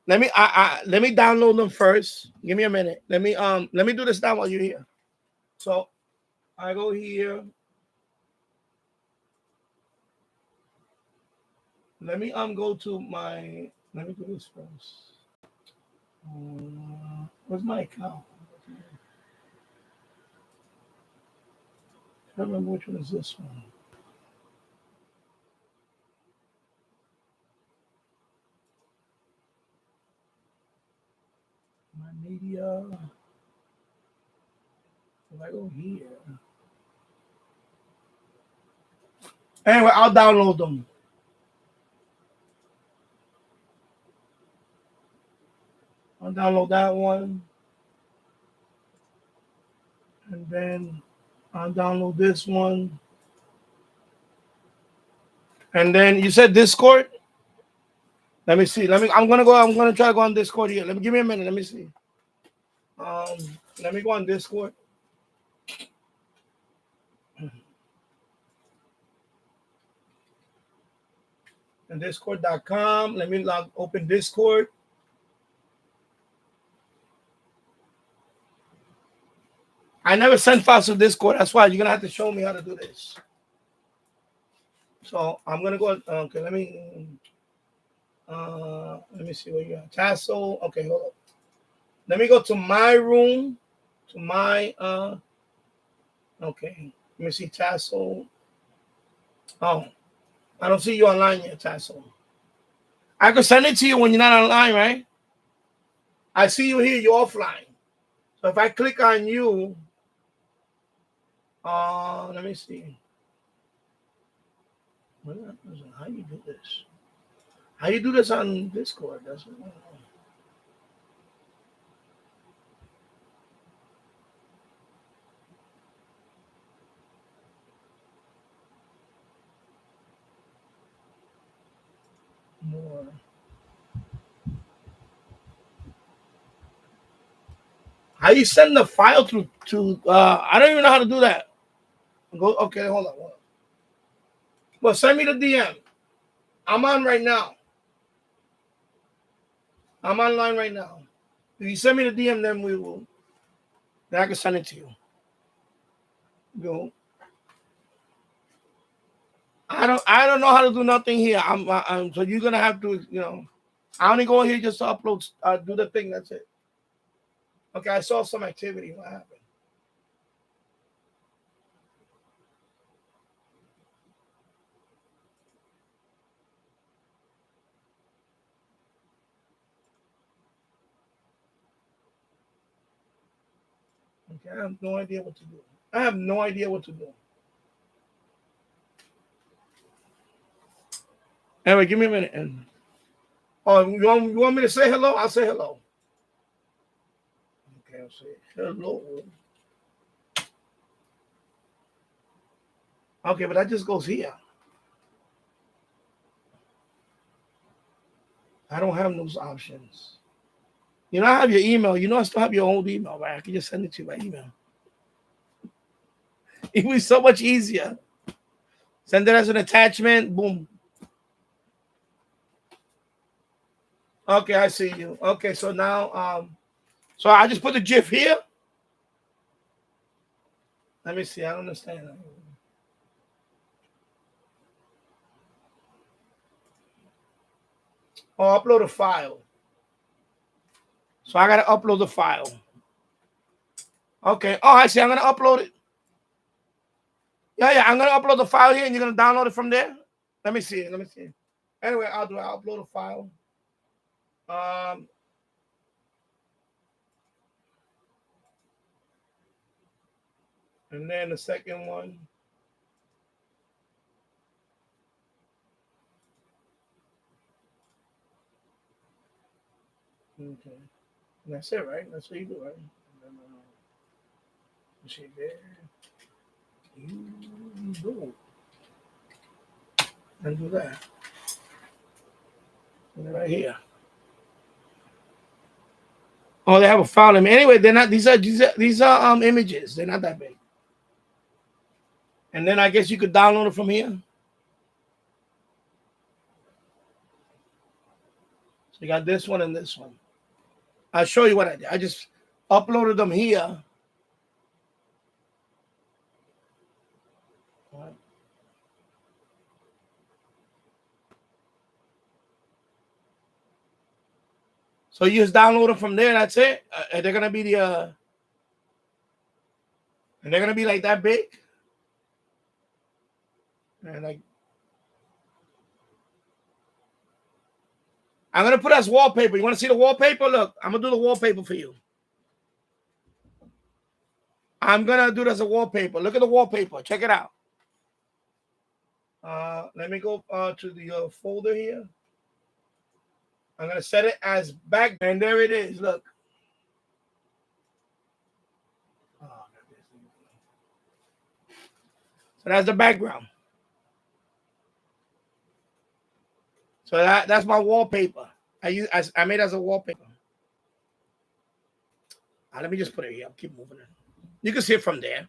Let me download them first. Give me a minute. Let me do this now while you're here. So I go here. Let me go to my. Let me do this first. Where's my account? I don't remember which one is this one. My media. If I go here. Anyway, I'll download them. I'll download that one. And then I'll download this one. And then you said Discord? Let me see. I'm gonna try to go on Discord here. Give me a minute. Let me see. Let me go on Discord. And discord.com. Let me open Discord. I never sent files to Discord. That's why you're gonna have to show me how to do this. So I'm gonna go. Okay, let me see what you got. Tassel. Okay, hold on. Let me go to my room. To my okay. Let me see Tassel. Oh, I don't see you online yet, Tassel. I could send it to you when you're not online, right? I see you here. You're offline. So if I click on you, let me see. How you do this? How you do this on Discord? That's what I don't know. More. How you send the file to I don't even know how to do that. Okay, hold on. Well, send me the DM. I'm on right now. I'm online right now. If you send me the DM, then I can send it to you. Go. I don't know how to do nothing here. So you're gonna have to, I only go here just to upload, do the thing. That's it. Okay, I saw some activity. What happened? Okay, I have no idea what to do. I have no idea what to do. Anyway, give me a minute. And oh, you want me to say hello? I'll say hello. Okay, I'll say hello. Okay, but that just goes here. I don't have those options. You know, I have your email. You know, I still have your old email, right? I can just send it to you by email. It would be so much easier. Send it as an attachment. Boom. Okay, I see you. Okay, so now, so I just put the GIF here. Let me see. I don't understand. Oh, upload a file. So I gotta upload the file. Okay. Oh, I see. I'm gonna upload it. Yeah. I'm gonna upload the file here, and you're gonna download it from there. Let me see. Let me see. Anyway, I'll do it. I'll upload a file. And then the second one. Okay. And that's it, right? That's what you do, right? See there. You do. And do that. And right here. Oh, they have a file. Anyway, they're not. These are images. They're not that big. And then I guess you could download it from here. So you got this one and this one. I'll show you what I did. I just uploaded them here. So you just download them from there. That's it. And they're gonna be and they're gonna be like that big. And like, I'm gonna put as wallpaper. You want to see the wallpaper? Look, I'm gonna do the wallpaper for you. I'm gonna do it as a wallpaper. Look at the wallpaper. Check it out. Let me go to the folder here. I'm gonna set it as back, and there it is. Look. So that's the background. So that's my wallpaper. I made it as a wallpaper. Let me just put it here. I'll keep moving it. You can see it from there.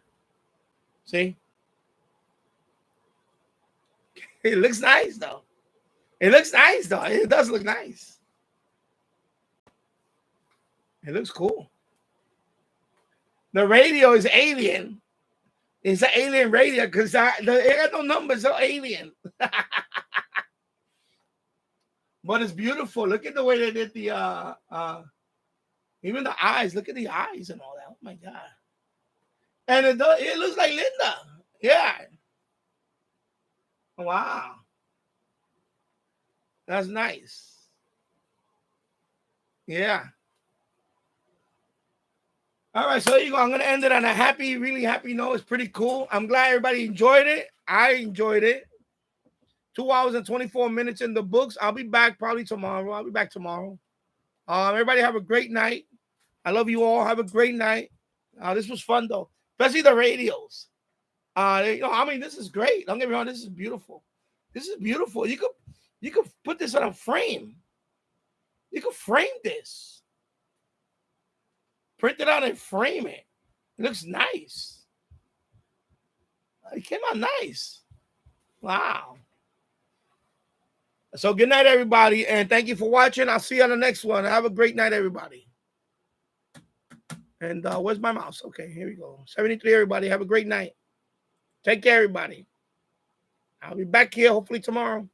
See? It looks nice though. It looks nice though. It does look nice. It looks cool. The radio is alien. It's an alien radio because it got no numbers, so alien. But it's beautiful. Look at the way they did the even the eyes. Look at the eyes and all that. Oh my god! And it looks like Linda. Yeah. Wow. That's nice. Yeah. All right, so there you go. I'm gonna end it on a happy, really happy note. It's pretty cool. I'm glad everybody enjoyed it. I enjoyed it. 2 hours and 24 minutes in the books. I'll be back probably tomorrow. I'll be back tomorrow. Everybody have a great night. I love you all. Have a great night. This was fun though, especially the radios. I mean, this is great. Don't get me wrong. This is beautiful. This is beautiful. You could put this on a frame. You could frame this. Print it out and frame it. It looks nice. It came out nice. Wow. So good night, everybody, and thank you for watching. I'll see you on the next one. Have a great night, everybody. And where's my mouse? Okay, here we go. 73, everybody. Have a great night. Take care, everybody. I'll be back here hopefully tomorrow.